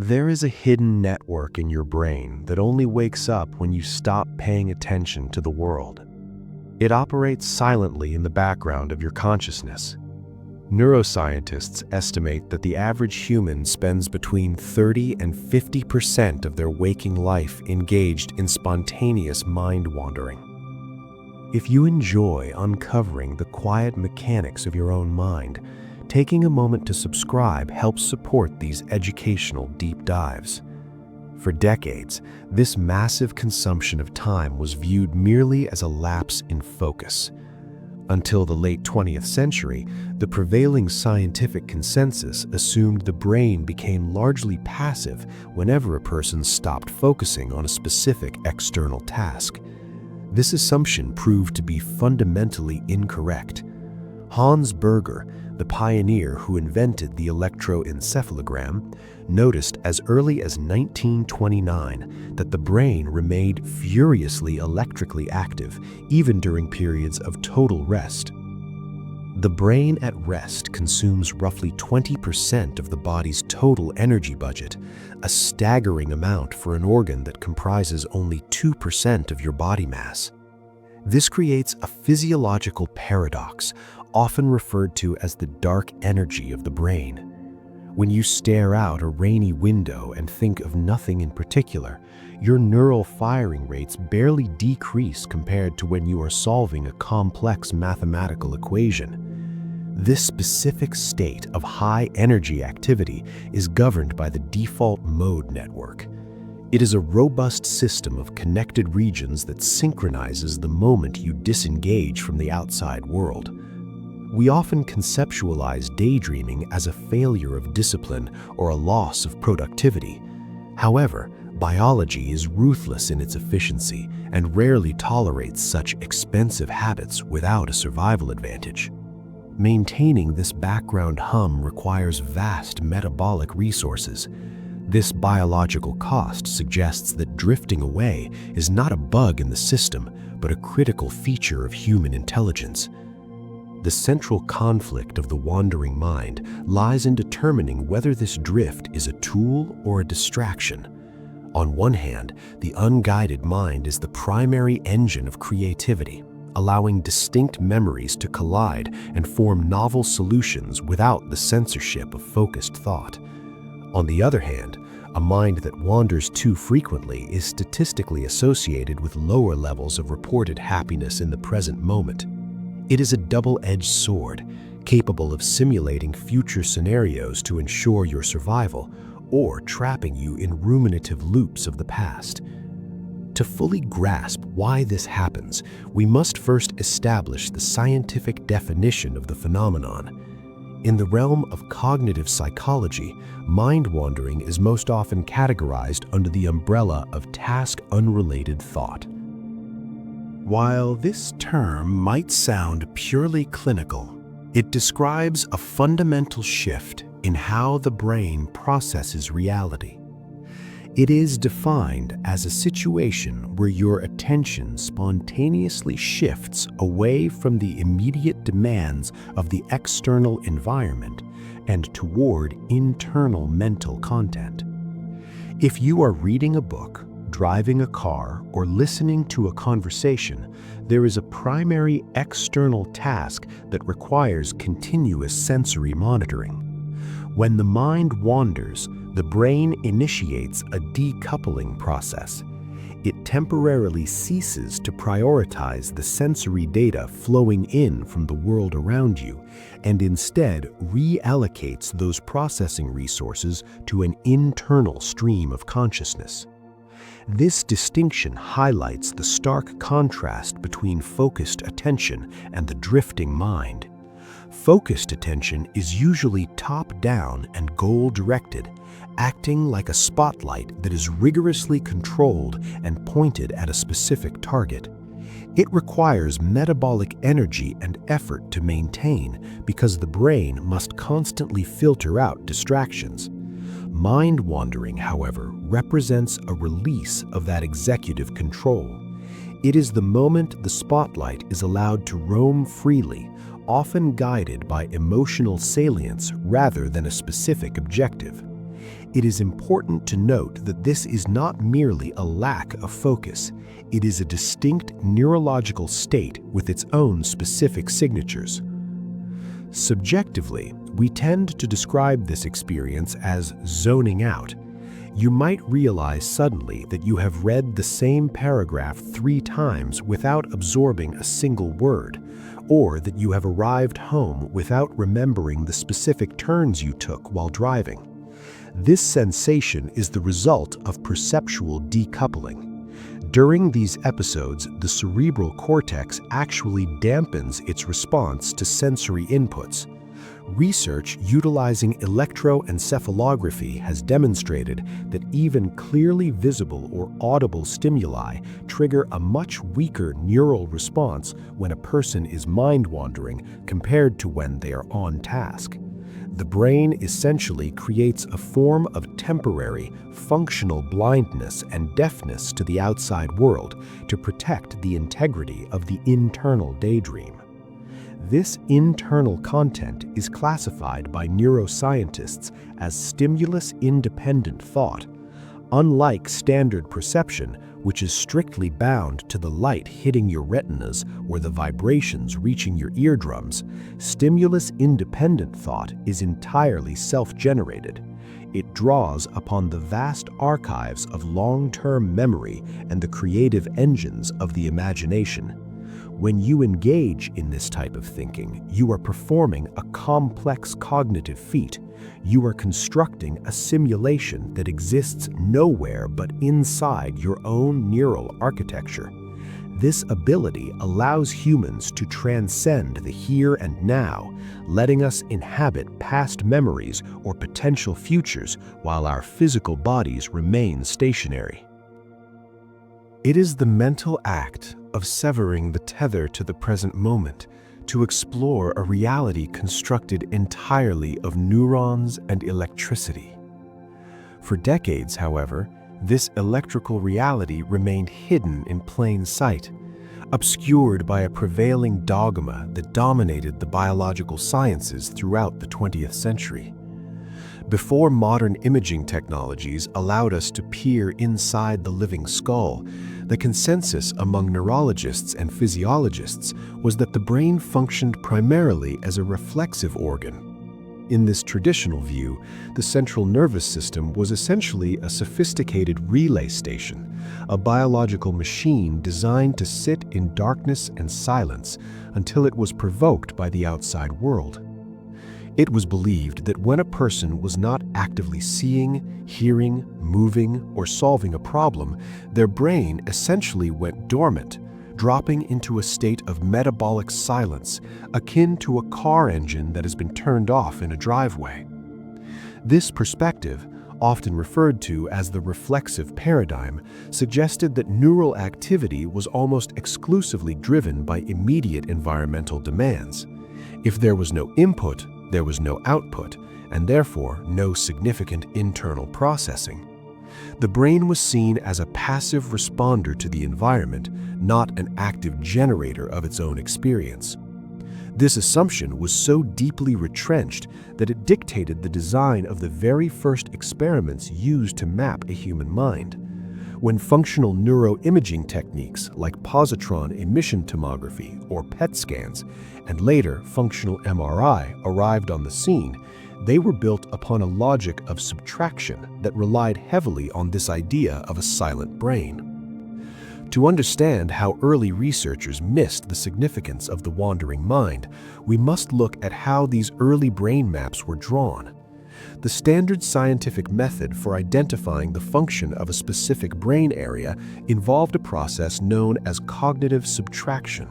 There is a hidden network in your brain that only wakes up when you stop paying attention to the world. It operates silently in the background of your consciousness. Neuroscientists estimate that the average human spends between 30 and 50% of their waking life engaged in spontaneous mind wandering. If you enjoy uncovering the quiet mechanics of your own mind, taking a moment to subscribe helps support these educational deep dives. For decades, this massive consumption of time was viewed merely as a lapse in focus. Until the late 20th century, the prevailing scientific consensus assumed the brain became largely passive whenever a person stopped focusing on a specific external task. This assumption proved to be fundamentally incorrect. Hans Berger, the pioneer who invented the electroencephalogram, noticed as early as 1929 that the brain remained furiously electrically active even during periods of total rest. The brain at rest consumes roughly 20% of the body's total energy budget, a staggering amount for an organ that comprises only 2% of your body mass. This creates a physiological paradox, often referred to as the dark energy of the brain. When you stare out a rainy window and think of nothing in particular, your neural firing rates barely decrease compared to when you are solving a complex mathematical equation. This specific state of high energy activity is governed by the default mode network. It is a robust system of connected regions that synchronizes the moment you disengage from the outside world. We often conceptualize daydreaming as a failure of discipline or a loss of productivity. However, biology is ruthless in its efficiency and rarely tolerates such expensive habits without a survival advantage. Maintaining this background hum requires vast metabolic resources. This biological cost suggests that drifting away is not a bug in the system, but a critical feature of human intelligence. The central conflict of the wandering mind lies in determining whether this drift is a tool or a distraction. On one hand, the unguided mind is the primary engine of creativity, allowing distinct memories to collide and form novel solutions without the censorship of focused thought. On the other hand, a mind that wanders too frequently is statistically associated with lower levels of reported happiness in the present moment. It is a double-edged sword, capable of simulating future scenarios to ensure your survival, or trapping you in ruminative loops of the past. To fully grasp why this happens, we must first establish the scientific definition of the phenomenon. In the realm of cognitive psychology, mind wandering is most often categorized under the umbrella of task-unrelated thought. While this term might sound purely clinical, it describes a fundamental shift in how the brain processes reality. It is defined as a situation where your attention spontaneously shifts away from the immediate demands of the external environment and toward internal mental content. If you are reading a book, driving a car, or listening to a conversation, there is a primary external task that requires continuous sensory monitoring. When the mind wanders, the brain initiates a decoupling process. It temporarily ceases to prioritize the sensory data flowing in from the world around you and instead reallocates those processing resources to an internal stream of consciousness. This distinction highlights the stark contrast between focused attention and the drifting mind. Focused attention is usually top-down and goal-directed, acting like a spotlight that is rigorously controlled and pointed at a specific target. It requires metabolic energy and effort to maintain because the brain must constantly filter out distractions. Mind wandering, however, represents a release of that executive control. It is the moment the spotlight is allowed to roam freely, often guided by emotional salience rather than a specific objective. It is important to note that this is not merely a lack of focus. It is a distinct neurological state with its own specific signatures. Subjectively, we tend to describe this experience as zoning out. You might realize suddenly that you have read the same paragraph 3 times without absorbing a single word, or that you have arrived home without remembering the specific turns you took while driving. This sensation is the result of perceptual decoupling. During these episodes, the cerebral cortex actually dampens its response to sensory inputs. Research utilizing electroencephalography has demonstrated that even clearly visible or audible stimuli trigger a much weaker neural response when a person is mind-wandering compared to when they are on task. The brain essentially creates a form of temporary, functional blindness and deafness to the outside world to protect the integrity of the internal daydream. This internal content is classified by neuroscientists as stimulus-independent thought. Unlike standard perception, which is strictly bound to the light hitting your retinas or the vibrations reaching your eardrums, stimulus-independent thought is entirely self-generated. It draws upon the vast archives of long-term memory and the creative engines of the imagination. When you engage in this type of thinking, you are performing a complex cognitive feat. You are constructing a simulation that exists nowhere but inside your own neural architecture. This ability allows humans to transcend the here and now, letting us inhabit past memories or potential futures while our physical bodies remain stationary. It is the mental act of severing the tether to the present moment to explore a reality constructed entirely of neurons and electricity. For decades, however, this electrical reality remained hidden in plain sight, obscured by a prevailing dogma that dominated the biological sciences throughout the 20th century. Before modern imaging technologies allowed us to peer inside the living skull, the consensus among neurologists and physiologists was that the brain functioned primarily as a reflexive organ. In this traditional view, the central nervous system was essentially a sophisticated relay station, a biological machine designed to sit in darkness and silence until it was provoked by the outside world. It was believed that when a person was not actively seeing, hearing, moving, or solving a problem, their brain essentially went dormant, dropping into a state of metabolic silence, akin to a car engine that has been turned off in a driveway. This perspective, often referred to as the reflexive paradigm, suggested that neural activity was almost exclusively driven by immediate environmental demands. If there was no input, there was no output, and therefore no significant internal processing. The brain was seen as a passive responder to the environment, not an active generator of its own experience. This assumption was so deeply retrenched that it dictated the design of the very first experiments used to map a human mind. When functional neuroimaging techniques like positron emission tomography or PET scans, and later functional MRI arrived on the scene, they were built upon a logic of subtraction that relied heavily on this idea of a silent brain. To understand how early researchers missed the significance of the wandering mind, we must look at how these early brain maps were drawn. The standard scientific method for identifying the function of a specific brain area involved a process known as cognitive subtraction.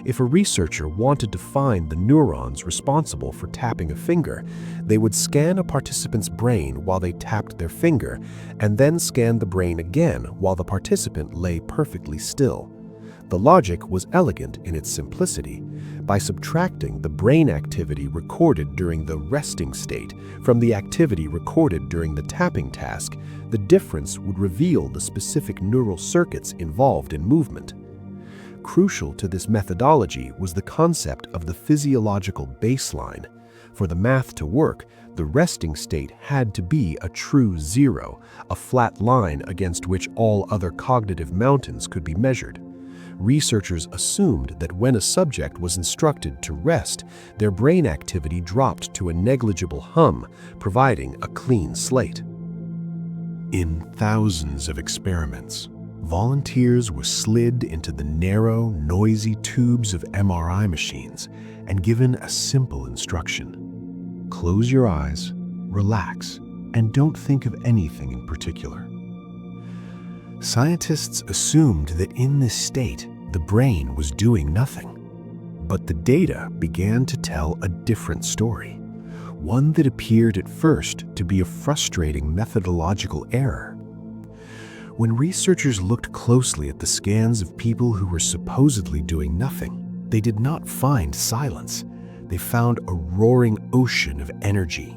If a researcher wanted to find the neurons responsible for tapping a finger, they would scan a participant's brain while they tapped their finger, and then scan the brain again while the participant lay perfectly still. The logic was elegant in its simplicity. By subtracting the brain activity recorded during the resting state from the activity recorded during the tapping task, the difference would reveal the specific neural circuits involved in movement. Crucial to this methodology was the concept of the physiological baseline. For the math to work, the resting state had to be a true zero, a flat line against which all other cognitive mountains could be measured. Researchers assumed that when a subject was instructed to rest, their brain activity dropped to a negligible hum, providing a clean slate. In thousands of experiments, volunteers were slid into the narrow, noisy tubes of MRI machines and given a simple instruction: close your eyes, relax, and don't think of anything in particular. Scientists assumed that in this state, the brain was doing nothing. But the data began to tell a different story, one that appeared at first to be a frustrating methodological error. When researchers looked closely at the scans of people who were supposedly doing nothing, they did not find silence. They found a roaring ocean of energy.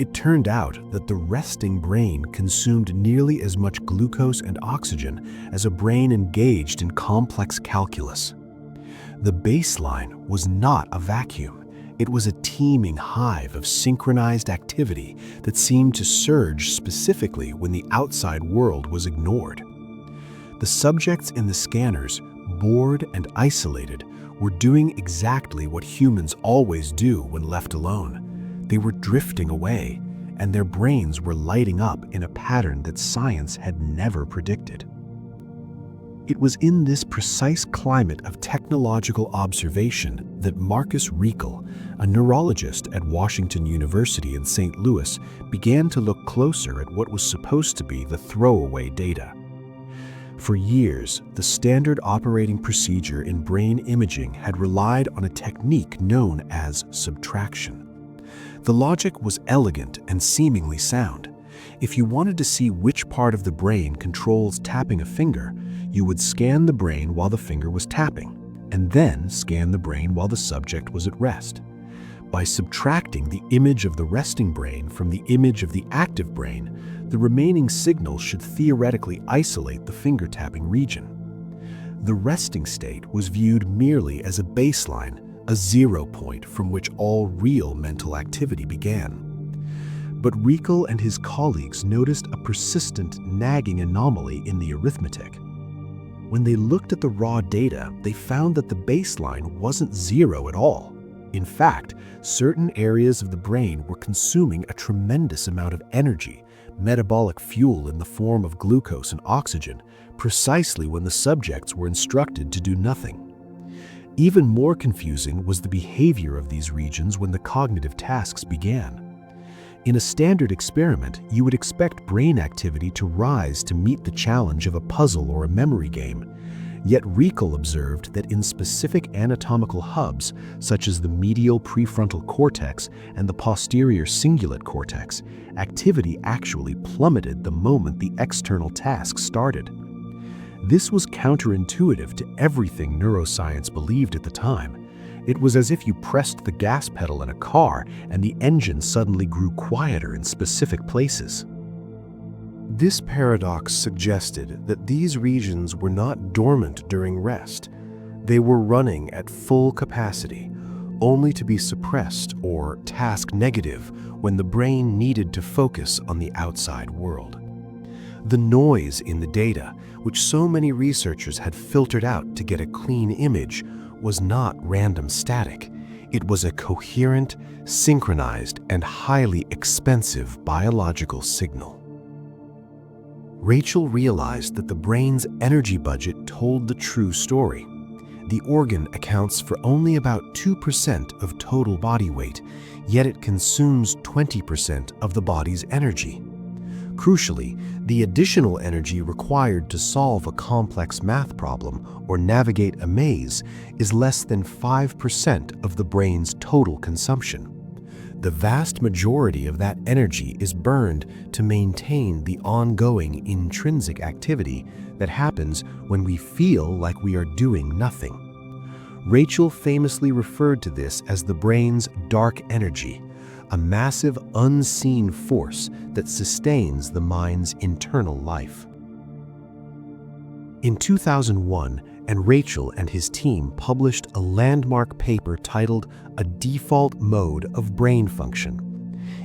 It turned out that the resting brain consumed nearly as much glucose and oxygen as a brain engaged in complex calculus. The baseline was not a vacuum. It was a teeming hive of synchronized activity that seemed to surge specifically when the outside world was ignored. The subjects in the scanners, bored and isolated, were doing exactly what humans always do when left alone. They were drifting away, and their brains were lighting up in a pattern that science had never predicted. It was in this precise climate of technological observation that Marcus Riekel, a neurologist at Washington University in St. Louis, began to look closer at what was supposed to be the throwaway data. For years, the standard operating procedure in brain imaging had relied on a technique known as subtraction. The logic was elegant and seemingly sound. If you wanted to see which part of the brain controls tapping a finger, you would scan the brain while the finger was tapping, and then scan the brain while the subject was at rest. By subtracting the image of the resting brain from the image of the active brain, the remaining signal should theoretically isolate the finger tapping region. The resting state was viewed merely as a baseline, a zero point from which all real mental activity began. But Riekel and his colleagues noticed a persistent, nagging anomaly in the arithmetic. When they looked at the raw data, they found that the baseline wasn't zero at all. In fact, certain areas of the brain were consuming a tremendous amount of energy, metabolic fuel in the form of glucose and oxygen, precisely when the subjects were instructed to do nothing. Even more confusing was the behavior of these regions when the cognitive tasks began. In a standard experiment, you would expect brain activity to rise to meet the challenge of a puzzle or a memory game. Yet Riekel observed that in specific anatomical hubs, such as the medial prefrontal cortex and the posterior cingulate cortex, activity actually plummeted the moment the external task started. This was counterintuitive to everything neuroscience believed at the time. It was as if you pressed the gas pedal in a car and the engine suddenly grew quieter in specific places. This paradox suggested that these regions were not dormant during rest. They were running at full capacity, only to be suppressed or task negative when the brain needed to focus on the outside world. The noise in the data, which so many researchers had filtered out to get a clean image, was not random static. It was a coherent, synchronized, and highly expensive biological signal. Rachel realized that the brain's energy budget told the true story. The organ accounts for only about 2% of total body weight, yet it consumes 20% of the body's energy. Crucially, the additional energy required to solve a complex math problem or navigate a maze is less than 5% of the brain's total consumption. The vast majority of that energy is burned to maintain the ongoing intrinsic activity that happens when we feel like we are doing nothing. Rachel famously referred to this as the brain's dark energy, a massive unseen force that sustains the mind's internal life. In 2001, and Rachel and his team published a landmark paper titled A Default Mode of Brain Function.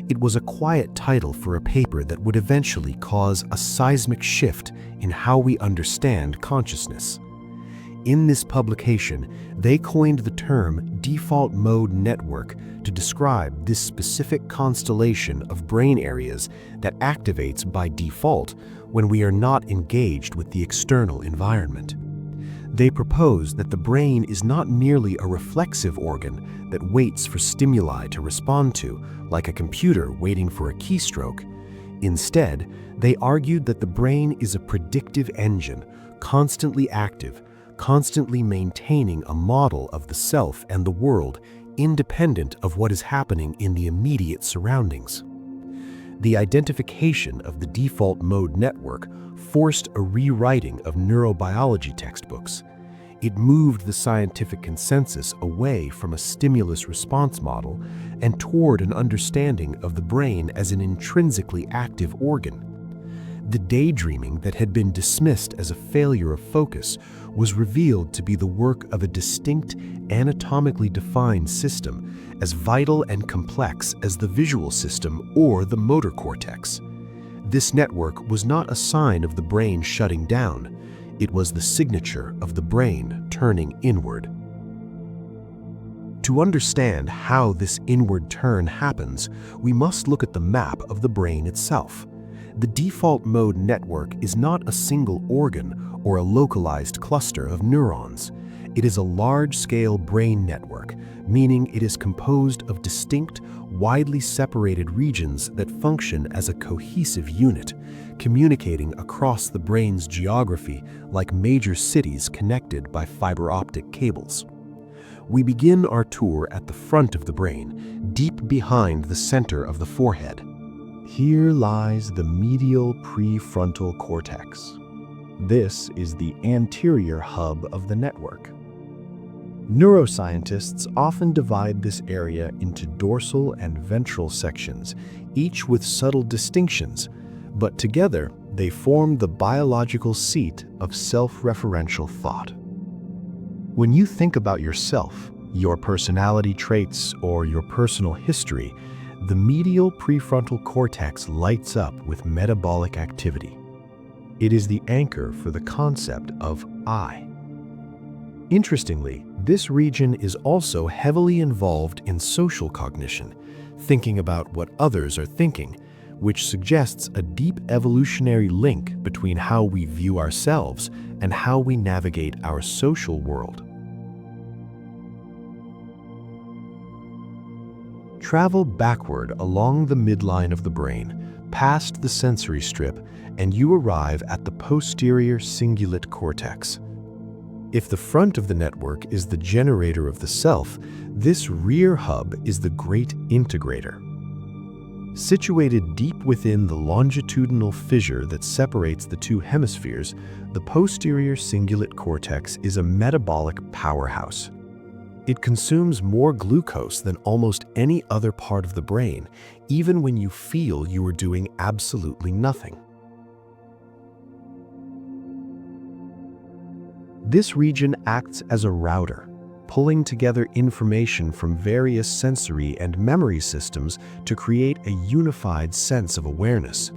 It was a quiet title for a paper that would eventually cause a seismic shift in how we understand consciousness. In this publication, they coined the term default mode network to describe this specific constellation of brain areas that activates by default when we are not engaged with the external environment. They propose that the brain is not merely a reflexive organ that waits for stimuli to respond to, like a computer waiting for a keystroke. Instead, they argued that the brain is a predictive engine, constantly active, constantly maintaining a model of the self and the world, independent of what is happening in the immediate surroundings. The identification of the default mode network forced a rewriting of neurobiology textbooks. It moved the scientific consensus away from a stimulus-response model and toward an understanding of the brain as an intrinsically active organ. The daydreaming that had been dismissed as a failure of focus was revealed to be the work of a distinct, anatomically defined system, as vital and complex as the visual system or the motor cortex. This network was not a sign of the brain shutting down. It was the signature of the brain turning inward. To understand how this inward turn happens, we must look at the map of the brain itself. The default mode network is not a single organ or a localized cluster of neurons. It is a large-scale brain network, meaning it is composed of distinct, widely separated regions that function as a cohesive unit, communicating across the brain's geography like major cities connected by fiber optic cables. We begin our tour at the front of the brain, deep behind the center of the forehead. Here lies the medial prefrontal cortex. This is the anterior hub of the network. Neuroscientists often divide this area into dorsal and ventral sections, each with subtle distinctions, but together they form the biological seat of self-referential thought. When you think about yourself, your personality traits, or your personal history, the medial prefrontal cortex lights up with metabolic activity. It is the anchor for the concept of I. Interestingly, this region is also heavily involved in social cognition, thinking about what others are thinking, which suggests a deep evolutionary link between how we view ourselves and how we navigate our social world. Travel backward along the midline of the brain, past the sensory strip, and you arrive at the posterior cingulate cortex. If the front of the network is the generator of the self, this rear hub is the great integrator. Situated deep within the longitudinal fissure that separates the two hemispheres, the posterior cingulate cortex is a metabolic powerhouse. It consumes more glucose than almost any other part of the brain, even when you feel you are doing absolutely nothing. This region acts as a router, pulling together information from various sensory and memory systems to create a unified sense of awareness.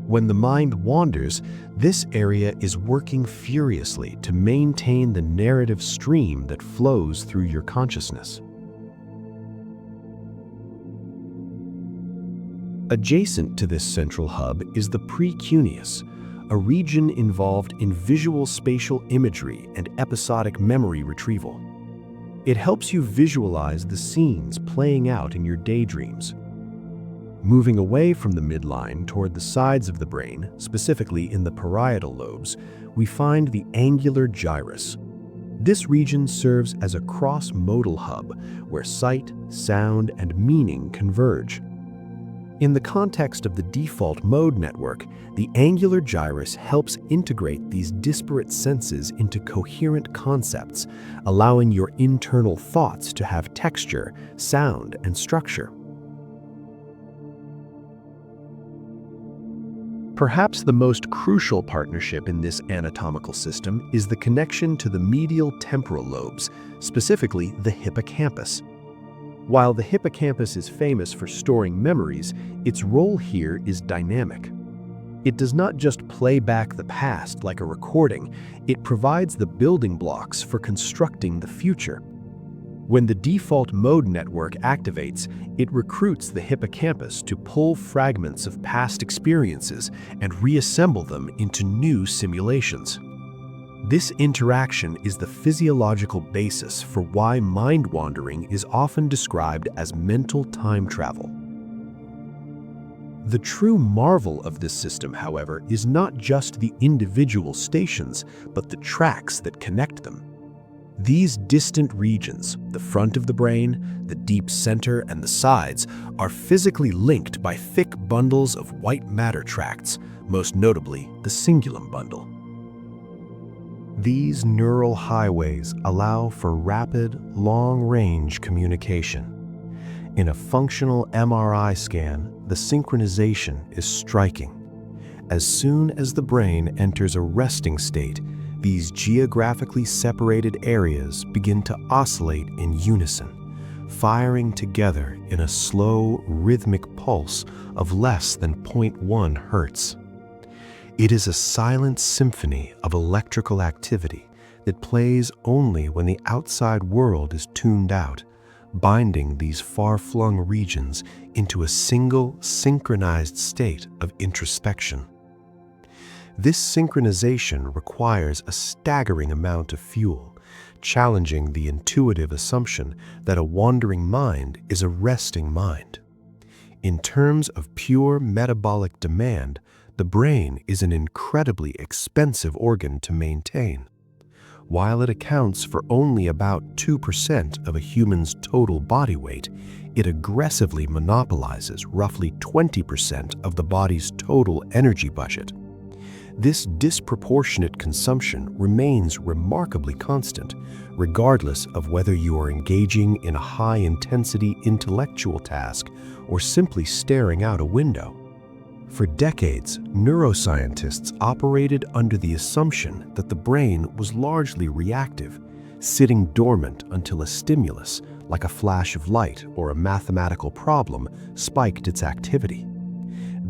When the mind wanders, this area is working furiously to maintain the narrative stream that flows through your consciousness. Adjacent to this central hub is the precuneus, a region involved in visual spatial imagery and episodic memory retrieval. It helps you visualize the scenes playing out in your daydreams. Moving away from the midline toward the sides of the brain, specifically in the parietal lobes, we find the angular gyrus. This region serves as a cross-modal hub where sight, sound, and meaning converge. In the context of the default mode network, the angular gyrus helps integrate these disparate senses into coherent concepts, allowing your internal thoughts to have texture, sound, and structure. Perhaps the most crucial partnership in this anatomical system is the connection to the medial temporal lobes, specifically the hippocampus. While the hippocampus is famous for storing memories, its role here is dynamic. It does not just play back the past like a recording, it provides the building blocks for constructing the future. When the default mode network activates, it recruits the hippocampus to pull fragments of past experiences and reassemble them into new simulations. This interaction is the physiological basis for why mind-wandering is often described as mental time travel. The true marvel of this system, however, is not just the individual stations, but the tracks that connect them. These distant regions, the front of the brain, the deep center, and the sides, are physically linked by thick bundles of white matter tracts, most notably the cingulum bundle. These neural highways allow for rapid, long-range communication. In a functional MRI scan, the synchronization is striking. As soon as the brain enters a resting state, these geographically separated areas begin to oscillate in unison, firing together in a slow, rhythmic pulse of less than 0.1 hertz. It is a silent symphony of electrical activity that plays only when the outside world is tuned out, binding these far-flung regions into a single, synchronized state of introspection. This synchronization requires a staggering amount of fuel, challenging the intuitive assumption that a wandering mind is a resting mind. In terms of pure metabolic demand, the brain is an incredibly expensive organ to maintain. While it accounts for only about 2% of a human's total body weight, it aggressively monopolizes roughly 20% of the body's total energy budget. This disproportionate consumption remains remarkably constant, regardless of whether you are engaging in a high-intensity intellectual task or simply staring out a window. For decades, neuroscientists operated under the assumption that the brain was largely reactive, sitting dormant until a stimulus, like a flash of light or a mathematical problem, spiked its activity.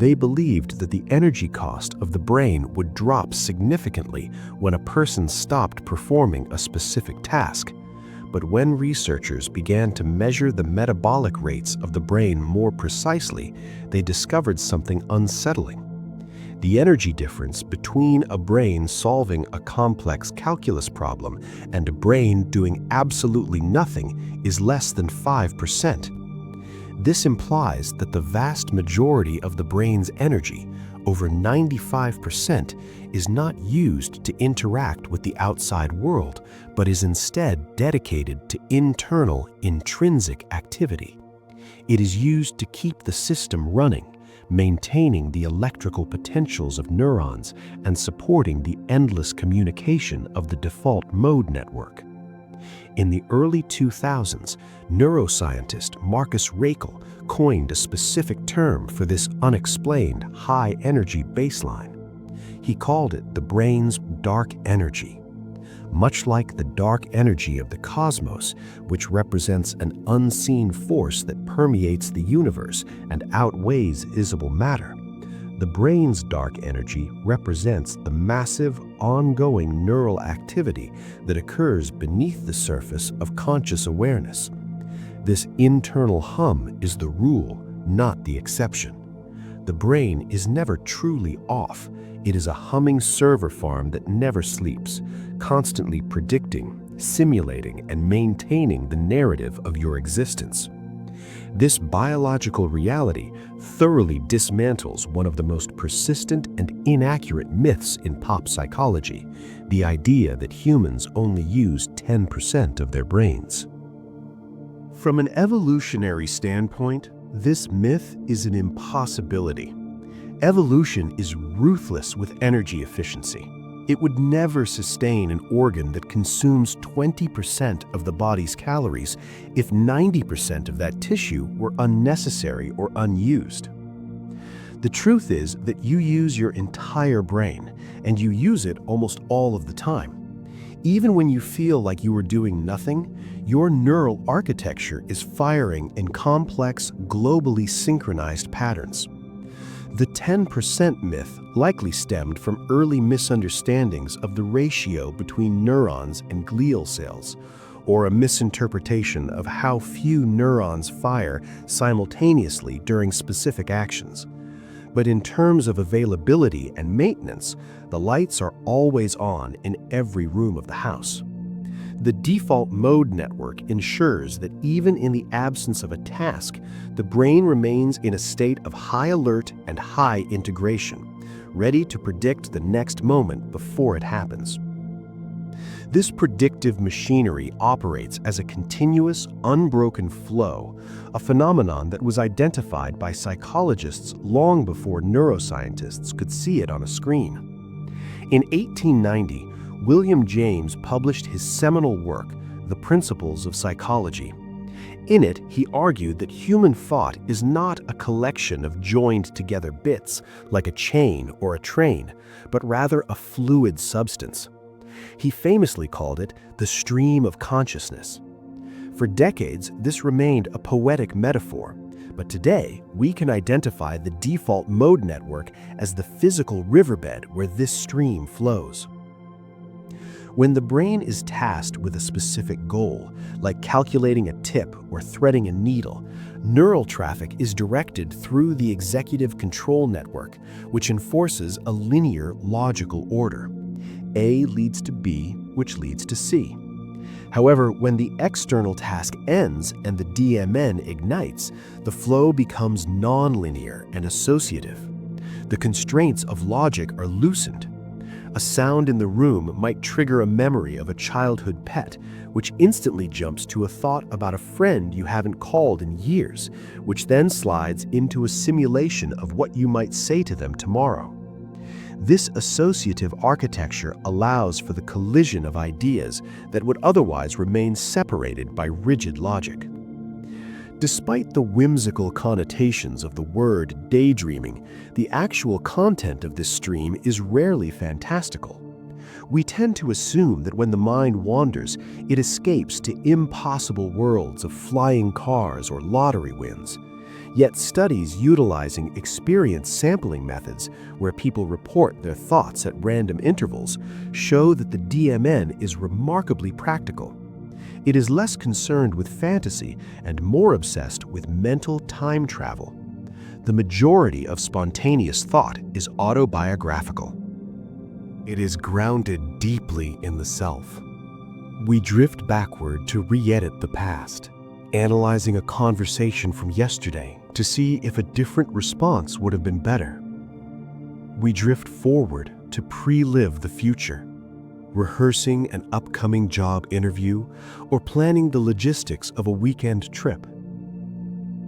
They believed that the energy cost of the brain would drop significantly when a person stopped performing a specific task. But when researchers began to measure the metabolic rates of the brain more precisely, they discovered something unsettling. The energy difference between a brain solving a complex calculus problem and a brain doing absolutely nothing is less than 5%. This implies that the vast majority of the brain's energy, over 95%, is not used to interact with the outside world, but is instead dedicated to internal, intrinsic activity. It is used to keep the system running, maintaining the electrical potentials of neurons and supporting the endless communication of the default mode network. In the early 2000s, neuroscientist Marcus Raichle coined a specific term for this unexplained high-energy baseline. He called it the brain's dark energy. Much like the dark energy of the cosmos, which represents an unseen force that permeates the universe and outweighs visible matter, the brain's dark energy represents the massive, ongoing neural activity that occurs beneath the surface of conscious awareness. This internal hum is the rule, not the exception. The brain is never truly off. It is a humming server farm that never sleeps, constantly predicting, simulating, and maintaining the narrative of your existence. This biological reality thoroughly dismantles one of the most persistent and inaccurate myths in pop psychology, the idea that humans only use 10% of their brains. From an evolutionary standpoint, this myth is an impossibility. Evolution is ruthless with energy efficiency. It would never sustain an organ that consumes 20% of the body's calories if 90% of that tissue were unnecessary or unused. The truth is that you use your entire brain, and you use it almost all of the time. Even when you feel like you are doing nothing, your neural architecture is firing in complex, globally synchronized patterns. The 10% myth likely stemmed from early misunderstandings of the ratio between neurons and glial cells, or a misinterpretation of how few neurons fire simultaneously during specific actions. But in terms of availability and maintenance, the lights are always on in every room of the house. The default mode network ensures that even in the absence of a task, the brain remains in a state of high alert and high integration, ready to predict the next moment before it happens. This predictive machinery operates as a continuous, unbroken flow, a phenomenon that was identified by psychologists long before neuroscientists could see it on a screen. In 1890, William James published his seminal work, The Principles of Psychology. In it, he argued that human thought is not a collection of joined-together bits, like a chain or a train, but rather a fluid substance. He famously called it the stream of consciousness. For decades, this remained a poetic metaphor, but today we can identify the default mode network as the physical riverbed where this stream flows. When the brain is tasked with a specific goal, like calculating a tip or threading a needle, neural traffic is directed through the executive control network, which enforces a linear logical order. A leads to B, which leads to C. However, when the external task ends and the DMN ignites, the flow becomes nonlinear and associative. The constraints of logic are loosened. A sound in the room might trigger a memory of a childhood pet, which instantly jumps to a thought about a friend you haven't called in years, which then slides into a simulation of what you might say to them tomorrow. This associative architecture allows for the collision of ideas that would otherwise remain separated by rigid logic. Despite the whimsical connotations of the word daydreaming, the actual content of this stream is rarely fantastical. We tend to assume that when the mind wanders, it escapes to impossible worlds of flying cars or lottery wins. Yet studies utilizing experience sampling methods, where people report their thoughts at random intervals, show that the DMN is remarkably practical. It is less concerned with fantasy and more obsessed with mental time travel. The majority of spontaneous thought is autobiographical. It is grounded deeply in the self. We drift backward to re-edit the past, analyzing a conversation from yesterday to see if a different response would have been better. We drift forward to pre-live the future, rehearsing an upcoming job interview or planning the logistics of a weekend trip.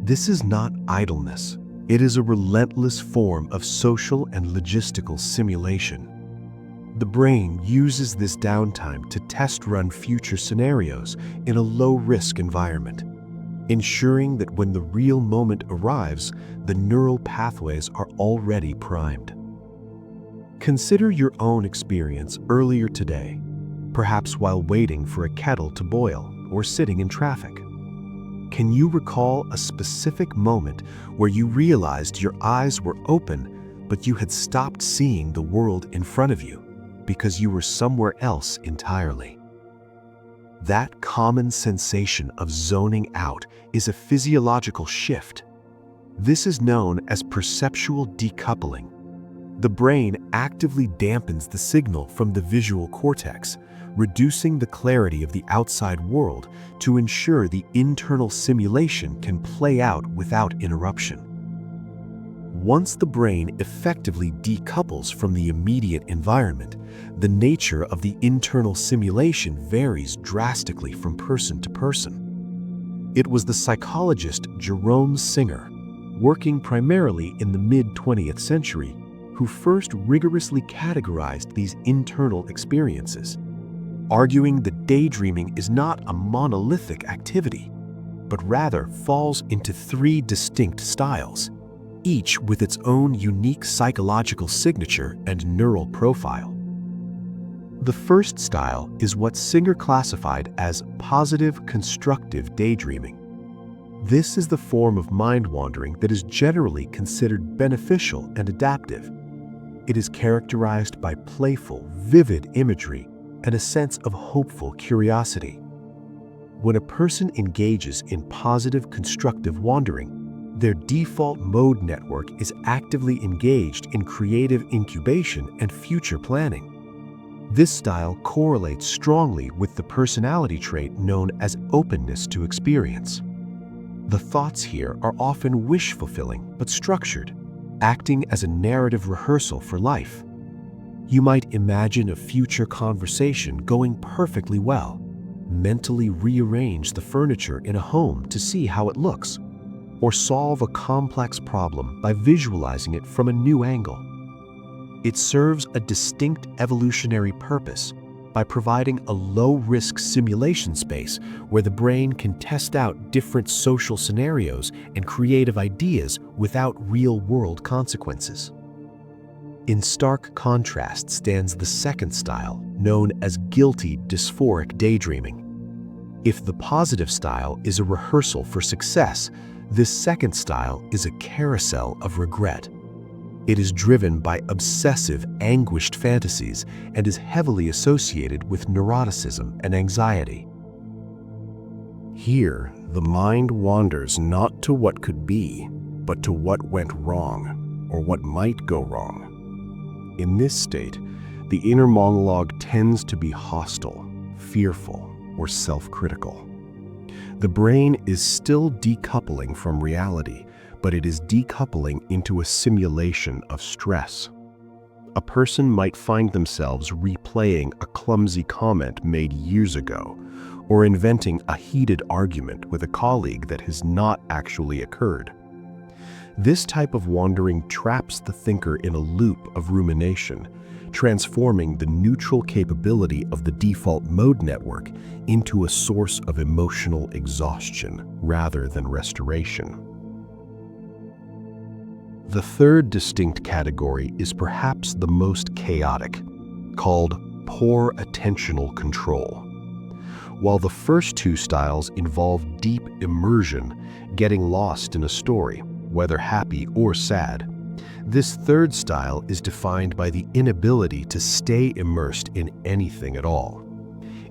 This is not idleness. It is a relentless form of social and logistical simulation. The brain uses this downtime to test-run future scenarios in a low-risk environment, ensuring that when the real moment arrives, the neural pathways are already primed. Consider your own experience earlier today, perhaps while waiting for a kettle to boil or sitting in traffic. Can you recall a specific moment where you realized your eyes were open, but you had stopped seeing the world in front of you because you were somewhere else entirely? That common sensation of zoning out is a physiological shift. This is known as perceptual decoupling. The brain actively dampens the signal from the visual cortex, reducing the clarity of the outside world to ensure the internal simulation can play out without interruption. Once the brain effectively decouples from the immediate environment, the nature of the internal simulation varies drastically from person to person. It was the psychologist Jerome Singer, working primarily in the mid-20th century, who first rigorously categorized these internal experiences, arguing that daydreaming is not a monolithic activity, but rather falls into three distinct styles: each with its own unique psychological signature and neural profile. The first style is what Singer classified as positive constructive daydreaming. This is the form of mind wandering that is generally considered beneficial and adaptive. It is characterized by playful, vivid imagery and a sense of hopeful curiosity. When a person engages in positive constructive wandering, their default mode network is actively engaged in creative incubation and future planning. This style correlates strongly with the personality trait known as openness to experience. The thoughts here are often wish-fulfilling but structured, acting as a narrative rehearsal for life. You might imagine a future conversation going perfectly well, mentally rearrange the furniture in a home to see how it looks, or solve a complex problem by visualizing it from a new angle. It serves a distinct evolutionary purpose by providing a low-risk simulation space where the brain can test out different social scenarios and creative ideas without real-world consequences. In stark contrast stands the second style, known as guilty dysphoric daydreaming. If the positive style is a rehearsal for success, this second style is a carousel of regret. It is driven by obsessive, anguished fantasies and is heavily associated with neuroticism and anxiety. Here, the mind wanders not to what could be, but to what went wrong, or what might go wrong. In this state, the inner monologue tends to be hostile, fearful, or self-critical. The brain is still decoupling from reality, but it is decoupling into a simulation of stress. A person might find themselves replaying a clumsy comment made years ago, or inventing a heated argument with a colleague that has not actually occurred. This type of wandering traps the thinker in a loop of rumination, transforming the neutral capability of the default mode network into a source of emotional exhaustion rather than restoration. The third distinct category is perhaps the most chaotic, called poor attentional control. While the first two styles involve deep immersion, getting lost in a story, whether happy or sad, this third style is defined by the inability to stay immersed in anything at all.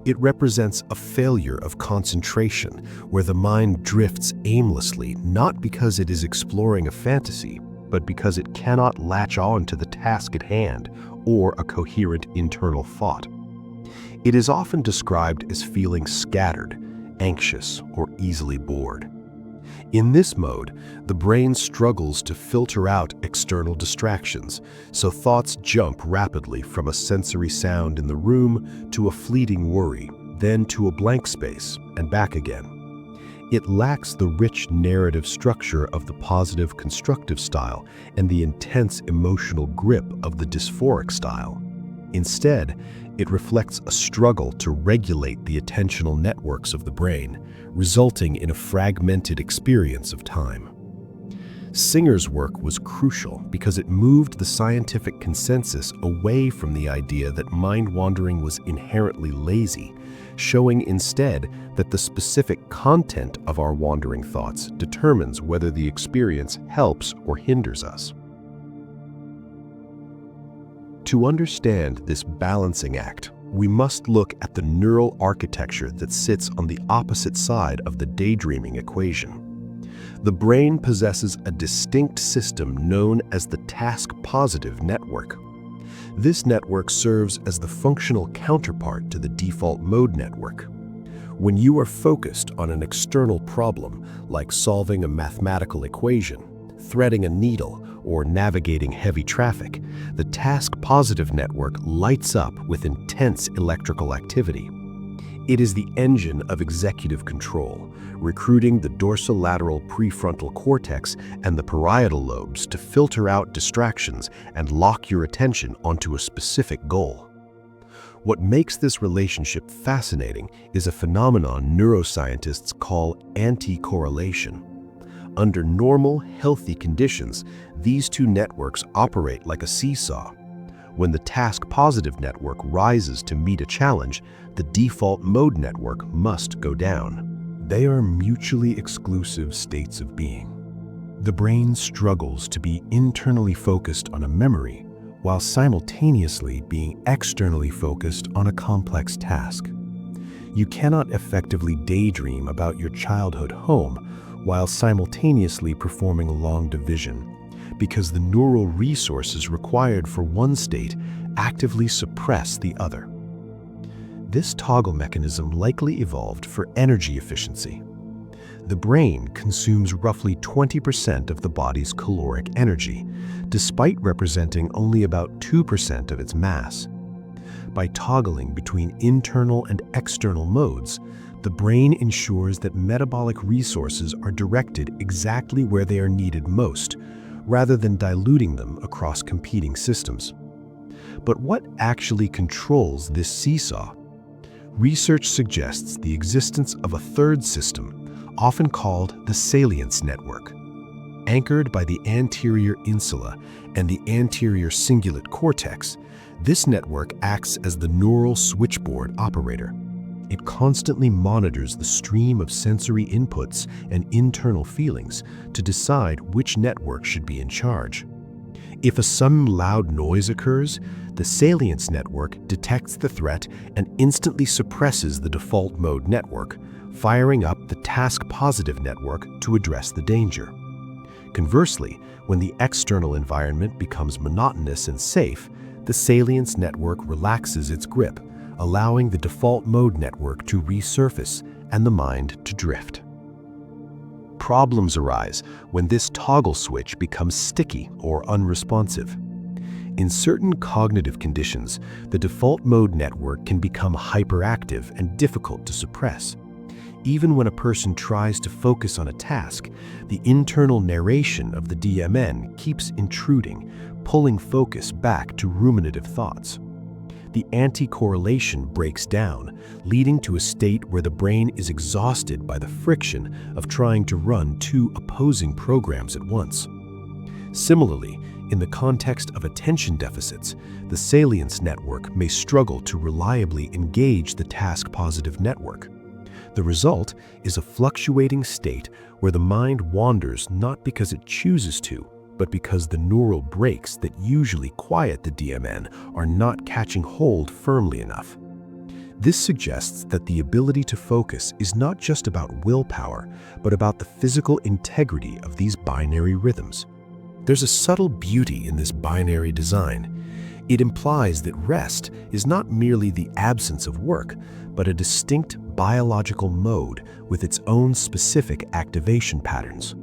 It represents a failure of concentration where the mind drifts aimlessly, not because it is exploring a fantasy, but because it cannot latch on to the task at hand or a coherent internal thought. It is often described as feeling scattered, anxious, or easily bored. In this mode, the brain struggles to filter out external distractions, so thoughts jump rapidly from a sensory sound in the room to a fleeting worry, then to a blank space and back again. It lacks the rich narrative structure of the positive constructive style and the intense emotional grip of the dysphoric style. Instead, it reflects a struggle to regulate the attentional networks of the brain, resulting in a fragmented experience of time. Singer's work was crucial because it moved the scientific consensus away from the idea that mind wandering was inherently lazy, showing instead that the specific content of our wandering thoughts determines whether the experience helps or hinders us. To understand this balancing act, we must look at the neural architecture that sits on the opposite side of the daydreaming equation. The brain possesses a distinct system known as the task-positive network. This network serves as the functional counterpart to the default mode network. When you are focused on an external problem, like solving a mathematical equation, threading a needle, or navigating heavy traffic, the task-positive network lights up with intense electrical activity. It is the engine of executive control, recruiting the dorsolateral prefrontal cortex and the parietal lobes to filter out distractions and lock your attention onto a specific goal. What makes this relationship fascinating is a phenomenon neuroscientists call anti-correlation. Under normal, healthy conditions, these two networks operate like a seesaw. When the task-positive network rises to meet a challenge, the default mode network must go down. They are mutually exclusive states of being. The brain struggles to be internally focused on a memory while simultaneously being externally focused on a complex task. You cannot effectively daydream about your childhood home while simultaneously performing a long division, because the neural resources required for one state actively suppress the other. This toggle mechanism likely evolved for energy efficiency. The brain consumes roughly 20% of the body's caloric energy, despite representing only about 2% of its mass. By toggling between internal and external modes, the brain ensures that metabolic resources are directed exactly where they are needed most, rather than diluting them across competing systems. But what actually controls this seesaw? Research suggests the existence of a third system, often called the salience network. Anchored by the anterior insula and the anterior cingulate cortex, this network acts as the neural switchboard operator. It constantly monitors the stream of sensory inputs and internal feelings to decide which network should be in charge. If a sudden loud noise occurs, the salience network detects the threat and instantly suppresses the default mode network, firing up the task-positive network to address the danger. Conversely, when the external environment becomes monotonous and safe, the salience network relaxes its grip, allowing the default mode network to resurface and the mind to drift. Problems arise when this toggle switch becomes sticky or unresponsive. In certain cognitive conditions, the default mode network can become hyperactive and difficult to suppress. Even when a person tries to focus on a task, the internal narration of the DMN keeps intruding, pulling focus back to ruminative thoughts. The anti-correlation breaks down, leading to a state where the brain is exhausted by the friction of trying to run two opposing programs at once. Similarly, in the context of attention deficits, the salience network may struggle to reliably engage the task-positive network. The result is a fluctuating state where the mind wanders not because it chooses to, but because the neural brakes that usually quiet the DMN are not catching hold firmly enough. This suggests that the ability to focus is not just about willpower, but about the physical integrity of these binary rhythms. There's a subtle beauty in this binary design. It implies that rest is not merely the absence of work, but a distinct biological mode with its own specific activation patterns.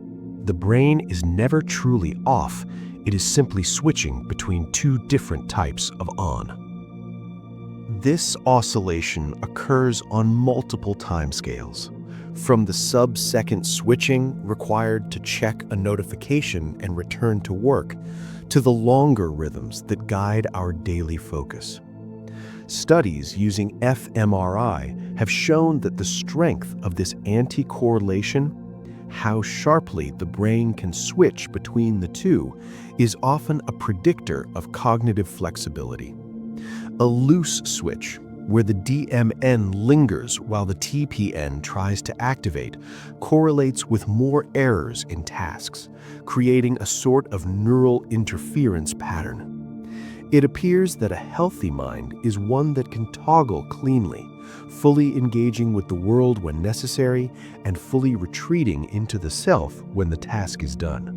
The brain is never truly off, it is simply switching between two different types of on. This oscillation occurs on multiple timescales, from the sub-second switching required to check a notification and return to work, to the longer rhythms that guide our daily focus. Studies using fMRI have shown that the strength of this anti-correlation, how sharply the brain can switch between the two, is often a predictor of cognitive flexibility. A loose switch, where the DMN lingers while the TPN tries to activate, correlates with more errors in tasks, creating a sort of neural interference pattern. It appears that a healthy mind is one that can toggle cleanly, fully engaging with the world when necessary and fully retreating into the self when the task is done.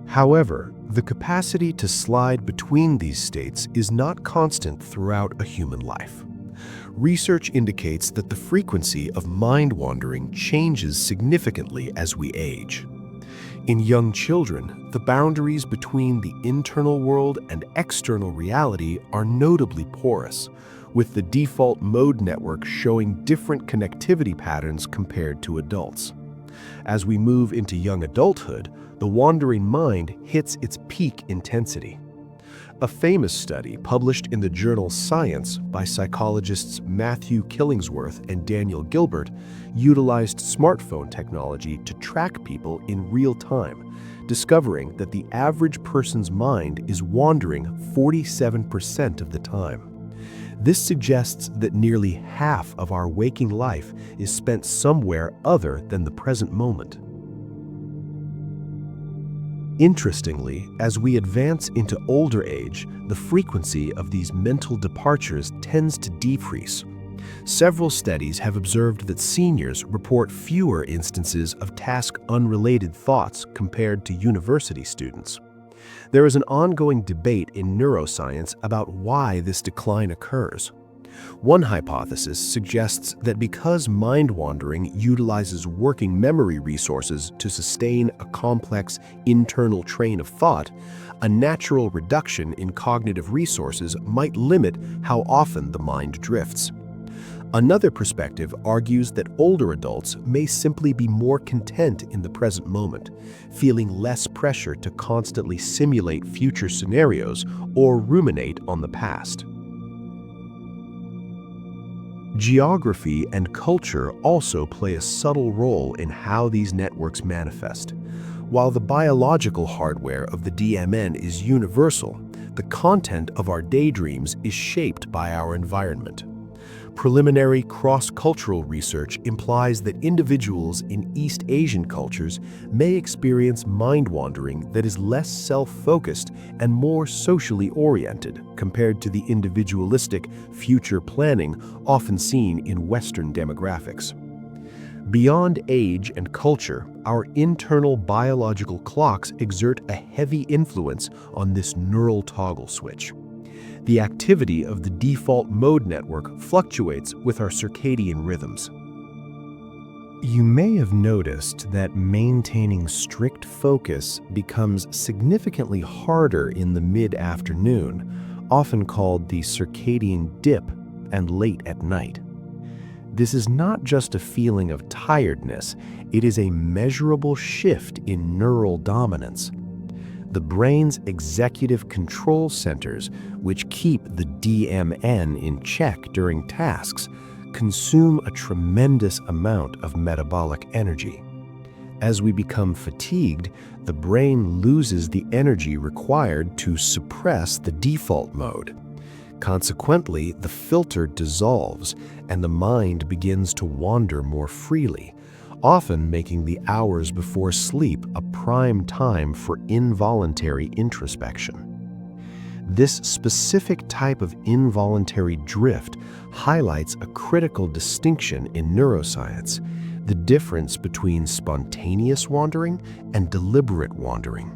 However, the capacity to slide between these states is not constant throughout a human life. Research indicates that the frequency of mind wandering changes significantly as we age. In young children, the boundaries between the internal world and external reality are notably porous, with the default mode network showing different connectivity patterns compared to adults. As we move into young adulthood, the wandering mind hits its peak intensity. A famous study published in the journal Science by psychologists Matthew Killingsworth and Daniel Gilbert utilized smartphone technology to track people in real time, discovering that the average person's mind is wandering 47% of the time. This suggests that nearly half of our waking life is spent somewhere other than the present moment. Interestingly, as we advance into older age, the frequency of these mental departures tends to decrease. Several studies have observed that seniors report fewer instances of task-unrelated thoughts compared to university students. There is an ongoing debate in neuroscience about why this decline occurs. One hypothesis suggests that because mind-wandering utilizes working memory resources to sustain a complex internal train of thought, a natural reduction in cognitive resources might limit how often the mind drifts. Another perspective argues that older adults may simply be more content in the present moment, feeling less pressure to constantly simulate future scenarios or ruminate on the past. Geography and culture also play a subtle role in how these networks manifest. While the biological hardware of the DMN is universal, the content of our daydreams is shaped by our environment. Preliminary cross-cultural research implies that individuals in East Asian cultures may experience mind-wandering that is less self-focused and more socially oriented compared to the individualistic future planning often seen in Western demographics. Beyond age and culture, our internal biological clocks exert a heavy influence on this neural toggle switch. The activity of the default mode network fluctuates with our circadian rhythms. You may have noticed that maintaining strict focus becomes significantly harder in the mid-afternoon, often called the circadian dip, and late at night. This is not just a feeling of tiredness, it is a measurable shift in neural dominance. The brain's executive control centers, which keep the DMN in check during tasks, consume a tremendous amount of metabolic energy. As we become fatigued, the brain loses the energy required to suppress the default mode. Consequently, the filter dissolves and the mind begins to wander more freely, often making the hours before sleep a prime time for involuntary introspection. This specific type of involuntary drift highlights a critical distinction in neuroscience: the difference between spontaneous wandering and deliberate wandering.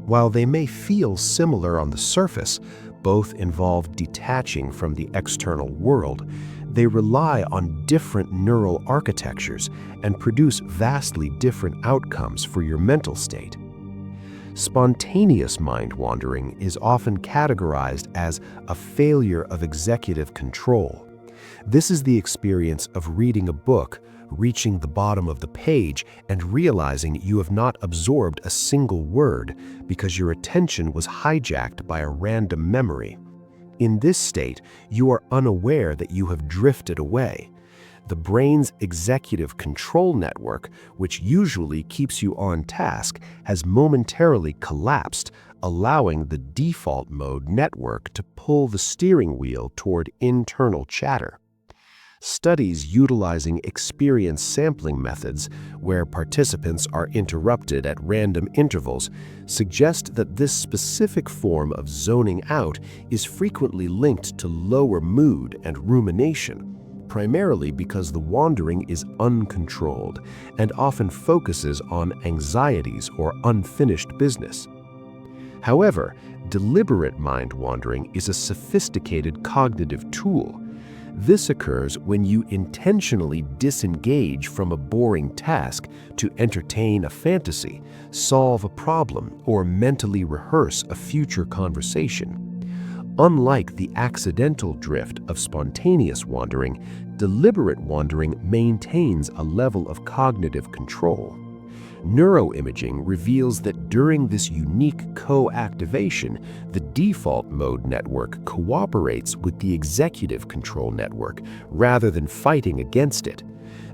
While they may feel similar on the surface, both involve detaching from the external world, they rely on different neural architectures and produce vastly different outcomes for your mental state. Spontaneous mind wandering is often categorized as a failure of executive control. This is the experience of reading a book, reaching the bottom of the page, and realizing you have not absorbed a single word because your attention was hijacked by a random memory. In this state, you are unaware that you have drifted away. The brain's executive control network, which usually keeps you on task, has momentarily collapsed, allowing the default mode network to pull the steering wheel toward internal chatter. Studies utilizing experience sampling methods, where participants are interrupted at random intervals, suggest that this specific form of zoning out is frequently linked to lower mood and rumination, primarily because the wandering is uncontrolled and often focuses on anxieties or unfinished business. However, deliberate mind wandering is a sophisticated cognitive tool. This occurs when you intentionally disengage from a boring task to entertain a fantasy, solve a problem, or mentally rehearse a future conversation. Unlike the accidental drift of spontaneous wandering, deliberate wandering maintains a level of cognitive control. Neuroimaging reveals that during this unique co-activation, the default mode network cooperates with the executive control network rather than fighting against it.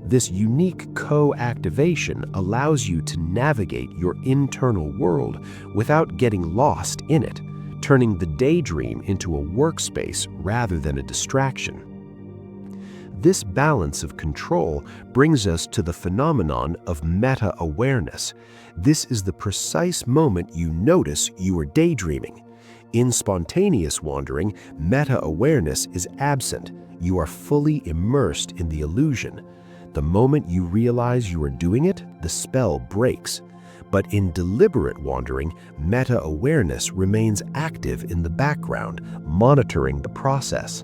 This unique co-activation allows you to navigate your internal world without getting lost in it, turning the daydream into a workspace rather than a distraction. This balance of control brings us to the phenomenon of meta-awareness. This is the precise moment you notice you are daydreaming. In spontaneous wandering, meta-awareness is absent. You are fully immersed in the illusion. The moment you realize you are doing it, the spell breaks. But in deliberate wandering, meta-awareness remains active in the background, monitoring the process.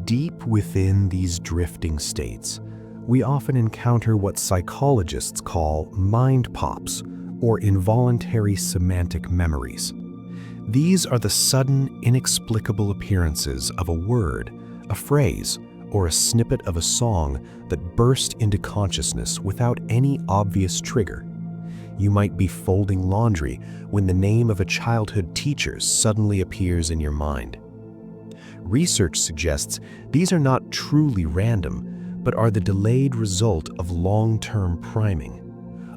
Deep within these drifting states, we often encounter what psychologists call mind pops, or involuntary semantic memories. These are the sudden, inexplicable appearances of a word, a phrase, or a snippet of a song that burst into consciousness without any obvious trigger. You might be folding laundry when the name of a childhood teacher suddenly appears in your mind. Research suggests these are not truly random, but are the delayed result of long-term priming.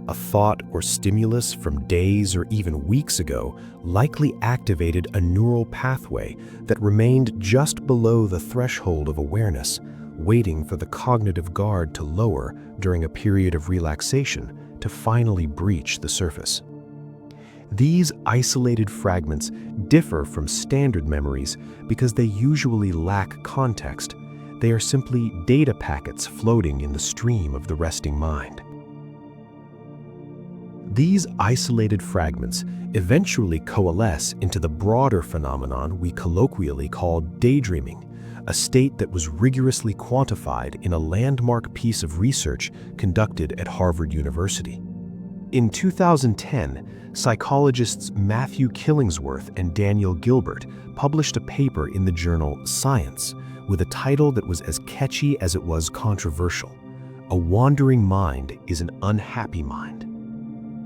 A thought or stimulus from days or even weeks ago likely activated a neural pathway that remained just below the threshold of awareness, waiting for the cognitive guard to lower during a period of relaxation to finally breach the surface. These isolated fragments differ from standard memories because they usually lack context. They are simply data packets floating in the stream of the resting mind. These isolated fragments eventually coalesce into the broader phenomenon we colloquially call daydreaming, a state that was rigorously quantified in a landmark piece of research conducted at Harvard University. In 2010, psychologists Matthew Killingsworth and Daniel Gilbert published a paper in the journal Science with a title that was as catchy as it was controversial: "A wandering mind is an unhappy mind."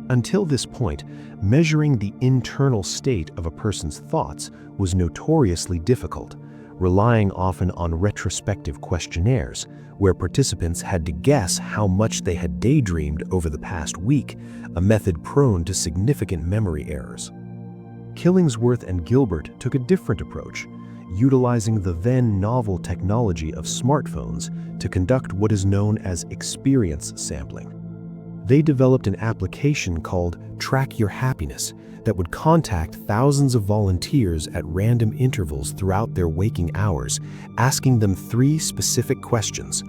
Until this point, measuring the internal state of a person's thoughts was notoriously difficult, relying often on retrospective questionnaires, where participants had to guess how much they had daydreamed over the past week, a method prone to significant memory errors. Killingsworth and Gilbert took a different approach, utilizing the then novel technology of smartphones to conduct what is known as experience sampling. They developed an application called Track Your Happiness that would contact thousands of volunteers at random intervals throughout their waking hours, asking them 3 specific questions.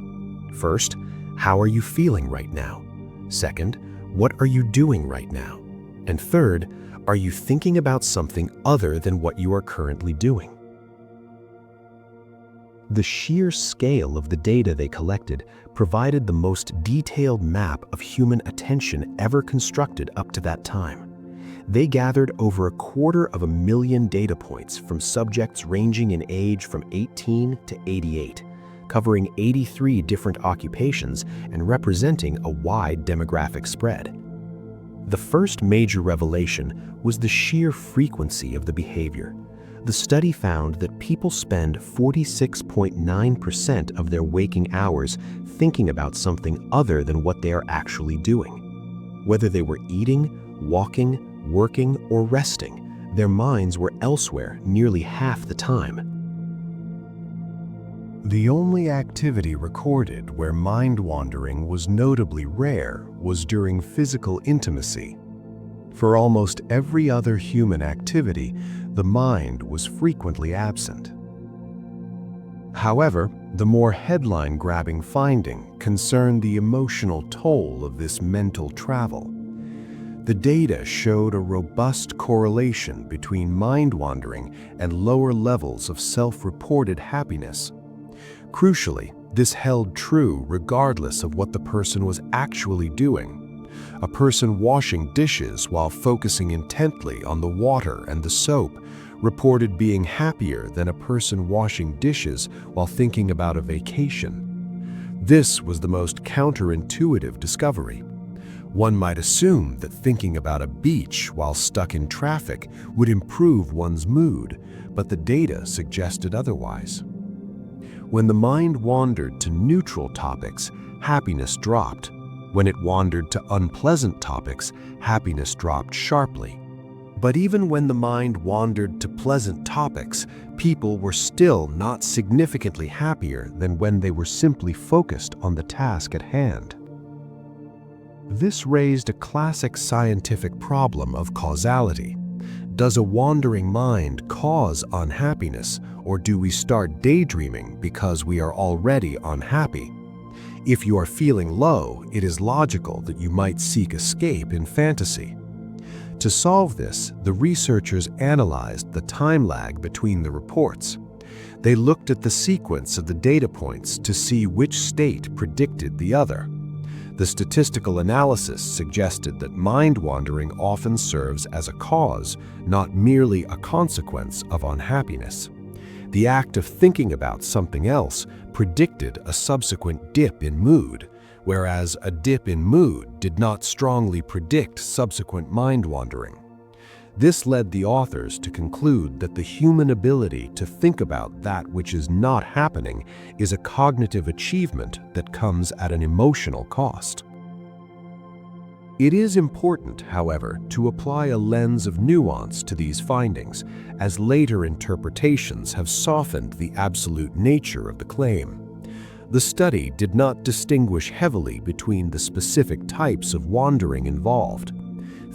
First, how are you feeling right now? Second, what are you doing right now? And third, are you thinking about something other than what you are currently doing? The sheer scale of the data they collected provided the most detailed map of human attention ever constructed up to that time. They gathered over 250,000 data points from subjects ranging in age from 18 to 88, covering 83 different occupations and representing a wide demographic spread. The first major revelation was the sheer frequency of the behavior. The study found that people spend 46.9% of their waking hours thinking about something other than what they are actually doing. Whether they were eating, walking, working, or resting, their minds were elsewhere nearly half the time. The only activity recorded where mind wandering was notably rare was during physical intimacy. For almost every other human activity, the mind was frequently absent. However, the more headline-grabbing finding concerned the emotional toll of this mental travel. The data showed a robust correlation between mind wandering and lower levels of self-reported happiness. Crucially, this held true regardless of what the person was actually doing. A person washing dishes while focusing intently on the water and the soap reported being happier than a person washing dishes while thinking about a vacation. This was the most counterintuitive discovery. One might assume that thinking about a beach while stuck in traffic would improve one's mood, but the data suggested otherwise. When the mind wandered to neutral topics, happiness dropped. When it wandered to unpleasant topics, happiness dropped sharply. But even when the mind wandered to pleasant topics, people were still not significantly happier than when they were simply focused on the task at hand. This raised a classic scientific problem of causality. Does a wandering mind cause unhappiness, or do we start daydreaming because we are already unhappy? If you are feeling low, it is logical that you might seek escape in fantasy. To solve this, the researchers analyzed the time lag between the reports. They looked at the sequence of the data points to see which state predicted the other. The statistical analysis suggested that mind wandering often serves as a cause, not merely a consequence of unhappiness. The act of thinking about something else predicted a subsequent dip in mood, whereas a dip in mood did not strongly predict subsequent mind wandering. This led the authors to conclude that the human ability to think about that which is not happening is a cognitive achievement that comes at an emotional cost. It is important, however, to apply a lens of nuance to these findings, as later interpretations have softened the absolute nature of the claim. The study did not distinguish heavily between the specific types of wandering involved.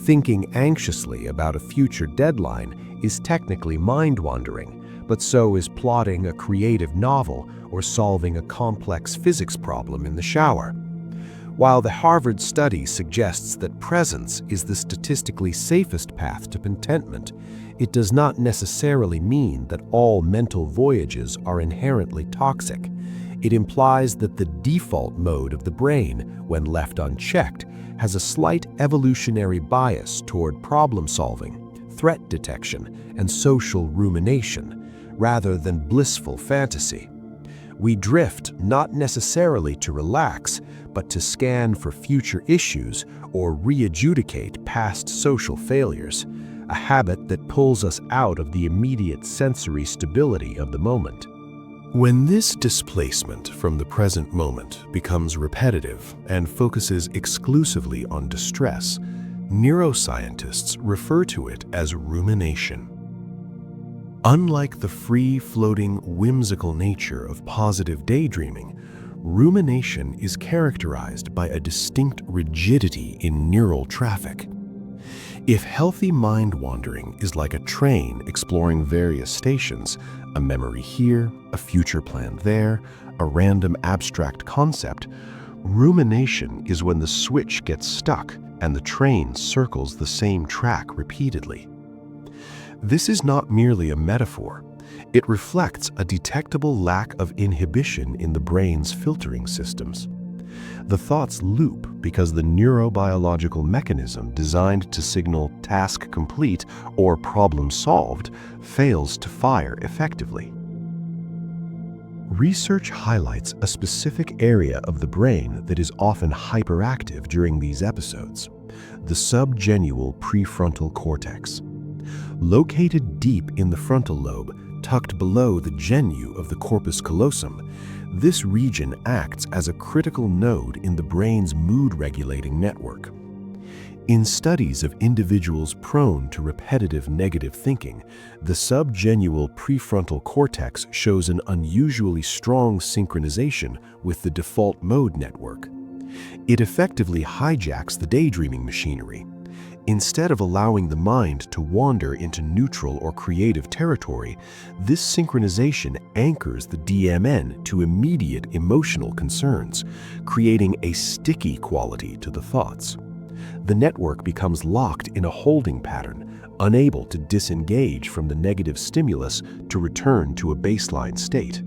Thinking anxiously about a future deadline is technically mind-wandering, but so is plotting a creative novel or solving a complex physics problem in the shower. While the Harvard study suggests that presence is the statistically safest path to contentment, it does not necessarily mean that all mental voyages are inherently toxic. It implies that the default mode of the brain, when left unchecked, has a slight evolutionary bias toward problem-solving, threat detection, and social rumination, rather than blissful fantasy. We drift not necessarily to relax, but to scan for future issues or re-adjudicate past social failures, a habit that pulls us out of the immediate sensory stability of the moment. When this displacement from the present moment becomes repetitive and focuses exclusively on distress, neuroscientists refer to it as rumination. Unlike the free-floating, whimsical nature of positive daydreaming, rumination is characterized by a distinct rigidity in neural traffic. If healthy mind wandering is like a train exploring various stations, a memory here, a future plan there, a random abstract concept, rumination is when the switch gets stuck and the train circles the same track repeatedly. This is not merely a metaphor. It reflects a detectable lack of inhibition in the brain's filtering systems. The thoughts loop because the neurobiological mechanism designed to signal task complete or problem solved fails to fire effectively. Research highlights a specific area of the brain that is often hyperactive during these episodes: the subgenual prefrontal cortex. Located deep in the frontal lobe, tucked below the genu of the corpus callosum, this region acts as a critical node in the brain's mood-regulating network. In studies of individuals prone to repetitive negative thinking, the subgenual prefrontal cortex shows an unusually strong synchronization with the default mode network. It effectively hijacks the daydreaming machinery. Instead of allowing the mind to wander into neutral or creative territory, this synchronization anchors the DMN to immediate emotional concerns, creating a sticky quality to the thoughts. The network becomes locked in a holding pattern, unable to disengage from the negative stimulus to return to a baseline state.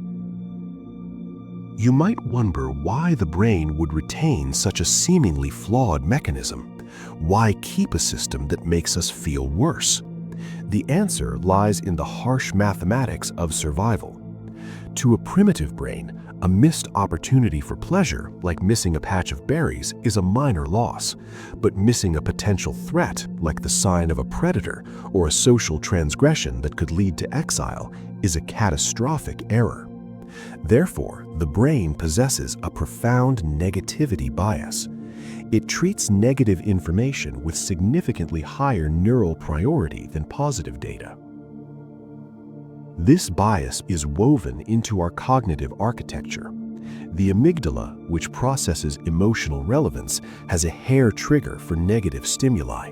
You might wonder why the brain would retain such a seemingly flawed mechanism. Why keep a system that makes us feel worse? The answer lies in the harsh mathematics of survival. To a primitive brain, a missed opportunity for pleasure, like missing a patch of berries, is a minor loss. But missing a potential threat, like the sign of a predator or a social transgression that could lead to exile, is a catastrophic error. Therefore, the brain possesses a profound negativity bias. It treats negative information with significantly higher neural priority than positive data. This bias is woven into our cognitive architecture. The amygdala, which processes emotional relevance, has a hair trigger for negative stimuli.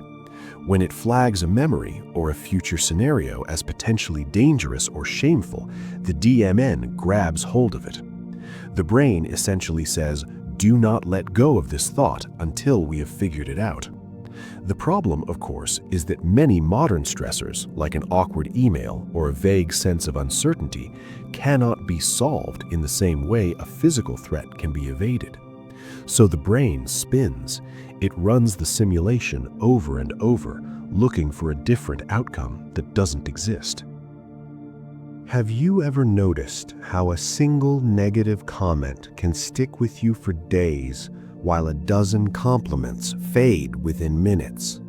When it flags a memory or a future scenario as potentially dangerous or shameful, the DMN grabs hold of it. The brain essentially says, "Do not let go of this thought until we have figured it out." The problem, of course, is that many modern stressors, like an awkward email or a vague sense of uncertainty, cannot be solved in the same way a physical threat can be evaded. So the brain spins. It runs the simulation over and over, looking for a different outcome that doesn't exist. Have you ever noticed how a single negative comment can stick with you for days, while a dozen compliments fade within minutes?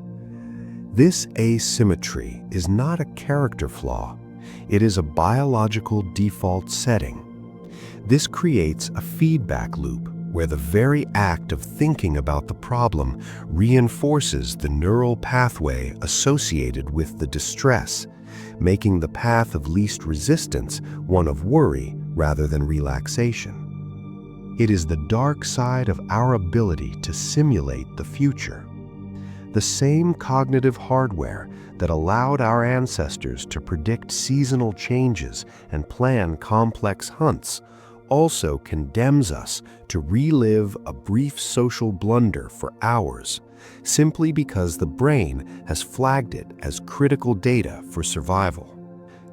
This asymmetry is not a character flaw. It is a biological default setting. This creates a feedback loop where the very act of thinking about the problem reinforces the neural pathway associated with the distress, making the path of least resistance one of worry rather than relaxation. It is the dark side of our ability to simulate the future. The same cognitive hardware that allowed our ancestors to predict seasonal changes and plan complex hunts also condemns us to relive a brief social blunder for hours, simply because the brain has flagged it as critical data for survival.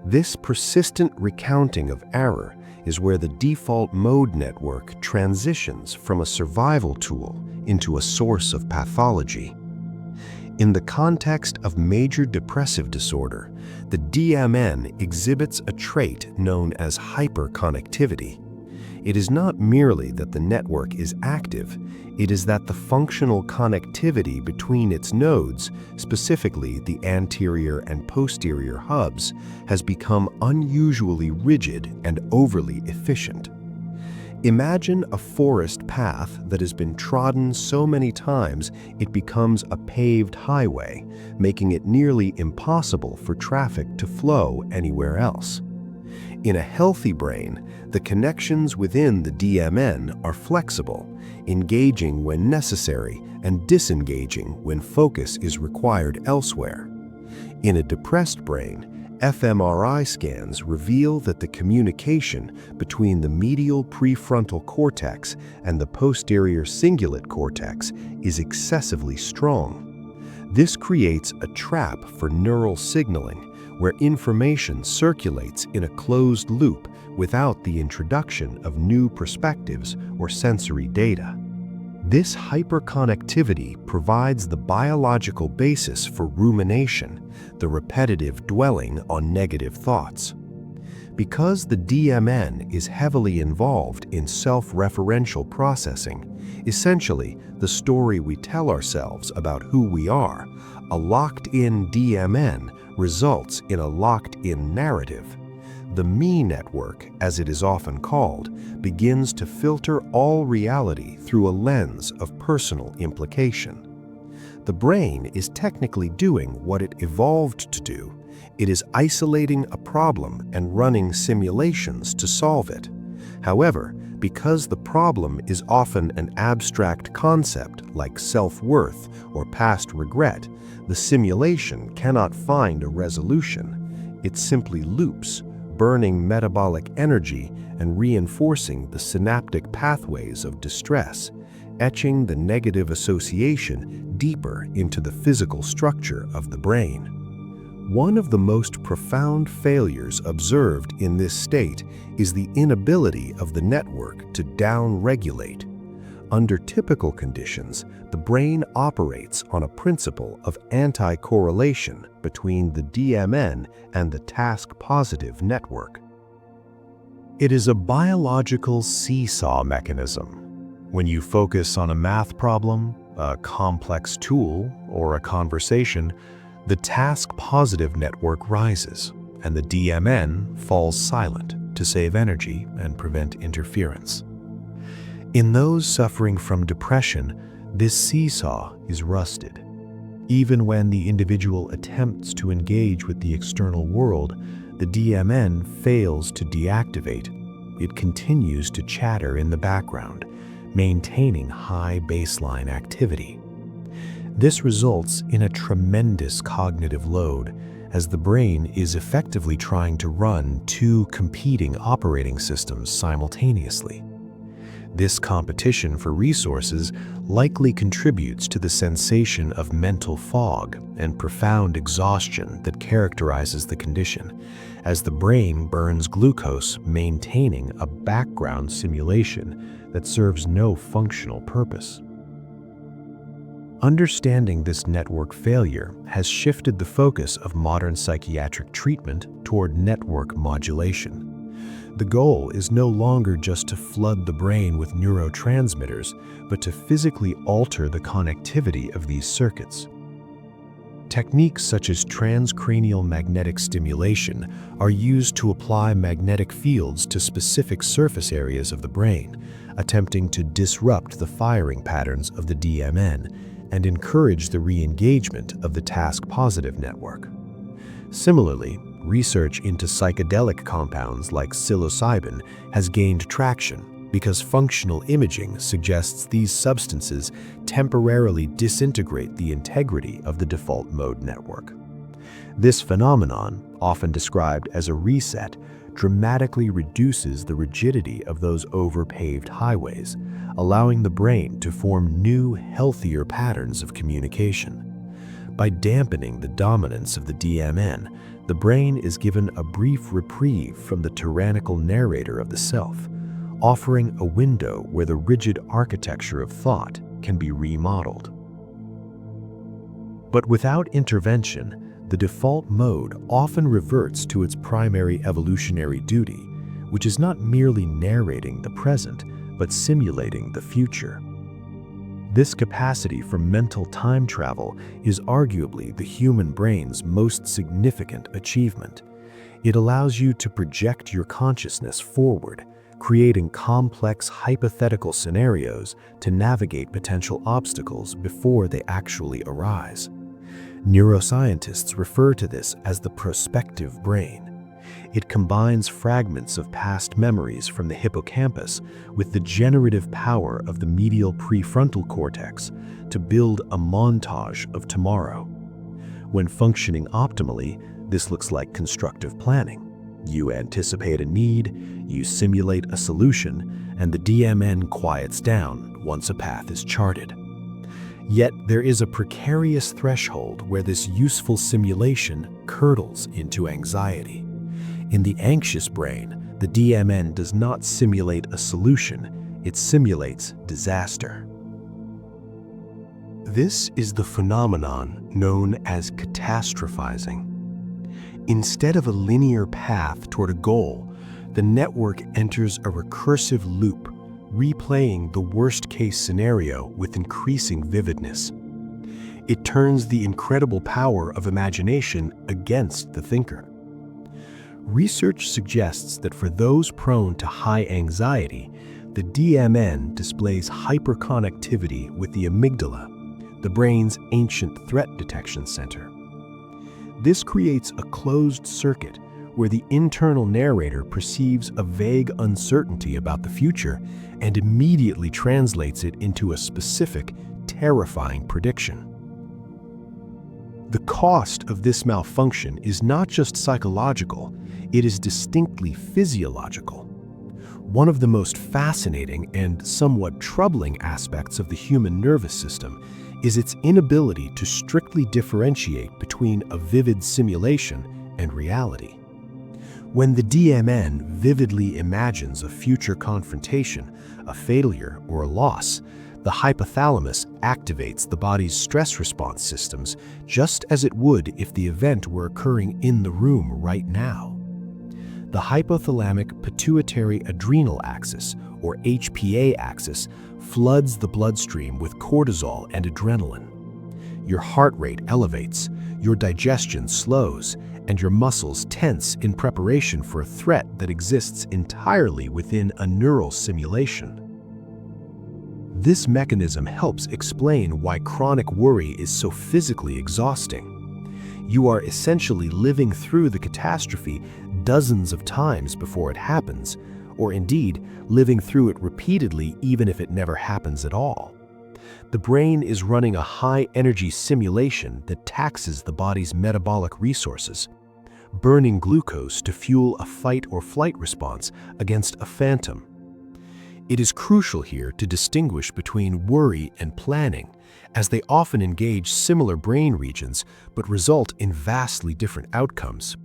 This persistent recounting of error is where the default mode network transitions from a survival tool into a source of pathology. In the context of major depressive disorder, the DMN exhibits a trait known as hyperconnectivity. It is not merely that the network is active, it is that the functional connectivity between its nodes, specifically the anterior and posterior hubs, has become unusually rigid and overly efficient. Imagine a forest path that has been trodden so many times it becomes a paved highway, making it nearly impossible for traffic to flow anywhere else. In a healthy brain, the connections within the DMN are flexible, engaging when necessary and disengaging when focus is required elsewhere. In a depressed brain, fMRI scans reveal that the communication between the medial prefrontal cortex and the posterior cingulate cortex is excessively strong. This creates a trap for neural signaling, where information circulates in a closed loop without the introduction of new perspectives or sensory data. This hyperconnectivity provides the biological basis for rumination, the repetitive dwelling on negative thoughts. Because the DMN is heavily involved in self-referential processing, essentially the story we tell ourselves about who we are, a locked-in DMN results in a locked-in narrative. The me network, as it is often called, begins to filter all reality through a lens of personal implication. The brain is technically doing what it evolved to do. It is isolating a problem and running simulations to solve it. However, because the problem is often an abstract concept like self-worth or past regret, the simulation cannot find a resolution. It simply loops, burning metabolic energy and reinforcing the synaptic pathways of distress, etching the negative association deeper into the physical structure of the brain. One of the most profound failures observed in this state is the inability of the network to down-regulate. Under typical conditions, the brain operates on a principle of anti-correlation between the DMN and the task-positive network. It is a biological seesaw mechanism. When you focus on a math problem, a complex tool, or a conversation, the task-positive network rises, and the DMN falls silent to save energy and prevent interference. In those suffering from depression, this seesaw is rusted. Even when the individual attempts to engage with the external world, the DMN fails to deactivate. It continues to chatter in the background, maintaining high baseline activity. This results in a tremendous cognitive load, as the brain is effectively trying to run two competing operating systems simultaneously. This competition for resources likely contributes to the sensation of mental fog and profound exhaustion that characterizes the condition, as the brain burns glucose, maintaining a background simulation that serves no functional purpose. Understanding this network failure has shifted the focus of modern psychiatric treatment toward network modulation. The goal is no longer just to flood the brain with neurotransmitters, but to physically alter the connectivity of these circuits. Techniques such as transcranial magnetic stimulation are used to apply magnetic fields to specific surface areas of the brain, attempting to disrupt the firing patterns of the DMN and encourage the re-engagement of the task-positive network. Similarly, research into psychedelic compounds like psilocybin has gained traction because functional imaging suggests these substances temporarily disintegrate the integrity of the default mode network. This phenomenon, often described as a reset, dramatically reduces the rigidity of those overpaved highways, allowing the brain to form new, healthier patterns of communication. By dampening the dominance of the DMN, the brain is given a brief reprieve from the tyrannical narrator of the self, offering a window where the rigid architecture of thought can be remodeled. But without intervention, the default mode often reverts to its primary evolutionary duty, which is not merely narrating the present, but simulating the future. This capacity for mental time travel is arguably the human brain's most significant achievement. It allows you to project your consciousness forward, creating complex hypothetical scenarios to navigate potential obstacles before they actually arise. Neuroscientists refer to this as the prospective brain. It combines fragments of past memories from the hippocampus with the generative power of the medial prefrontal cortex to build a montage of tomorrow. When functioning optimally, this looks like constructive planning. You anticipate a need, you simulate a solution, and the DMN quiets down once a path is charted. Yet there is a precarious threshold where this useful simulation curdles into anxiety. In the anxious brain, the DMN does not simulate a solution, it simulates disaster. This is the phenomenon known as catastrophizing. Instead of a linear path toward a goal, the network enters a recursive loop, replaying the worst-case scenario with increasing vividness. It turns the incredible power of imagination against the thinker. Research suggests that for those prone to high anxiety, the DMN displays hyperconnectivity with the amygdala, the brain's ancient threat detection center. This creates a closed circuit where the internal narrator perceives a vague uncertainty about the future and immediately translates it into a specific, terrifying prediction. The cost of this malfunction is not just psychological, it is distinctly physiological. One of the most fascinating and somewhat troubling aspects of the human nervous system is its inability to strictly differentiate between a vivid simulation and reality. When the DMN vividly imagines a future confrontation, a failure, or a loss, the hypothalamus activates the body's stress response systems just as it would if the event were occurring in the room right now. The The hypothalamic pituitary adrenal axis, or HPA axis, floods the bloodstream with cortisol and adrenaline. Your heart rate elevates, your digestion slows, and your muscles tense in preparation for a threat that exists entirely within a neural simulation. This mechanism helps explain why chronic worry is so physically exhausting. You are essentially living through the catastrophe dozens of times before it happens, or indeed, living through it repeatedly even if it never happens at all. The brain is running a high-energy simulation that taxes the body's metabolic resources, burning glucose to fuel a fight-or-flight response against a phantom. It is crucial here to distinguish between worry and planning, as they often engage similar brain regions but result in vastly different outcomes.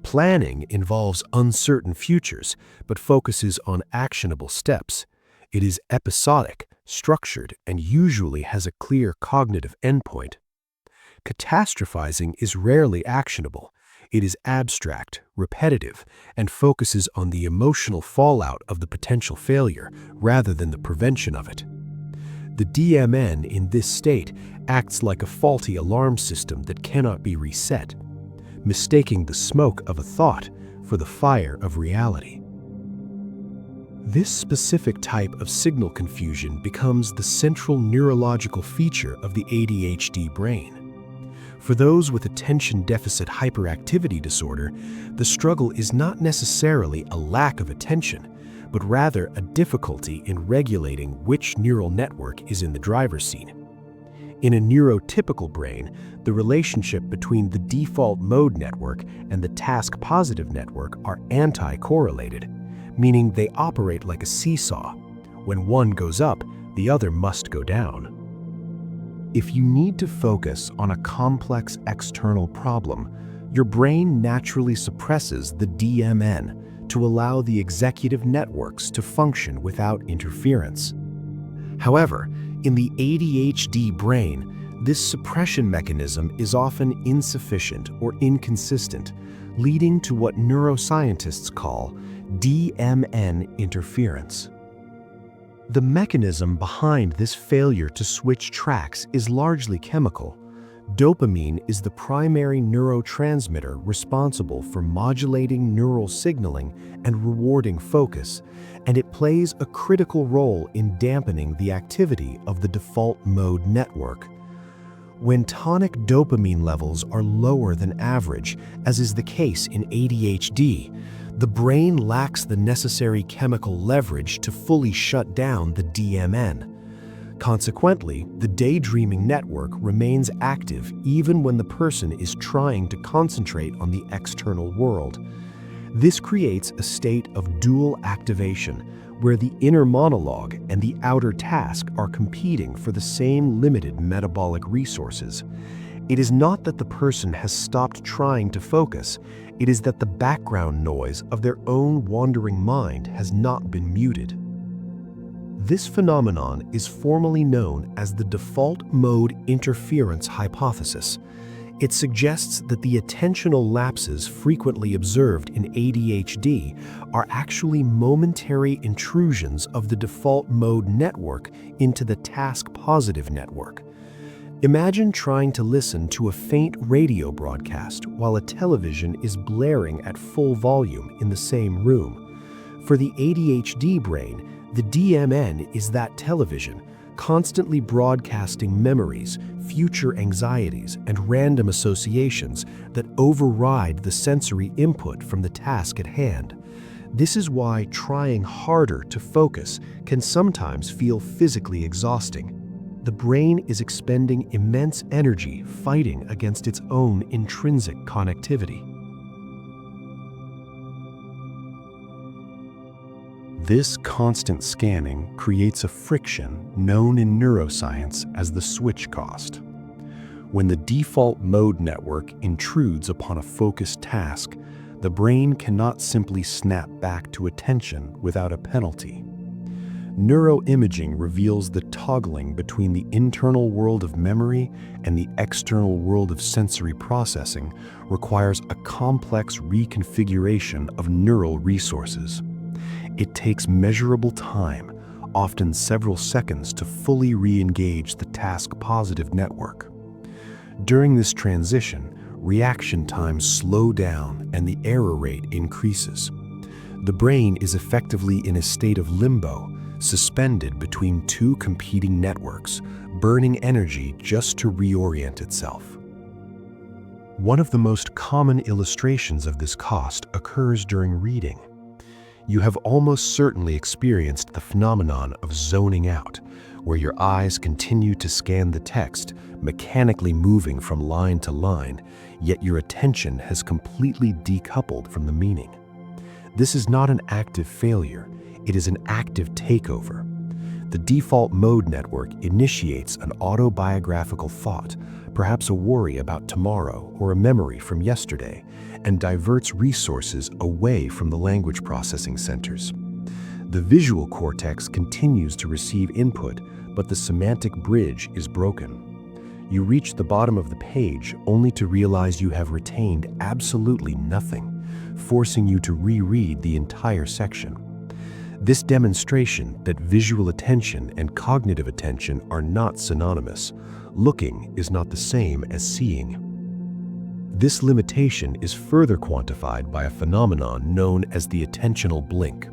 Planning involves uncertain futures but focuses on actionable steps. It is episodic, structured, and usually has a clear cognitive endpoint. Catastrophizing is rarely actionable. It is abstract, repetitive, and focuses on the emotional fallout of the potential failure rather than the prevention of it. The DMN in this state acts like a faulty alarm system that cannot be reset, mistaking the smoke of a thought for the fire of reality. This specific type of signal confusion becomes the central neurological feature of the ADHD brain. For those with attention deficit hyperactivity disorder, the struggle is not necessarily a lack of attention, but rather a difficulty in regulating which neural network is in the driver's seat. In a neurotypical brain, the relationship between the default mode network and the task-positive network are anti-correlated, meaning they operate like a seesaw. When one goes up, the other must go down. If you need to focus on a complex external problem, your brain naturally suppresses the DMN to allow the executive networks to function without interference. However, in the ADHD brain, this suppression mechanism is often insufficient or inconsistent, leading to what neuroscientists call DMN interference. The mechanism behind this failure to switch tracks is largely chemical. Dopamine is the primary neurotransmitter responsible for modulating neural signaling and rewarding focus, and it plays a critical role in dampening the activity of the default mode network. When tonic dopamine levels are lower than average, as is the case in ADHD, the brain lacks the necessary chemical leverage to fully shut down the DMN. Consequently, the daydreaming network remains active even when the person is trying to concentrate on the external world. This creates a state of dual activation, where the inner monologue and the outer task are competing for the same limited metabolic resources. It is not that the person has stopped trying to focus, it is that the background noise of their own wandering mind has not been muted. This phenomenon is formally known as the default mode interference hypothesis. It suggests that the attentional lapses frequently observed in ADHD are actually momentary intrusions of the default mode network into the task-positive network. Imagine trying to listen to a faint radio broadcast while a television is blaring at full volume in the same room. For the ADHD brain, the DMN is that television, constantly broadcasting memories, future anxieties, and random associations that override the sensory input from the task at hand. This is why trying harder to focus can sometimes feel physically exhausting. The brain is expending immense energy fighting against its own intrinsic connectivity. This constant scanning creates a friction known in neuroscience as the switch cost. When the default mode network intrudes upon a focused task, the brain cannot simply snap back to attention without a penalty. Neuroimaging reveals that toggling between the internal world of memory and the external world of sensory processing requires a complex reconfiguration of neural resources. It takes measurable time, often several seconds, to fully re-engage the task-positive network. During this transition, reaction times slow down and the error rate increases. The brain is effectively in a state of limbo, suspended between two competing networks, burning energy just to reorient itself. One of the most common illustrations of this cost occurs during reading. You have almost certainly experienced the phenomenon of zoning out, where your eyes continue to scan the text, mechanically moving from line to line, yet your attention has completely decoupled from the meaning. This is not an active failure, it is an active takeover. The default mode network initiates an autobiographical thought, perhaps a worry about tomorrow or a memory from yesterday, and diverts resources away from the language processing centers. The visual cortex continues to receive input, but the semantic bridge is broken. You reach the bottom of the page only to realize you have retained absolutely nothing, forcing you to reread the entire section. This demonstration that visual attention and cognitive attention are not synonymous. Looking is not the same as seeing. This limitation is further quantified by a phenomenon known as the attentional blink.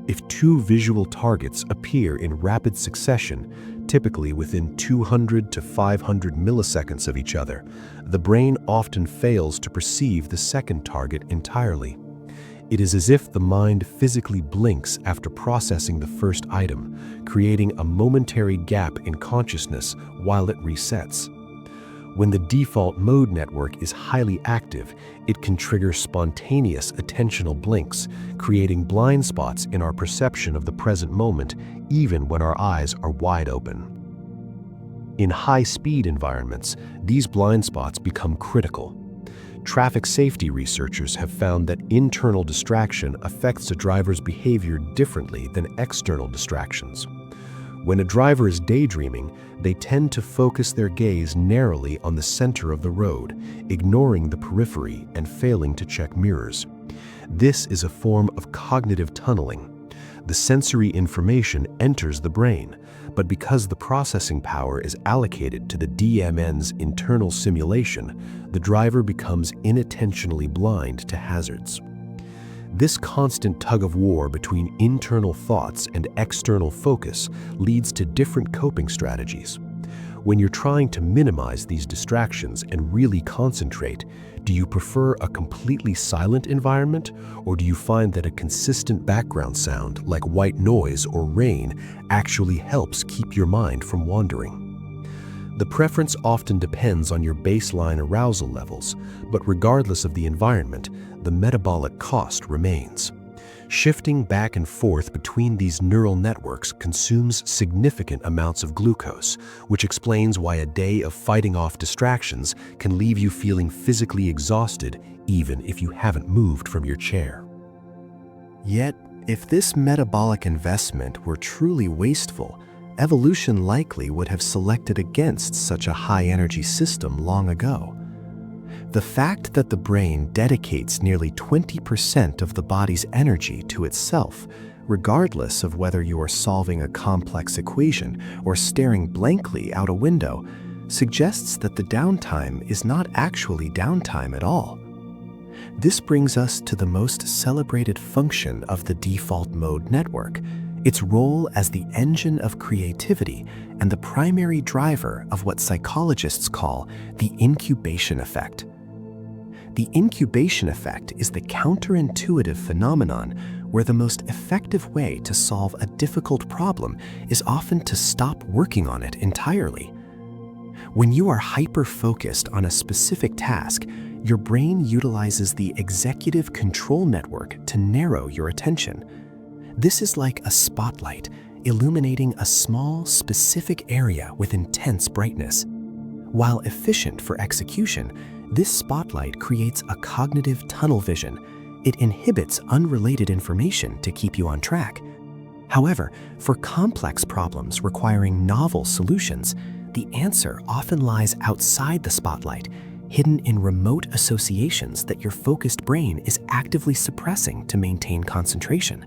If two visual targets appear in rapid succession, typically within 200 to 500 milliseconds of each other, the brain often fails to perceive the second target entirely. It is as if the mind physically blinks after processing the first item, creating a momentary gap in consciousness while it resets. When the default mode network is highly active, it can trigger spontaneous attentional blinks, creating blind spots in our perception of the present moment, even when our eyes are wide open. In high-speed environments, these blind spots become critical. Traffic safety researchers have found that internal distraction affects a driver's behavior differently than external distractions. When a driver is daydreaming, they tend to focus their gaze narrowly on the center of the road, ignoring the periphery and failing to check mirrors. This is a form of cognitive tunneling. The sensory information enters the brain, but because the processing power is allocated to the DMN's internal simulation, the driver becomes inattentionally blind to hazards. This constant tug-of-war between internal thoughts and external focus leads to different coping strategies. When you're trying to minimize these distractions and really concentrate, do you prefer a completely silent environment, or do you find that a consistent background sound like white noise or rain actually helps keep your mind from wandering? The preference often depends on your baseline arousal levels, but regardless of the environment, the metabolic cost remains. Shifting back and forth between these neural networks consumes significant amounts of glucose, which explains why a day of fighting off distractions can leave you feeling physically exhausted even if you haven't moved from your chair. Yet, if this metabolic investment were truly wasteful, evolution likely would have selected against such a high-energy system long ago. The fact that the brain dedicates nearly 20% of the body's energy to itself, regardless of whether you are solving a complex equation or staring blankly out a window, suggests that the downtime is not actually downtime at all. This brings us to the most celebrated function of the default mode network, its role as the engine of creativity and the primary driver of what psychologists call the incubation effect. The incubation effect is the counterintuitive phenomenon where the most effective way to solve a difficult problem is often to stop working on it entirely. When you are hyper-focused on a specific task, your brain utilizes the executive control network to narrow your attention. This is like a spotlight illuminating a small, specific area with intense brightness. While efficient for execution, this spotlight creates a cognitive tunnel vision. It inhibits unrelated information to keep you on track. However, for complex problems requiring novel solutions, the answer often lies outside the spotlight, hidden in remote associations that your focused brain is actively suppressing to maintain concentration.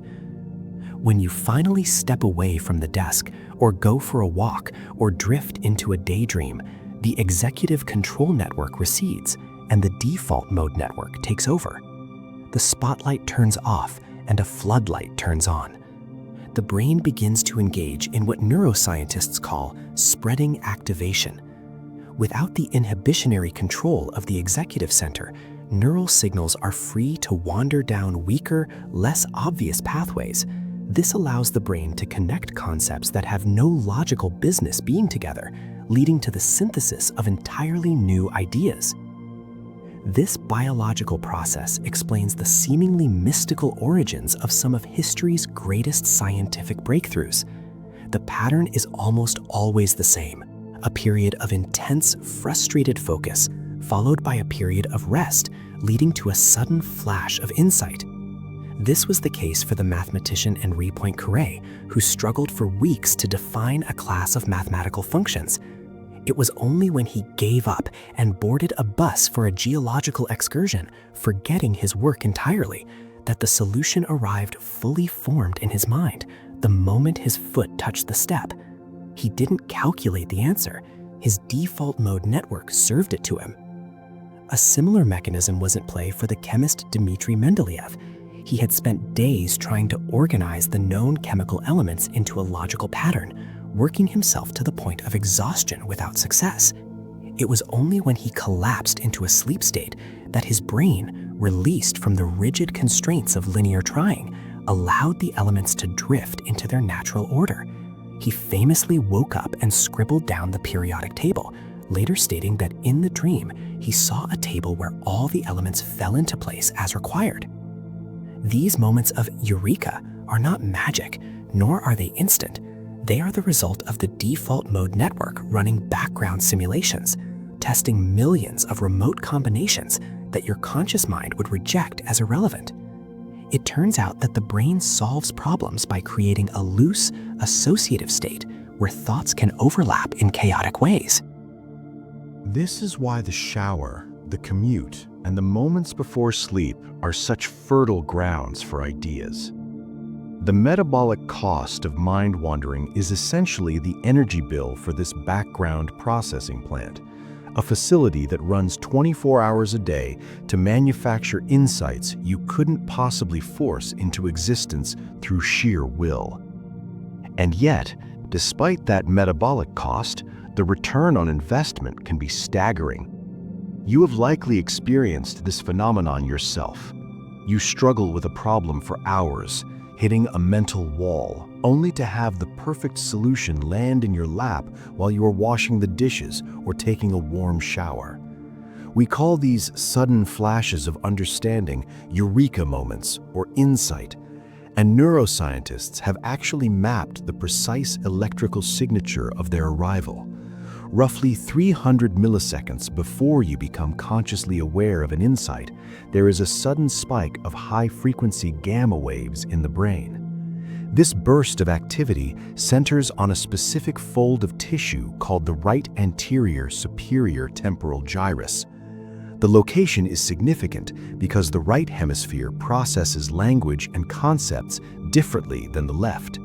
When you finally step away from the desk, or go for a walk, or drift into a daydream, the executive control network recedes and the default mode network takes over. The spotlight turns off and a floodlight turns on. The brain begins to engage in what neuroscientists call spreading activation. Without the inhibitionary control of the executive center, neural signals are free to wander down weaker, less obvious pathways. This allows the brain to connect concepts that have no logical business being together, leading to the synthesis of entirely new ideas. This biological process explains the seemingly mystical origins of some of history's greatest scientific breakthroughs. The pattern is almost always the same: a period of intense, frustrated focus, followed by a period of rest, leading to a sudden flash of insight. This was the case for the mathematician Henri Poincaré, who struggled for weeks to define a class of mathematical functions. It was only when he gave up and boarded a bus for a geological excursion, forgetting his work entirely, that the solution arrived fully formed in his mind the moment his foot touched the step. He didn't calculate the answer. His default mode network served it to him. A similar mechanism was at play for the chemist Dmitry Mendeleev. He had spent days trying to organize the known chemical elements into a logical pattern, working himself to the point of exhaustion without success. It was only when he collapsed into a sleep state that his brain, released from the rigid constraints of linear trying, allowed the elements to drift into their natural order. He famously woke up and scribbled down the periodic table, later stating that in the dream, he saw a table where all the elements fell into place as required. These moments of eureka are not magic, nor are they instant. They are the result of the default mode network running background simulations, testing millions of remote combinations that your conscious mind would reject as irrelevant. It turns out that the brain solves problems by creating a loose, associative state where thoughts can overlap in chaotic ways. This is why the shower, the commute, and the moments before sleep are such fertile grounds for ideas. The metabolic cost of mind wandering is essentially the energy bill for this background processing plant, a facility that runs 24 hours a day to manufacture insights you couldn't possibly force into existence through sheer will. And yet, despite that metabolic cost, the return on investment can be staggering. You have likely experienced this phenomenon yourself. You struggle with a problem for hours, hitting a mental wall, only to have the perfect solution land in your lap while you are washing the dishes or taking a warm shower. We call these sudden flashes of understanding eureka moments or insight, and neuroscientists have actually mapped the precise electrical signature of their arrival. Roughly 300 milliseconds before you become consciously aware of an insight, there is a sudden spike of high-frequency gamma waves in the brain. This burst of activity centers on a specific fold of tissue called the right anterior superior temporal gyrus. The location is significant because the right hemisphere processes language and concepts differently than the left.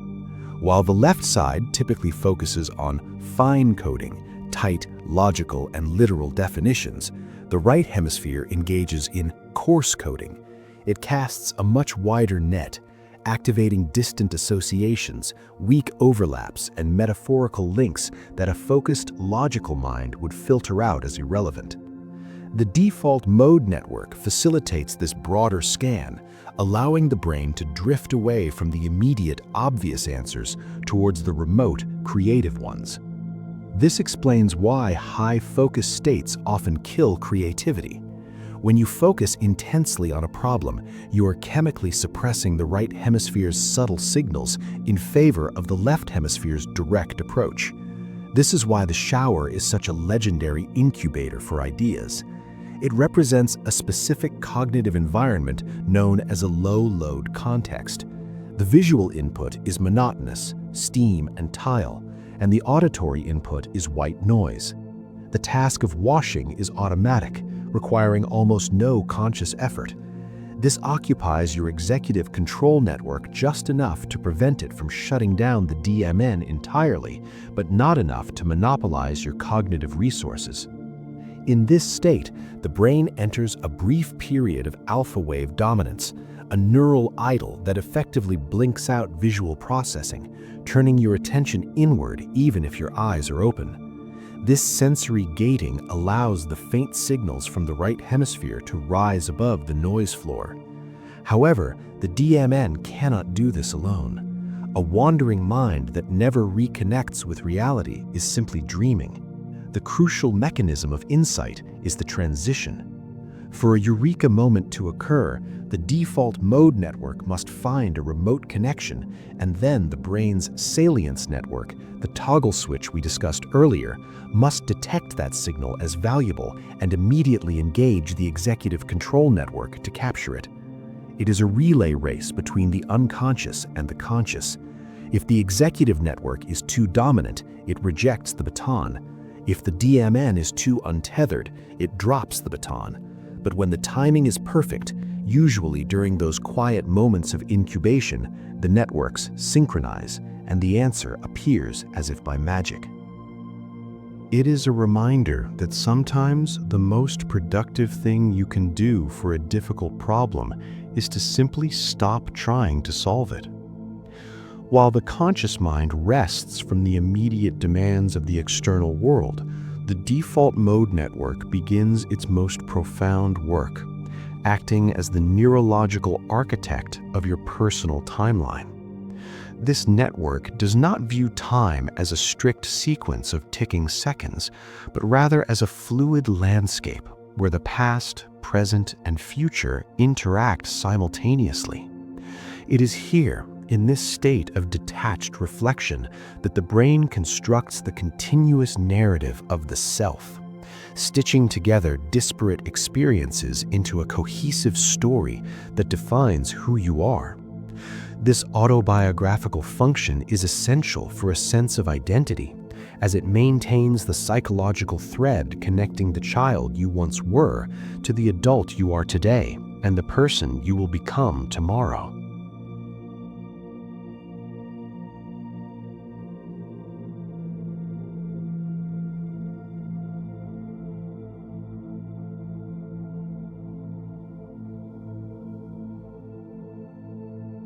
While the left side typically focuses on fine coding, tight, logical, and literal definitions, the right hemisphere engages in coarse coding. It casts a much wider net, activating distant associations, weak overlaps, and metaphorical links that a focused, logical mind would filter out as irrelevant. The default mode network facilitates this broader scan, allowing the brain to drift away from the immediate, obvious answers towards the remote, creative ones. This explains why high-focus states often kill creativity. When you focus intensely on a problem, you are chemically suppressing the right hemisphere's subtle signals in favor of the left hemisphere's direct approach. This is why the shower is such a legendary incubator for ideas. It represents a specific cognitive environment known as a low-load context. The visual input is monotonous, steam and tile, and the auditory input is white noise. The task of washing is automatic, requiring almost no conscious effort. This occupies your executive control network just enough to prevent it from shutting down the DMN entirely, but not enough to monopolize your cognitive resources. In this state, the brain enters a brief period of alpha wave dominance, a neural idle that effectively blinks out visual processing, turning your attention inward even if your eyes are open. This sensory gating allows the faint signals from the right hemisphere to rise above the noise floor. However, the DMN cannot do this alone. A wandering mind that never reconnects with reality is simply dreaming. The crucial mechanism of insight is the transition. For a eureka moment to occur, the default mode network must find a remote connection, and then the brain's salience network, the toggle switch we discussed earlier, must detect that signal as valuable and immediately engage the executive control network to capture it. It is a relay race between the unconscious and the conscious. If the executive network is too dominant, it rejects the baton. If the DMN is too untethered, it drops the baton. But when the timing is perfect, usually during those quiet moments of incubation, the networks synchronize, and the answer appears as if by magic. It is a reminder that sometimes the most productive thing you can do for a difficult problem is to simply stop trying to solve it. While the conscious mind rests from the immediate demands of the external world, the default mode network begins its most profound work, acting as the neurological architect of your personal timeline. This network does not view time as a strict sequence of ticking seconds, but rather as a fluid landscape where the past, present, and future interact simultaneously. It is here, in this state of detached reflection, that the brain constructs the continuous narrative of the self, stitching together disparate experiences into a cohesive story that defines who you are. This autobiographical function is essential for a sense of identity, as it maintains the psychological thread connecting the child you once were to the adult you are today and the person you will become tomorrow.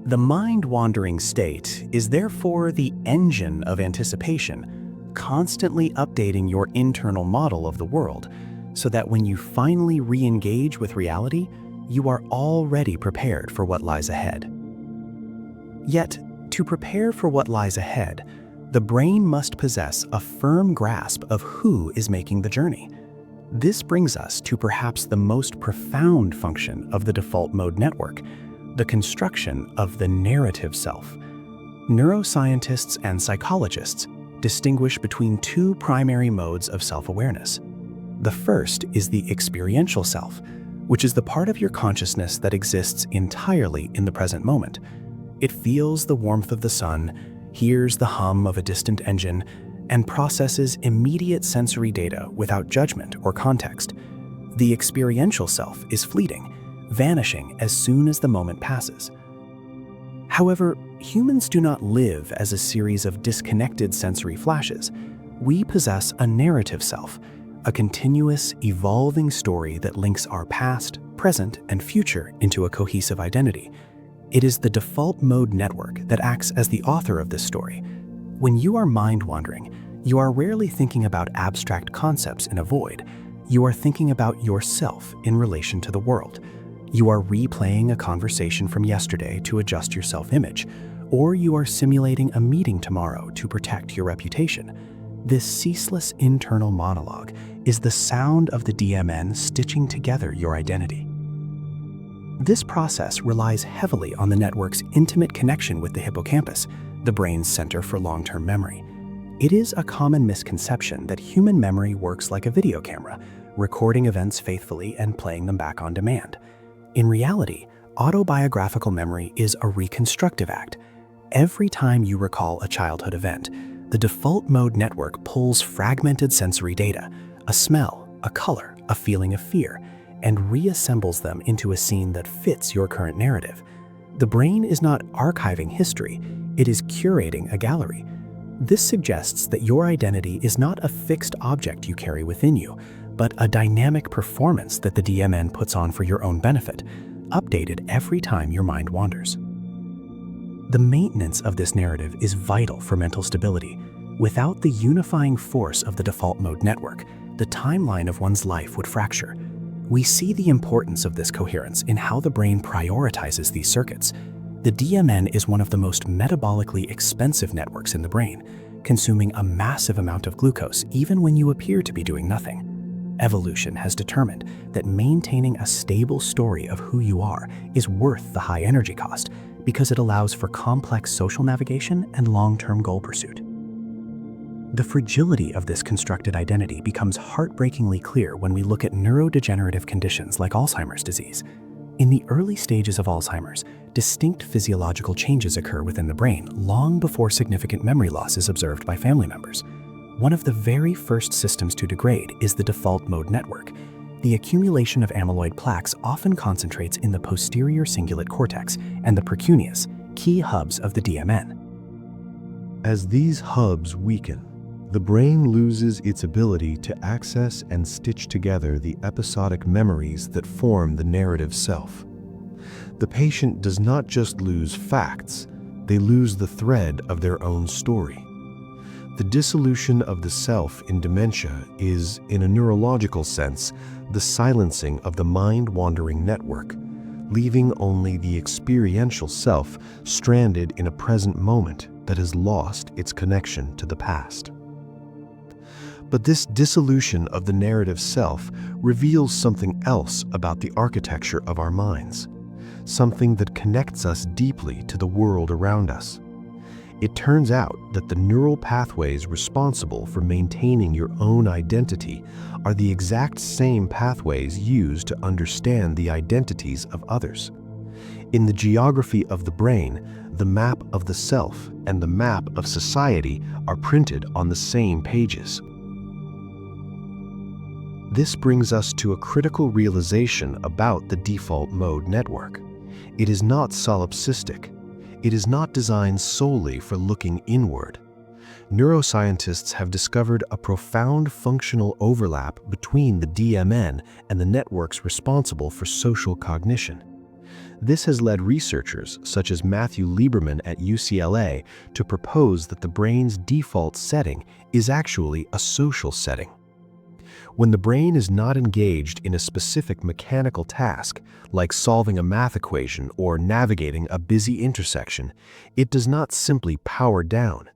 The mind-wandering state is therefore the engine of anticipation, constantly updating your internal model of the world, so that when you finally re-engage with reality, you are already prepared for what lies ahead. Yet, to prepare for what lies ahead, the brain must possess a firm grasp of who is making the journey. This brings us to perhaps the most profound function of the default mode network, the construction of the narrative self. Neuroscientists and psychologists distinguish between two primary modes of self-awareness. The first is the experiential self, which is the part of your consciousness that exists entirely in the present moment. It feels the warmth of the sun, hears the hum of a distant engine, and processes immediate sensory data without judgment or context. The experiential self is fleeting, vanishing as soon as the moment passes. However, humans do not live as a series of disconnected sensory flashes. We possess a narrative self, a continuous, evolving story that links our past, present, and future into a cohesive identity. It is the default mode network that acts as the author of this story. When you are mind-wandering, you are rarely thinking about abstract concepts in a void. You are thinking about yourself in relation to the world. You are replaying a conversation from yesterday to adjust your self-image, or you are simulating a meeting tomorrow to protect your reputation. This ceaseless internal monologue is the sound of the DMN stitching together your identity. This process relies heavily on the network's intimate connection with the hippocampus, the brain's center for long-term memory. It is a common misconception that human memory works like a video camera, recording events faithfully and playing them back on demand. In reality, autobiographical memory is a reconstructive act, Every time you recall a childhood event, the default mode network pulls fragmented sensory data, a smell, a color, a feeling of fear, and reassembles them into a scene that fits your current narrative. The brain is not archiving history, it is curating a gallery. This suggests that your identity is not a fixed object you carry within you, but a dynamic performance that the DMN puts on for your own benefit, updated every time your mind wanders. The maintenance of this narrative is vital for mental stability. Without the unifying force of the default mode network, the timeline of one's life would fracture. We see the importance of this coherence in how the brain prioritizes these circuits. The DMN is one of the most metabolically expensive networks in the brain, consuming a massive amount of glucose even when you appear to be doing nothing. Evolution has determined that maintaining a stable story of who you are is worth the high energy cost because it allows for complex social navigation and long-term goal pursuit. The fragility of this constructed identity becomes heartbreakingly clear when we look at neurodegenerative conditions like Alzheimer's disease. In the early stages of Alzheimer's, distinct physiological changes occur within the brain long before significant memory loss is observed by family members. One of the very first systems to degrade is the default mode network. The accumulation of amyloid plaques often concentrates in the posterior cingulate cortex and the precuneus, key hubs of the DMN. As these hubs weaken, the brain loses its ability to access and stitch together the episodic memories that form the narrative self. The patient does not just lose facts, they lose the thread of their own story. The dissolution of the self in dementia is, in a neurological sense, the silencing of the mind-wandering network, leaving only the experiential self stranded in a present moment that has lost its connection to the past. But this dissolution of the narrative self reveals something else about the architecture of our minds, something that connects us deeply to the world around us. It turns out that the neural pathways responsible for maintaining your own identity are the exact same pathways used to understand the identities of others. In the geography of the brain, the map of the self and the map of society are printed on the same pages. This brings us to a critical realization about the default mode network. It is not solipsistic. It is not designed solely for looking inward. Neuroscientists have discovered a profound functional overlap between the DMN and the networks responsible for social cognition. This has led researchers, such as Matthew Lieberman at UCLA, to propose that the brain's default setting is actually a social setting. When the brain is not engaged in a specific mechanical task, like solving a math equation or navigating a busy intersection, it does not simply power down.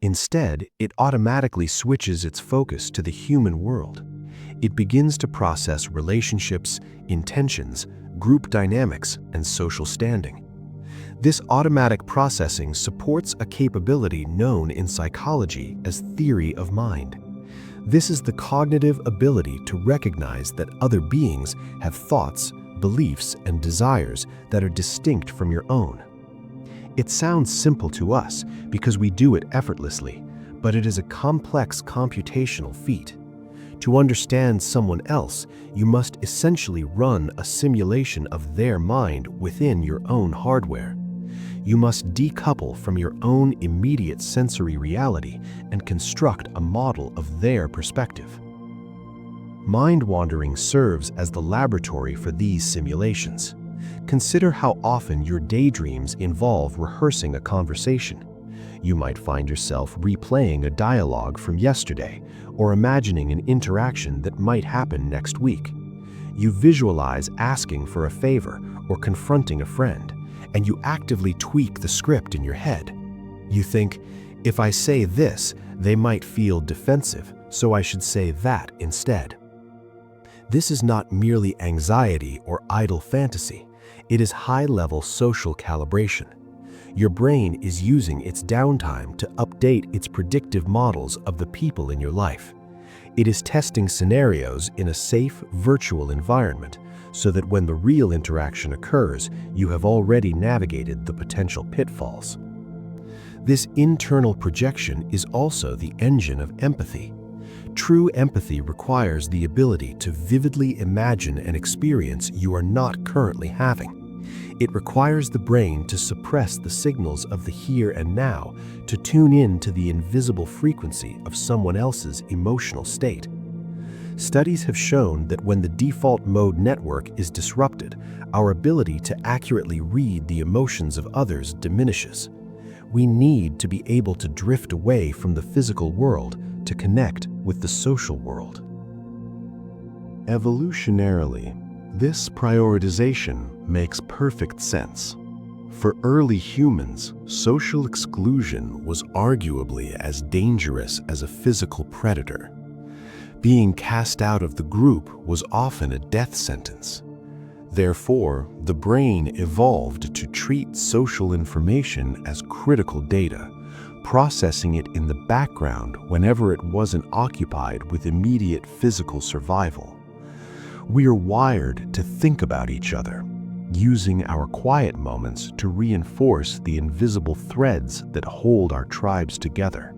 Instead, it automatically switches its focus to the human world. It begins to process relationships, intentions, group dynamics, and social standing. This automatic processing supports a capability known in psychology as theory of mind. This is the cognitive ability to recognize that other beings have thoughts, beliefs, and desires that are distinct from your own. It sounds simple to us because we do it effortlessly, but it is a complex computational feat. To understand someone else, you must essentially run a simulation of their mind within your own hardware. You must decouple from your own immediate sensory reality and construct a model of their perspective. Mind wandering serves as the laboratory for these simulations. Consider how often your daydreams involve rehearsing a conversation. You might find yourself replaying a dialogue from yesterday or imagining an interaction that might happen next week. You visualize asking for a favor or confronting a friend, and you actively tweak the script in your head. You think, if I say this, they might feel defensive, so I should say that instead. This is not merely anxiety or idle fantasy. It is high-level social calibration. Your brain is using its downtime to update its predictive models of the people in your life. It is testing scenarios in a safe, virtual environment so that when the real interaction occurs, you have already navigated the potential pitfalls. This internal projection is also the engine of empathy. True empathy requires the ability to vividly imagine an experience you are not currently having. It requires the brain to suppress the signals of the here and now to tune in to the invisible frequency of someone else's emotional state. Studies have shown that when the default mode network is disrupted, our ability to accurately read the emotions of others diminishes. We need to be able to drift away from the physical world to connect with the social world. Evolutionarily, this prioritization makes perfect sense. For early humans, social exclusion was arguably as dangerous as a physical predator. Being cast out of the group was often a death sentence. Therefore, the brain evolved to treat social information as critical data, processing it in the background whenever it wasn't occupied with immediate physical survival. We are wired to think about each other, using our quiet moments to reinforce the invisible threads that hold our tribes together.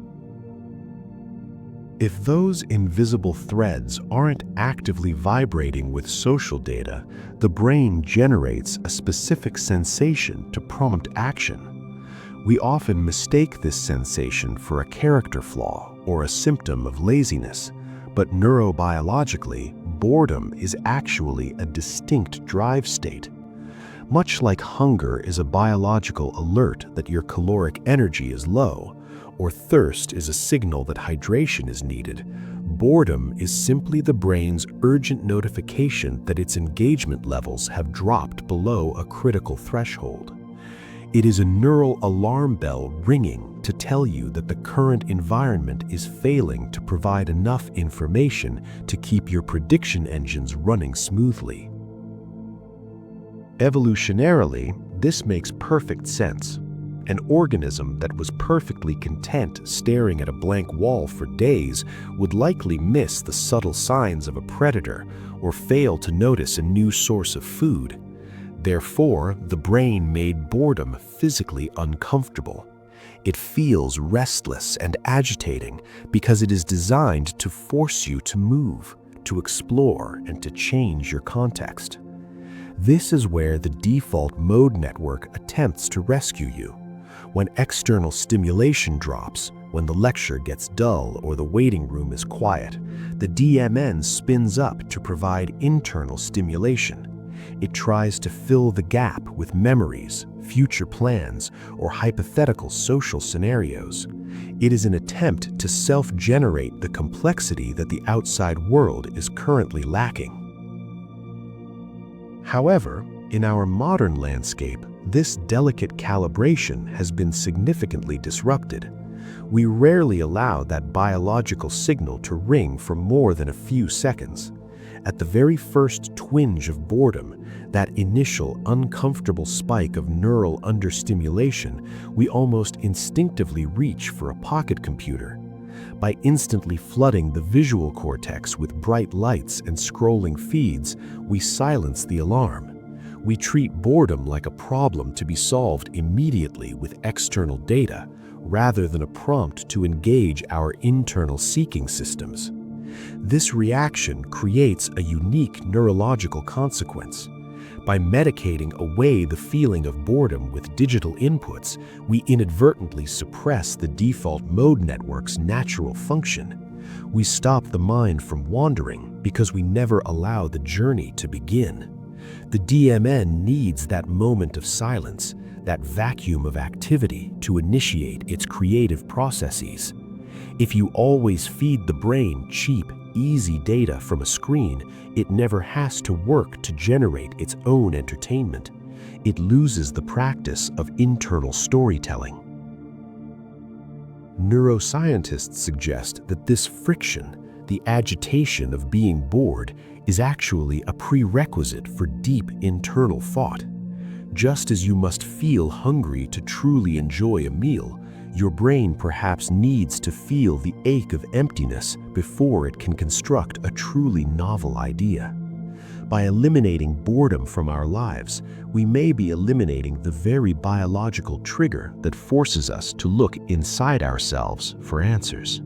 If those invisible threads aren't actively vibrating with social data, the brain generates a specific sensation to prompt action. We often mistake this sensation for a character flaw or a symptom of laziness, but neurobiologically, boredom is actually a distinct drive state. Much like hunger is a biological alert that your caloric energy is low, or thirst is a signal that hydration is needed, boredom is simply the brain's urgent notification that its engagement levels have dropped below a critical threshold. It is a neural alarm bell ringing to tell you that the current environment is failing to provide enough information to keep your prediction engines running smoothly. Evolutionarily, this makes perfect sense. An organism that was perfectly content staring at a blank wall for days would likely miss the subtle signs of a predator or fail to notice a new source of food. Therefore, the brain made boredom physically uncomfortable. It feels restless and agitating because it is designed to force you to move, to explore, and to change your context. This is where the default mode network attempts to rescue you. When external stimulation drops, when the lecture gets dull or the waiting room is quiet, the DMN spins up to provide internal stimulation. It tries to fill the gap with memories, future plans, or hypothetical social scenarios. It is an attempt to self-generate the complexity that the outside world is currently lacking. However, in our modern landscape, this delicate calibration has been significantly disrupted. We rarely allow that biological signal to ring for more than a few seconds. At the very first twinge of boredom, that initial uncomfortable spike of neural understimulation, we almost instinctively reach for a pocket computer. By instantly flooding the visual cortex with bright lights and scrolling feeds, we silence the alarm. We treat boredom like a problem to be solved immediately with external data, rather than a prompt to engage our internal seeking systems. This reaction creates a unique neurological consequence. By medicating away the feeling of boredom with digital inputs, we inadvertently suppress the default mode network's natural function. We stop the mind from wandering because we never allow the journey to begin. The DMN needs that moment of silence, that vacuum of activity to initiate its creative processes. If you always feed the brain cheap, easy data from a screen, it never has to work to generate its own entertainment. It loses the practice of internal storytelling. Neuroscientists suggest that this friction, the agitation of being bored, is actually a prerequisite for deep internal thought. Just as you must feel hungry to truly enjoy a meal, your brain perhaps needs to feel the ache of emptiness before it can construct a truly novel idea. By eliminating boredom from our lives, we may be eliminating the very biological trigger that forces us to look inside ourselves for answers.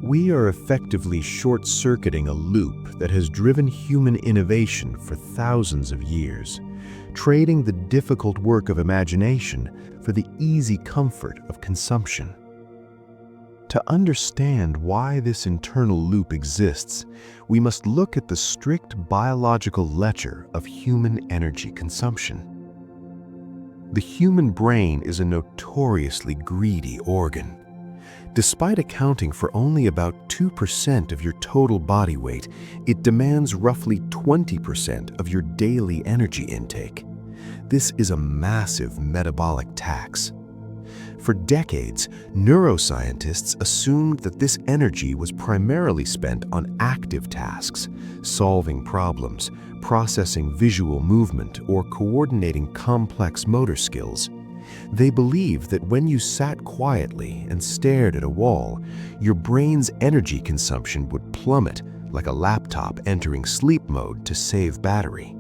We are effectively short-circuiting a loop that has driven human innovation for thousands of years, trading the difficult work of imagination for the easy comfort of consumption. To understand why this internal loop exists, we must look at the strict biological ledger of human energy consumption. The human brain is a notoriously greedy organ. Despite accounting for only about 2% of your total body weight, it demands roughly 20% of your daily energy intake. This is a massive metabolic tax. For decades, neuroscientists assumed that this energy was primarily spent on active tasks, solving problems, processing visual movement, or coordinating complex motor skills. They believed that when you sat quietly and stared at a wall, your brain's energy consumption would plummet like a laptop entering sleep mode to save battery.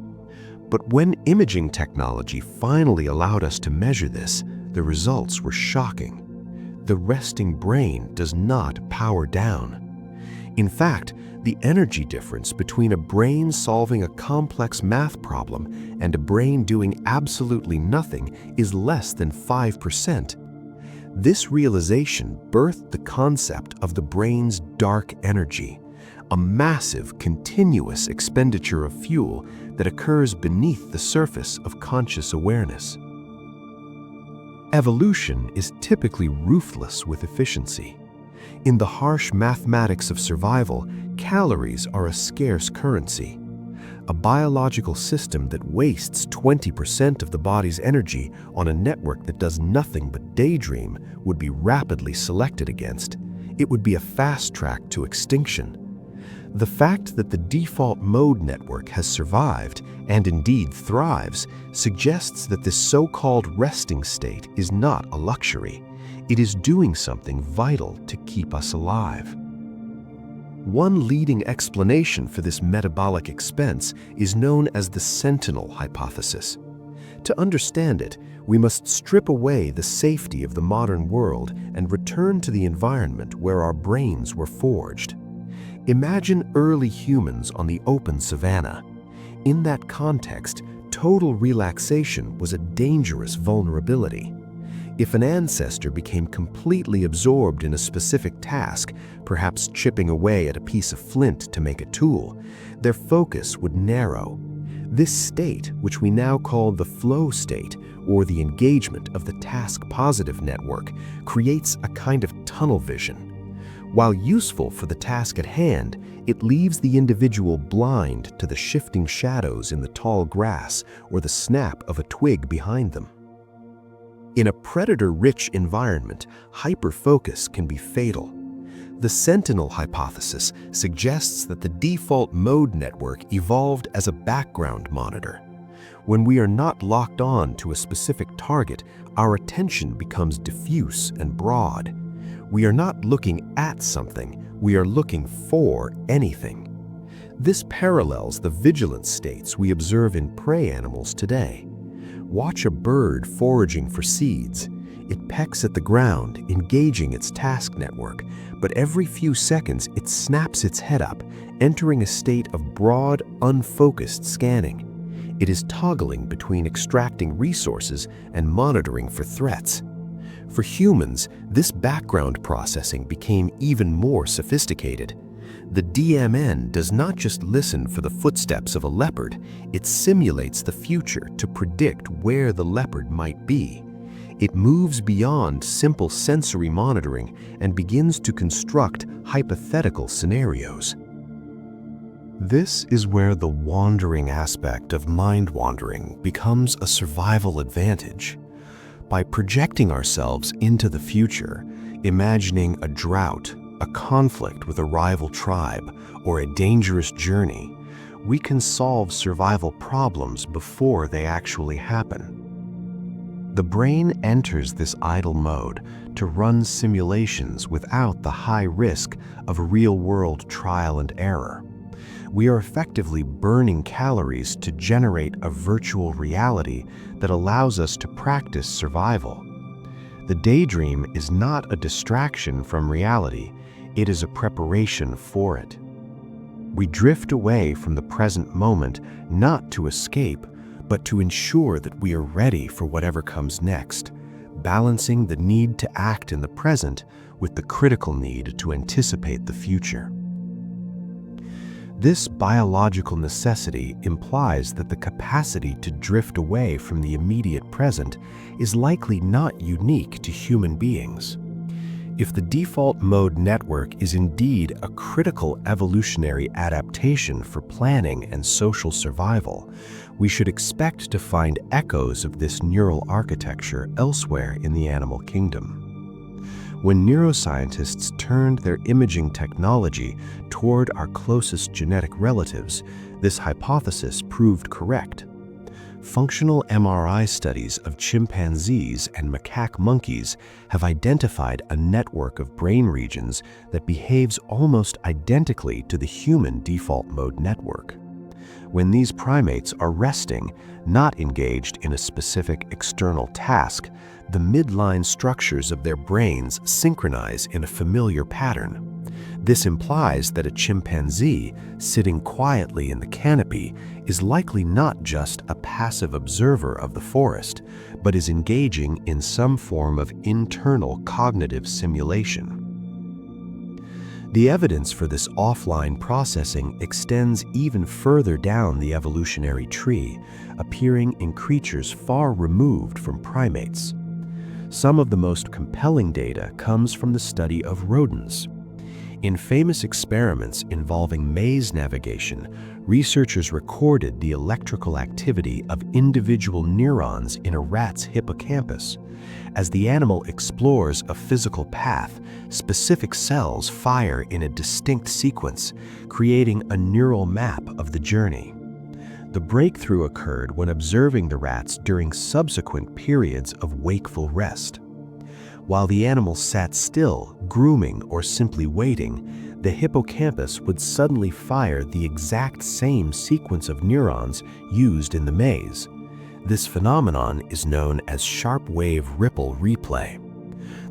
But when imaging technology finally allowed us to measure this, the results were shocking. The resting brain does not power down. In fact, the energy difference between a brain solving a complex math problem and a brain doing absolutely nothing is less than 5%. This realization birthed the concept of the brain's dark energy, a massive, continuous expenditure of fuel that occurs beneath the surface of conscious awareness. Evolution is typically ruthless with efficiency. In the harsh mathematics of survival, calories are a scarce currency. A biological system that wastes 20% of the body's energy on a network that does nothing but daydream would be rapidly selected against. It would be a fast track to extinction. The fact that the default mode network has survived, and indeed thrives, suggests that this so-called resting state is not a luxury. It is doing something vital to keep us alive. One leading explanation for this metabolic expense is known as the sentinel hypothesis. To understand it, we must strip away the safety of the modern world and return to the environment where our brains were forged. Imagine early humans on the open savanna. In that context, total relaxation was a dangerous vulnerability. If an ancestor became completely absorbed in a specific task, perhaps chipping away at a piece of flint to make a tool, their focus would narrow. This state, which we now call the flow state, or the engagement of the task-positive network, creates a kind of tunnel vision. While useful for the task at hand, it leaves the individual blind to the shifting shadows in the tall grass or the snap of a twig behind them. In a predator-rich environment, hyperfocus can be fatal. The sentinel hypothesis suggests that the default mode network evolved as a background monitor. When we are not locked on to a specific target, our attention becomes diffuse and broad. We are not looking at something, we are looking for anything. This parallels the vigilance states we observe in prey animals today. Watch a bird foraging for seeds. It pecks at the ground, engaging its task network, but every few seconds it snaps its head up, entering a state of broad, unfocused scanning. It is toggling between extracting resources and monitoring for threats. For humans, this background processing became even more sophisticated. The DMN does not just listen for the footsteps of a leopard, it simulates the future to predict where the leopard might be. It moves beyond simple sensory monitoring and begins to construct hypothetical scenarios. This is where the wandering aspect of mind wandering becomes a survival advantage. By projecting ourselves into the future, imagining a drought, a conflict with a rival tribe, or a dangerous journey, we can solve survival problems before they actually happen. The brain enters this idle mode to run simulations without the high risk of real-world trial and error. We are effectively burning calories to generate a virtual reality that allows us to practice survival. The daydream is not a distraction from reality, it is a preparation for it. We drift away from the present moment not to escape, but to ensure that we are ready for whatever comes next, balancing the need to act in the present with the critical need to anticipate the future. This biological necessity implies that the capacity to drift away from the immediate present is likely not unique to human beings. If the default mode network is indeed a critical evolutionary adaptation for planning and social survival, we should expect to find echoes of this neural architecture elsewhere in the animal kingdom. When neuroscientists turned their imaging technology toward our closest genetic relatives, this hypothesis proved correct. Functional MRI studies of chimpanzees and macaque monkeys have identified a network of brain regions that behaves almost identically to the human default mode network. When these primates are resting, not engaged in a specific external task, the midline structures of their brains synchronize in a familiar pattern. This implies that a chimpanzee sitting quietly in the canopy is likely not just a passive observer of the forest, but is engaging in some form of internal cognitive simulation. The evidence for this offline processing extends even further down the evolutionary tree, appearing in creatures far removed from primates. Some of the most compelling data comes from the study of rodents. In famous experiments involving maze navigation, researchers recorded the electrical activity of individual neurons in a rat's hippocampus. As the animal explores a physical path, specific cells fire in a distinct sequence, creating a neural map of the journey. The breakthrough occurred when observing the rats during subsequent periods of wakeful rest. While the animal sat still, grooming, or simply waiting, the hippocampus would suddenly fire the exact same sequence of neurons used in the maze. This phenomenon is known as sharp wave ripple replay.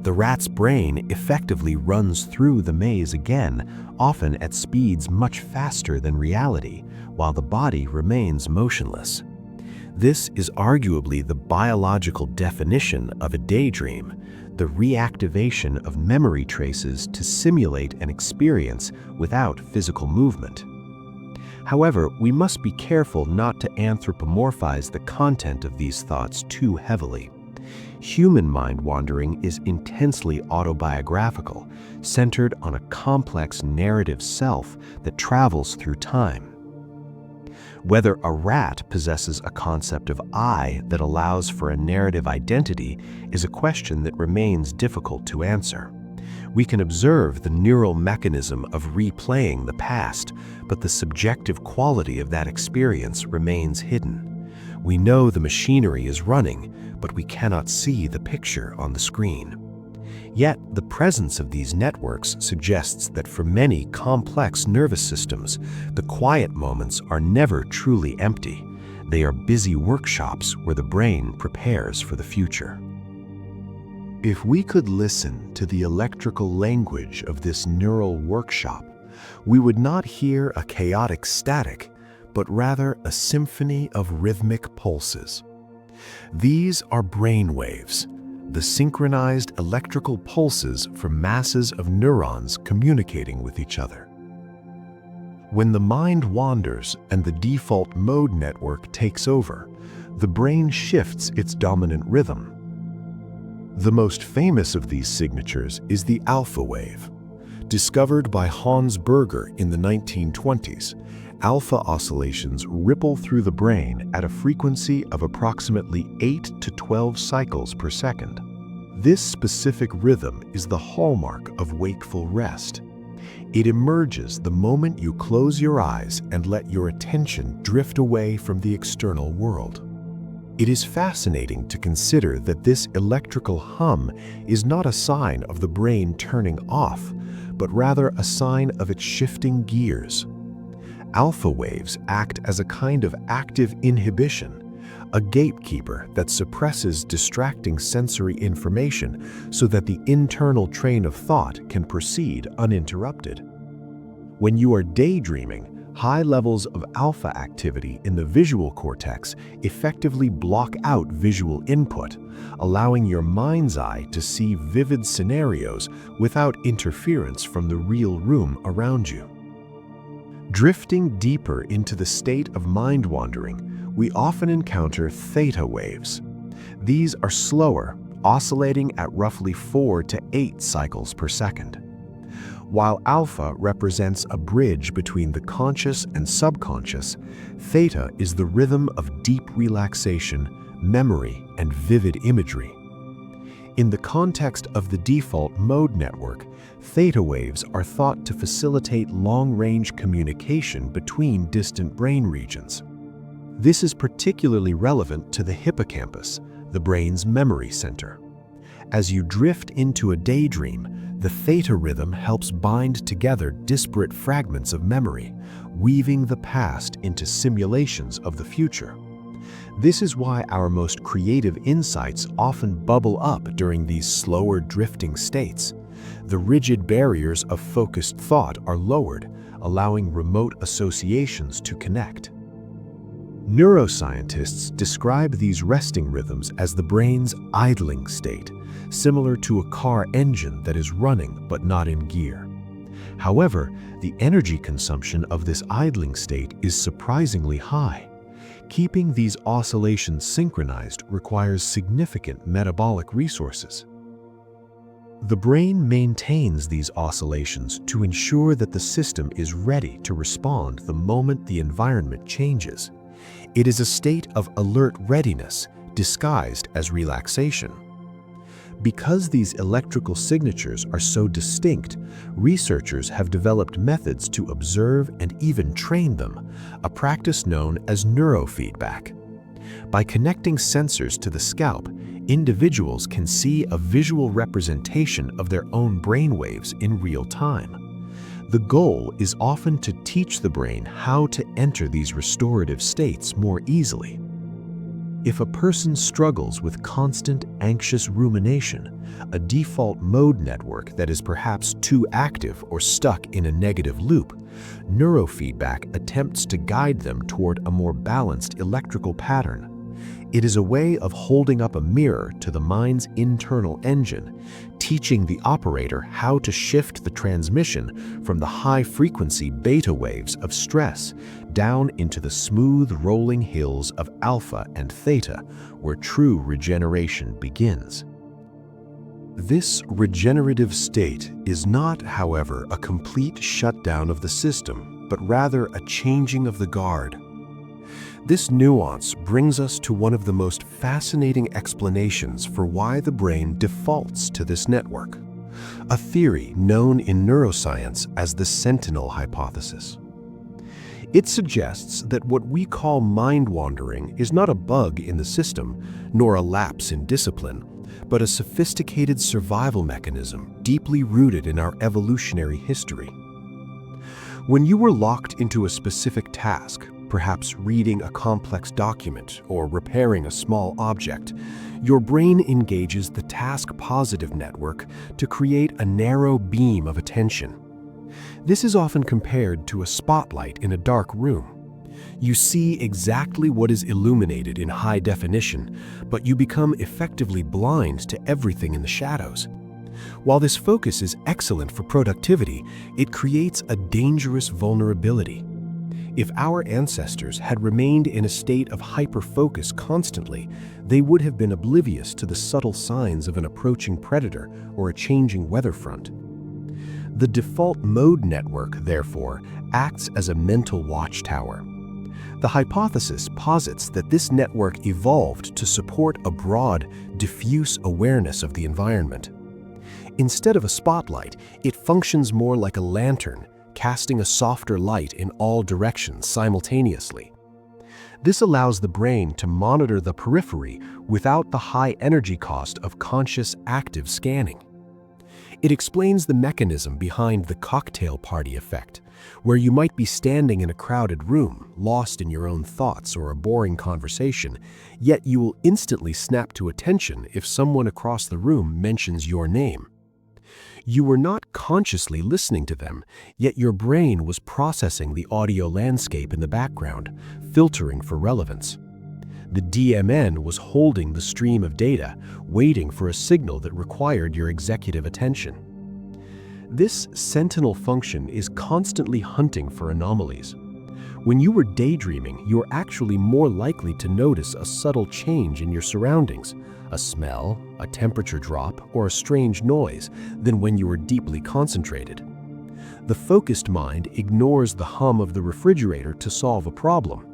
The rat's brain effectively runs through the maze again, often at speeds much faster than reality, while the body remains motionless. This is arguably the biological definition of a daydream, the reactivation of memory traces to simulate an experience without physical movement. However, we must be careful not to anthropomorphize the content of these thoughts too heavily. Human mind wandering is intensely autobiographical, centered on a complex narrative self that travels through time. Whether a rat possesses a concept of I that allows for a narrative identity is a question that remains difficult to answer. We can observe the neural mechanism of replaying the past, but the subjective quality of that experience remains hidden. We know the machinery is running, but we cannot see the picture on the screen. Yet, the presence of these networks suggests that for many complex nervous systems, the quiet moments are never truly empty. They are busy workshops where the brain prepares for the future. If we could listen to the electrical language of this neural workshop, we would not hear a chaotic static, but rather a symphony of rhythmic pulses. These are brain waves, the synchronized electrical pulses from masses of neurons communicating with each other. When the mind wanders and the default mode network takes over, the brain shifts its dominant rhythm. The most famous of these signatures is the alpha wave. Discovered by Hans Berger in the 1920s, alpha oscillations ripple through the brain at a frequency of approximately 8 to 12 cycles per second. This specific rhythm is the hallmark of wakeful rest. It emerges the moment you close your eyes and let your attention drift away from the external world. It is fascinating to consider that this electrical hum is not a sign of the brain turning off, but rather a sign of its shifting gears. Alpha waves act as a kind of active inhibition, a gatekeeper that suppresses distracting sensory information so that the internal train of thought can proceed uninterrupted. When you are daydreaming, high levels of alpha activity in the visual cortex effectively block out visual input, allowing your mind's eye to see vivid scenarios without interference from the real room around you. Drifting deeper into the state of mind wandering, we often encounter theta waves. These are slower, oscillating at roughly 4 to 8 cycles per second. While alpha represents a bridge between the conscious and subconscious, theta is the rhythm of deep relaxation, memory, and vivid imagery. In the context of the default mode network, theta waves are thought to facilitate long-range communication between distant brain regions. This is particularly relevant to the hippocampus, the brain's memory center. As you drift into a daydream, the theta rhythm helps bind together disparate fragments of memory, weaving the past into simulations of the future. This is why our most creative insights often bubble up during these slower drifting states. The rigid barriers of focused thought are lowered, allowing remote associations to connect. Neuroscientists describe these resting rhythms as the brain's idling state, similar to a car engine that is running but not in gear. However, the energy consumption of this idling state is surprisingly high. Keeping these oscillations synchronized requires significant metabolic resources. The brain maintains these oscillations to ensure that the system is ready to respond the moment the environment changes. It is a state of alert readiness disguised as relaxation. Because these electrical signatures are so distinct, researchers have developed methods to observe and even train them, a practice known as neurofeedback. By connecting sensors to the scalp, individuals can see a visual representation of their own brainwaves in real time. The goal is often to teach the brain how to enter these restorative states more easily. If a person struggles with constant anxious rumination, a default mode network that is perhaps too active or stuck in a negative loop, neurofeedback attempts to guide them toward a more balanced electrical pattern. It is a way of holding up a mirror to the mind's internal engine, teaching the operator how to shift the transmission from the high-frequency beta waves of stress down into the smooth rolling hills of alpha and theta, where true regeneration begins. This regenerative state is not, however, a complete shutdown of the system, but rather a changing of the guard. This nuance brings us to one of the most fascinating explanations for why the brain defaults to this network, a theory known in neuroscience as the sentinel hypothesis. It suggests that what we call mind wandering is not a bug in the system, nor a lapse in discipline, but a sophisticated survival mechanism deeply rooted in our evolutionary history. When you were locked into a specific task, perhaps reading a complex document or repairing a small object, your brain engages the task-positive network to create a narrow beam of attention. This is often compared to a spotlight in a dark room. You see exactly what is illuminated in high definition, but you become effectively blind to everything in the shadows. While this focus is excellent for productivity, it creates a dangerous vulnerability. If our ancestors had remained in a state of hyper-focus constantly, they would have been oblivious to the subtle signs of an approaching predator or a changing weather front. The default mode network, therefore, acts as a mental watchtower. The hypothesis posits that this network evolved to support a broad, diffuse awareness of the environment. Instead of a spotlight, it functions more like a lantern, casting a softer light in all directions simultaneously. This allows the brain to monitor the periphery without the high energy cost of conscious active scanning. It explains the mechanism behind the cocktail party effect, where you might be standing in a crowded room, lost in your own thoughts or a boring conversation, yet you will instantly snap to attention if someone across the room mentions your name. You were not consciously listening to them, yet your brain was processing the audio landscape in the background, filtering for relevance. The DMN was holding the stream of data, waiting for a signal that required your executive attention. This sentinel function is constantly hunting for anomalies. When you were daydreaming, you were actually more likely to notice a subtle change in your surroundings, a smell, a temperature drop, or a strange noise, than when you were deeply concentrated. The focused mind ignores the hum of the refrigerator to solve a problem.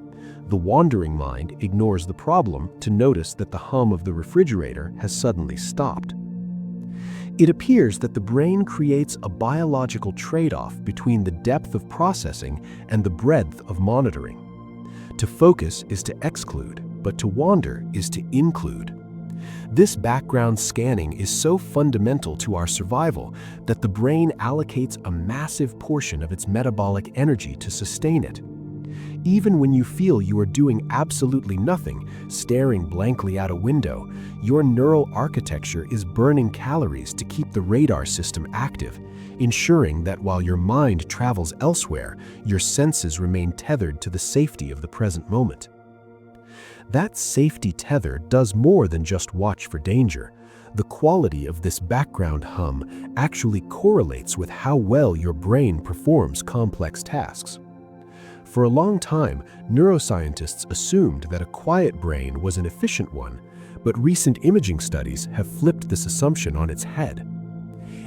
The wandering mind ignores the problem to notice that the hum of the refrigerator has suddenly stopped. It appears that the brain creates a biological trade-off between the depth of processing and the breadth of monitoring. To focus is to exclude, but to wander is to include. This background scanning is so fundamental to our survival that the brain allocates a massive portion of its metabolic energy to sustain it. Even when you feel you are doing absolutely nothing, staring blankly out a window, your neural architecture is burning calories to keep the radar system active, ensuring that while your mind travels elsewhere, your senses remain tethered to the safety of the present moment. That safety tether does more than just watch for danger. The quality of this background hum actually correlates with how well your brain performs complex tasks. For a long time, neuroscientists assumed that a quiet brain was an efficient one, but recent imaging studies have flipped this assumption on its head.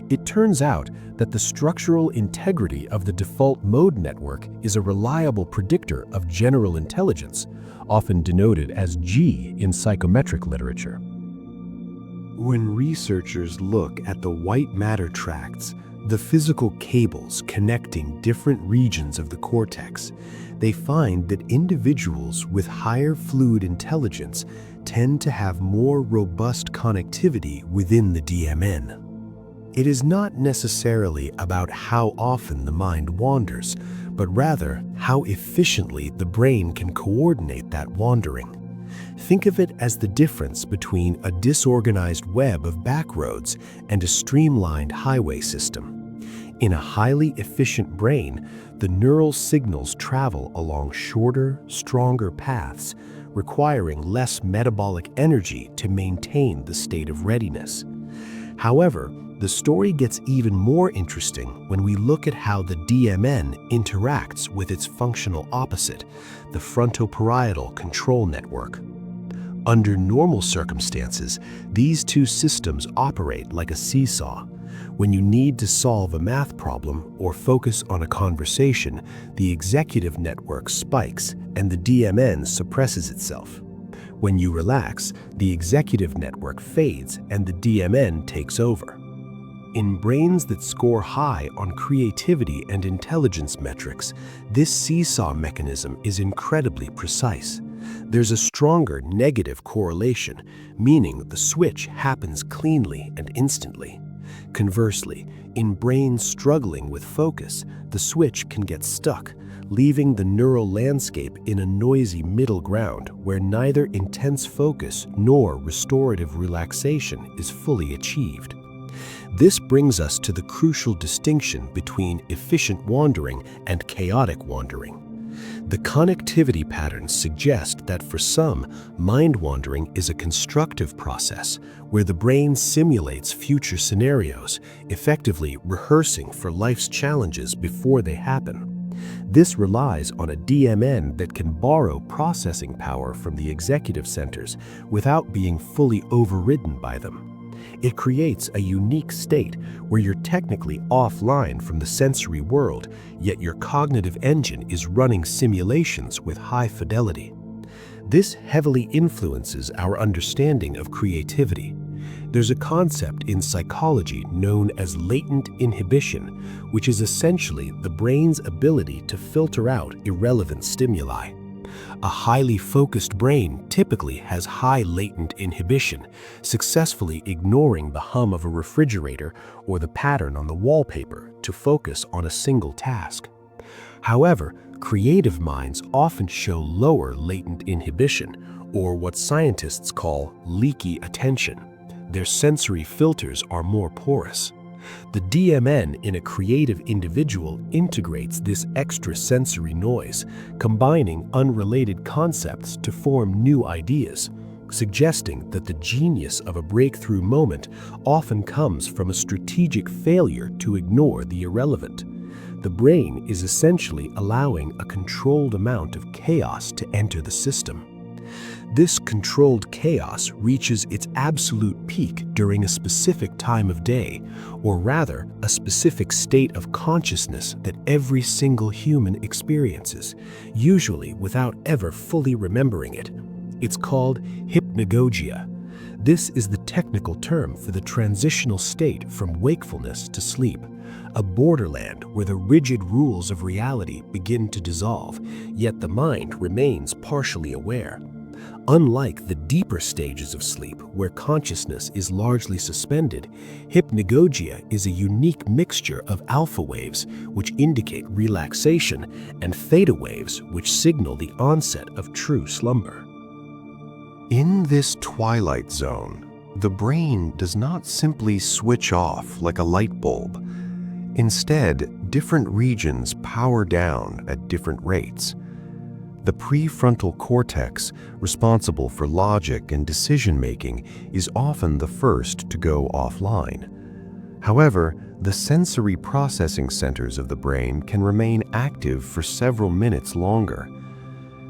It turns out that the structural integrity of the default mode network is a reliable predictor of general intelligence, often denoted as G in psychometric literature. When researchers look at the white matter tracts, the physical cables connecting different regions of the cortex, they find that individuals with higher fluid intelligence tend to have more robust connectivity within the DMN. It is not necessarily about how often the mind wanders, but rather how efficiently the brain can coordinate that wandering. Think of it as the difference between a disorganized web of backroads and a streamlined highway system. In a highly efficient brain, the neural signals travel along shorter, stronger paths, requiring less metabolic energy to maintain the state of readiness. However, the story gets even more interesting when we look at how the DMN interacts with its functional opposite, the frontoparietal control network. Under normal circumstances, these two systems operate like a seesaw. When you need to solve a math problem or focus on a conversation, the executive network spikes and the DMN suppresses itself. When you relax, the executive network fades and the DMN takes over. In brains that score high on creativity and intelligence metrics, this seesaw mechanism is incredibly precise. There's a stronger negative correlation, meaning the switch happens cleanly and instantly. Conversely, in brains struggling with focus, the switch can get stuck, leaving the neural landscape in a noisy middle ground where neither intense focus nor restorative relaxation is fully achieved. This brings us to the crucial distinction between efficient wandering and chaotic wandering. The connectivity patterns suggest that for some, mind wandering is a constructive process where the brain simulates future scenarios, effectively rehearsing for life's challenges before they happen. This relies on a DMN that can borrow processing power from the executive centers without being fully overridden by them. It creates a unique state where you're technically offline from the sensory world, yet your cognitive engine is running simulations with high fidelity. This heavily influences our understanding of creativity. There's a concept in psychology known as latent inhibition, which is essentially the brain's ability to filter out irrelevant stimuli. A highly focused brain typically has high latent inhibition, successfully ignoring the hum of a refrigerator or the pattern on the wallpaper to focus on a single task. However, creative minds often show lower latent inhibition, or what scientists call leaky attention. Their sensory filters are more porous. The DMN in a creative individual integrates this extrasensory noise, combining unrelated concepts to form new ideas, suggesting that the genius of a breakthrough moment often comes from a strategic failure to ignore the irrelevant. The brain is essentially allowing a controlled amount of chaos to enter the system. This controlled chaos reaches its absolute peak during a specific time of day, or rather, a specific state of consciousness that every single human experiences, usually without ever fully remembering it. It's called hypnagogia. This is the technical term for the transitional state from wakefulness to sleep, a borderland where the rigid rules of reality begin to dissolve, yet the mind remains partially aware. Unlike the deeper stages of sleep, where consciousness is largely suspended, hypnagogia is a unique mixture of alpha waves, which indicate relaxation, and theta waves, which signal the onset of true slumber. In this twilight zone, the brain does not simply switch off like a light bulb. Instead, different regions power down at different rates. The prefrontal cortex, responsible for logic and decision-making, is often the first to go offline. However, the sensory processing centers of the brain can remain active for several minutes longer.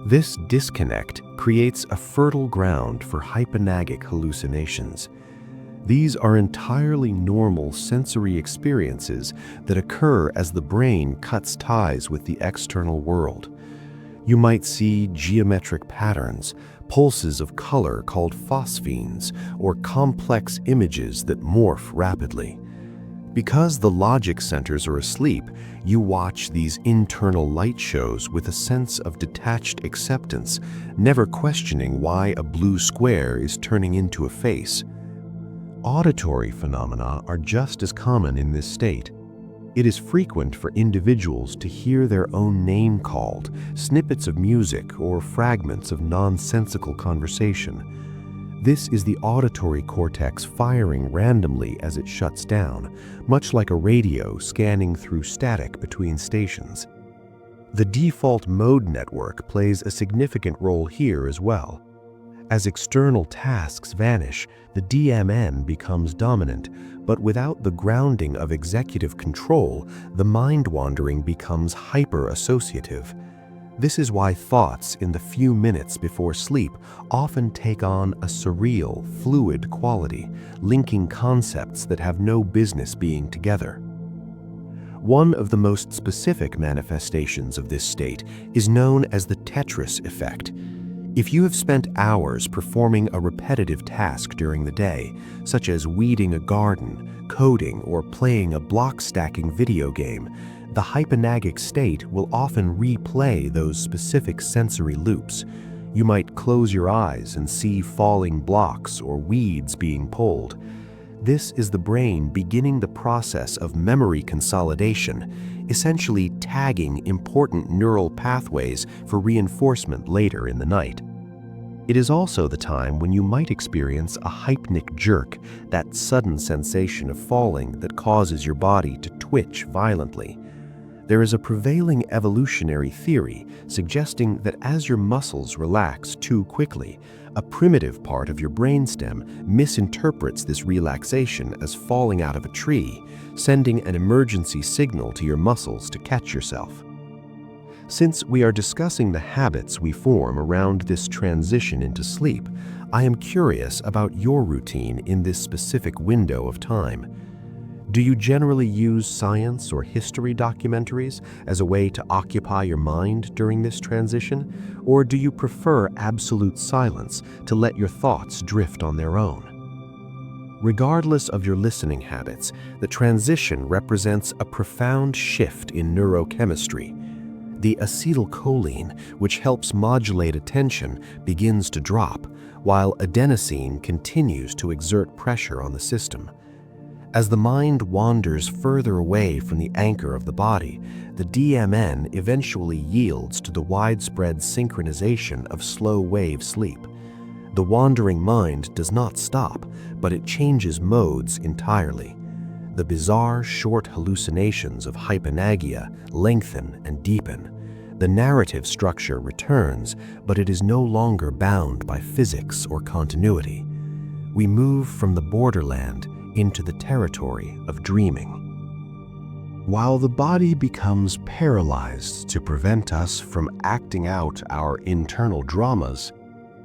This disconnect creates a fertile ground for hypnagogic hallucinations. These are entirely normal sensory experiences that occur as the brain cuts ties with the external world. You might see geometric patterns, pulses of color called phosphenes, or complex images that morph rapidly. Because the logic centers are asleep, you watch these internal light shows with a sense of detached acceptance, never questioning why a blue square is turning into a face. Auditory phenomena are just as common in this state. It is frequent for individuals to hear their own name called, snippets of music, or fragments of nonsensical conversation. This is the auditory cortex firing randomly as it shuts down, much like a radio scanning through static between stations. The default mode network plays a significant role here as well. As external tasks vanish, the DMN becomes dominant, but without the grounding of executive control, the mind-wandering becomes hyper-associative. This is why thoughts in the few minutes before sleep often take on a surreal, fluid quality, linking concepts that have no business being together. One of the most specific manifestations of this state is known as the Tetris effect. If you have spent hours performing a repetitive task during the day, such as weeding a garden, coding, or playing a block-stacking video game, the hypnagogic state will often replay those specific sensory loops. You might close your eyes and see falling blocks or weeds being pulled. This is the brain beginning the process of memory consolidation, essentially tagging important neural pathways for reinforcement later in the night. It is also the time when you might experience a hypnic jerk, that sudden sensation of falling that causes your body to twitch violently. There is a prevailing evolutionary theory suggesting that as your muscles relax too quickly, a primitive part of your brainstem misinterprets this relaxation as falling out of a tree, sending an emergency signal to your muscles to catch yourself. Since we are discussing the habits we form around this transition into sleep, I am curious about your routine in this specific window of time. Do you generally use science or history documentaries as a way to occupy your mind during this transition, or do you prefer absolute silence to let your thoughts drift on their own? Regardless of your listening habits, the transition represents a profound shift in neurochemistry. The acetylcholine, which helps modulate attention, begins to drop, while adenosine continues to exert pressure on the system. As the mind wanders further away from the anchor of the body, the DMN eventually yields to the widespread synchronization of slow-wave sleep. The wandering mind does not stop, but it changes modes entirely. The bizarre, short hallucinations of hypnagogia lengthen and deepen. The narrative structure returns, but it is no longer bound by physics or continuity. We move from the borderland into the territory of dreaming. While the body becomes paralyzed to prevent us from acting out our internal dramas,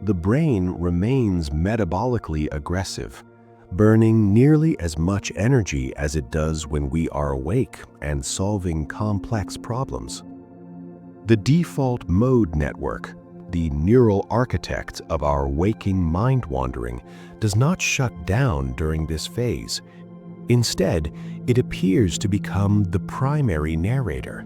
the brain remains metabolically aggressive, burning nearly as much energy as it does when we are awake and solving complex problems. The default mode network, the neural architect of our waking mind wandering, does not shut down during this phase. Instead, it appears to become the primary narrator.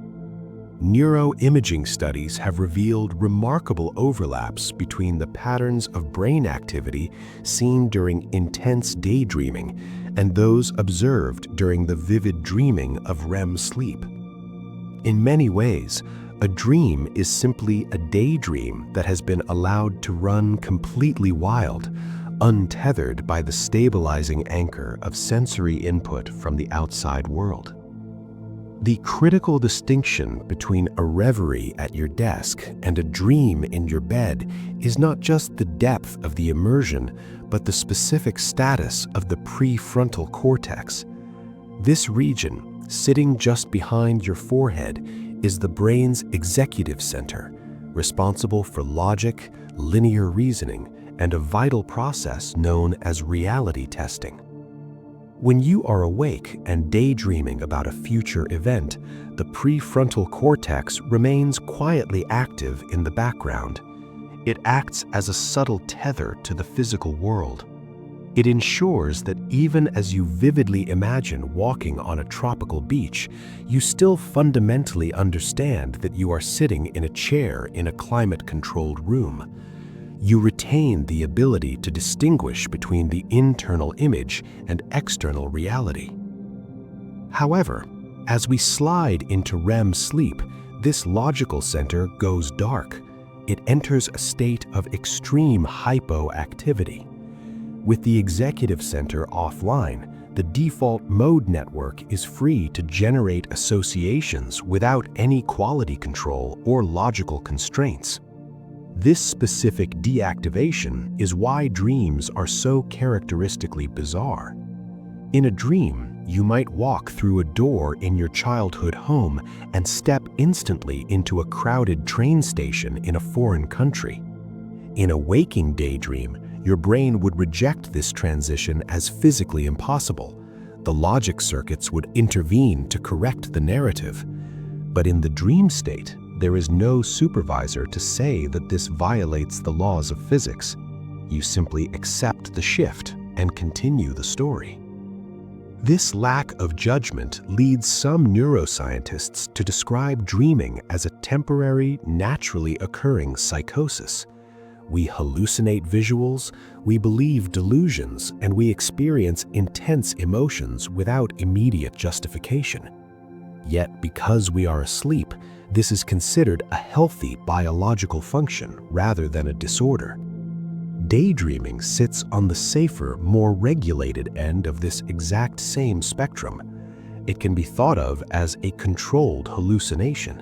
Neuroimaging studies have revealed remarkable overlaps between the patterns of brain activity seen during intense daydreaming and those observed during the vivid dreaming of REM sleep. In many ways, a dream is simply a daydream that has been allowed to run completely wild, untethered by the stabilizing anchor of sensory input from the outside world. The critical distinction between a reverie at your desk and a dream in your bed is not just the depth of the immersion, but the specific status of the prefrontal cortex. This region, sitting just behind your forehead, is the brain's executive center, responsible for logic, linear reasoning, and a vital process known as reality testing. When you are awake and daydreaming about a future event, the prefrontal cortex remains quietly active in the background. It acts as a subtle tether to the physical world. It ensures that even as you vividly imagine walking on a tropical beach, you still fundamentally understand that you are sitting in a chair in a climate-controlled room. You retain the ability to distinguish between the internal image and external reality. However, as we slide into REM sleep, this logical center goes dark. It enters a state of extreme hypoactivity. With the executive center offline, the default mode network is free to generate associations without any quality control or logical constraints. This specific deactivation is why dreams are so characteristically bizarre. In a dream, you might walk through a door in your childhood home and step instantly into a crowded train station in a foreign country. In a waking daydream, your brain would reject this transition as physically impossible. The logic circuits would intervene to correct the narrative. But in the dream state, there is no supervisor to say that this violates the laws of physics. You simply accept the shift and continue the story. This lack of judgment leads some neuroscientists to describe dreaming as a temporary, naturally occurring psychosis. We hallucinate visuals, we believe delusions, and we experience intense emotions without immediate justification. Yet, because we are asleep, this is considered a healthy biological function rather than a disorder. Daydreaming sits on the safer, more regulated end of this exact same spectrum. It can be thought of as a controlled hallucination.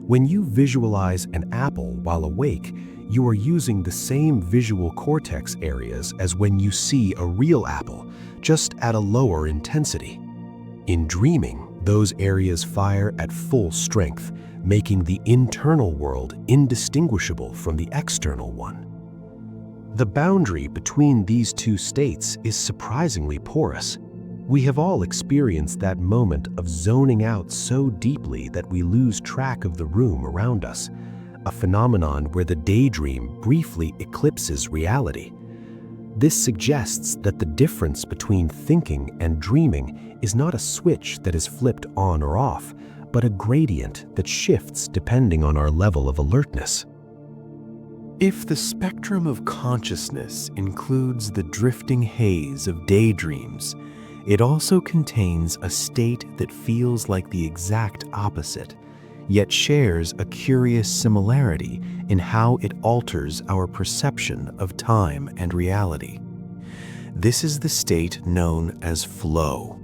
When you visualize an apple while awake, you are using the same visual cortex areas as when you see a real apple, just at a lower intensity. In dreaming, those areas fire at full strength, making the internal world indistinguishable from the external one. The boundary between these two states is surprisingly porous. We have all experienced that moment of zoning out so deeply that we lose track of the room around us, a phenomenon where the daydream briefly eclipses reality. This suggests that the difference between thinking and dreaming is not a switch that is flipped on or off, but a gradient that shifts depending on our level of alertness. If the spectrum of consciousness includes the drifting haze of daydreams, It also contains a state that feels like the exact opposite, yet shares a curious similarity in how it alters our perception of time and reality. This is the state known as flow.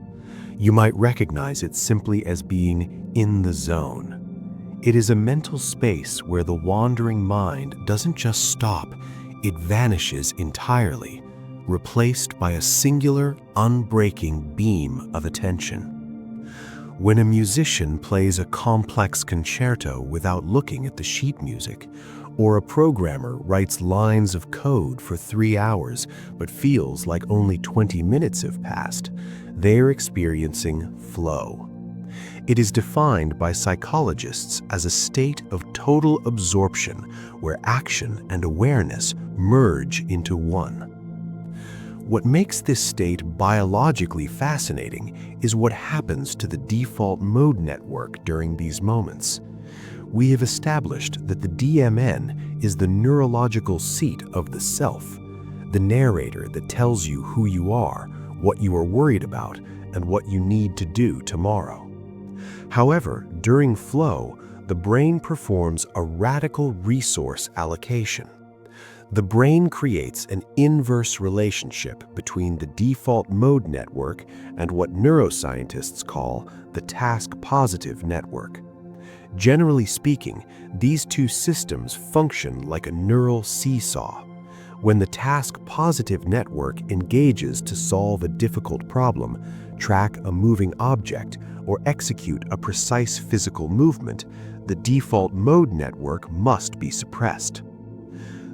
You might recognize it simply as being in the zone. It is a mental space where the wandering mind doesn't just stop, it vanishes entirely, replaced by a singular, unbreaking beam of attention. When a musician plays a complex concerto without looking at the sheet music, or a programmer writes lines of code for 3 hours but feels like only 20 minutes have passed, they're experiencing flow. It is defined by psychologists as a state of total absorption where action and awareness merge into one. What makes this state biologically fascinating is what happens to the default mode network during these moments. We have established that the DMN is the neurological seat of the self, the narrator that tells you who you are, what you are worried about, and what you need to do tomorrow. However, during flow, the brain performs a radical resource allocation. The brain creates an inverse relationship between the default mode network and what neuroscientists call the task-positive network. Generally speaking, these two systems function like a neural seesaw. When the task-positive network engages to solve a difficult problem, track a moving object, or execute a precise physical movement, the default mode network must be suppressed.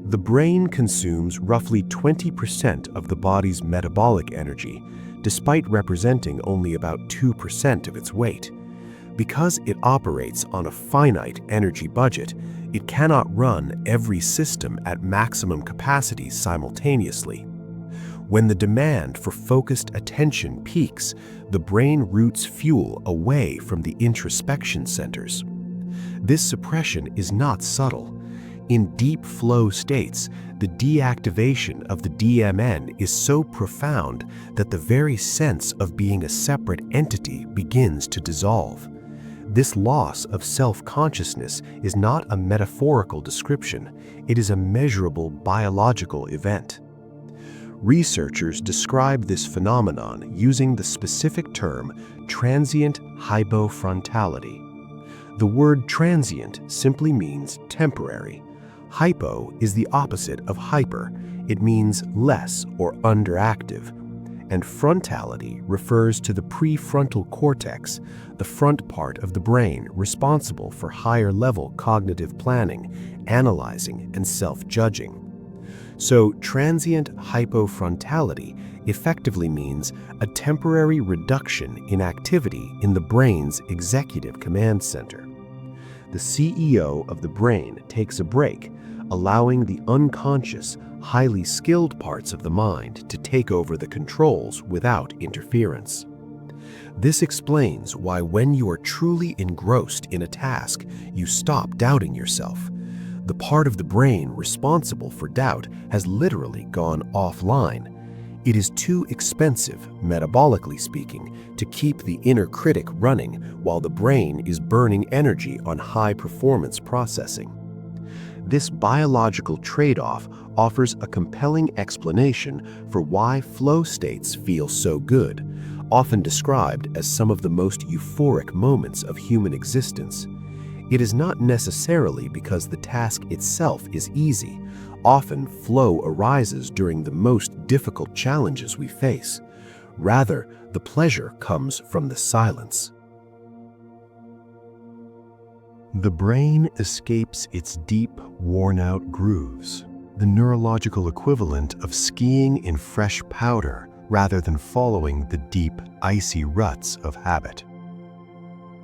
The brain consumes roughly 20% of the body's metabolic energy, despite representing only about 2% of its weight. Because it operates on a finite energy budget, it cannot run every system at maximum capacity simultaneously. When the demand for focused attention peaks, the brain routes fuel away from the introspection centers. This suppression is not subtle. In deep flow states, the deactivation of the DMN is so profound that the very sense of being a separate entity begins to dissolve. This loss of self-consciousness is not a metaphorical description, it is a measurable biological event. Researchers describe this phenomenon using the specific term transient hypofrontality. The word transient simply means temporary. Hypo is the opposite of hyper. It means less or underactive. And frontality refers to the prefrontal cortex, the front part of the brain responsible for higher-level cognitive planning, analyzing, and self-judging. So, transient hypofrontality effectively means a temporary reduction in activity in the brain's executive command center. The CEO of the brain takes a break, allowing the unconscious, highly skilled parts of the mind to take over the controls without interference. This explains why when you are truly engrossed in a task, you stop doubting yourself. The part of the brain responsible for doubt has literally gone offline. It is too expensive, metabolically speaking, to keep the inner critic running while the brain is burning energy on high-performance processing. This biological trade-off offers a compelling explanation for why flow states feel so good, often described as some of the most euphoric moments of human existence. It is not necessarily because the task itself is easy. Often, flow arises during the most difficult challenges we face. Rather, the pleasure comes from the silence. The brain escapes its deep, worn-out grooves, the neurological equivalent of skiing in fresh powder rather than following the deep, icy ruts of habit.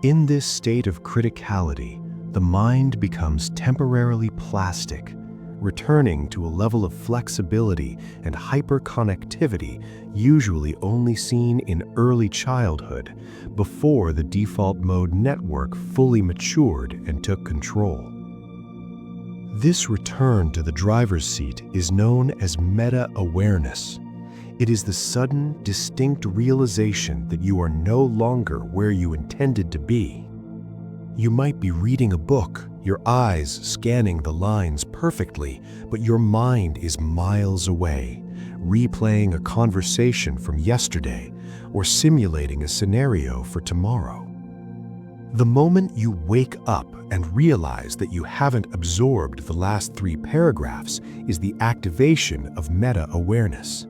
In this state of criticality, the mind becomes temporarily plastic, returning to a level of flexibility and hyperconnectivity usually only seen in early childhood, before the default mode network fully matured and took control. This return to the driver's seat is known as meta-awareness. It is the sudden, distinct realization that you are no longer where you intended to be. You might be reading a book, your eyes scanning the lines perfectly, but your mind is miles away, replaying a conversation from yesterday or simulating a scenario for tomorrow. The moment you wake up and realize that you haven't absorbed the last 3 paragraphs is the activation of meta-awareness.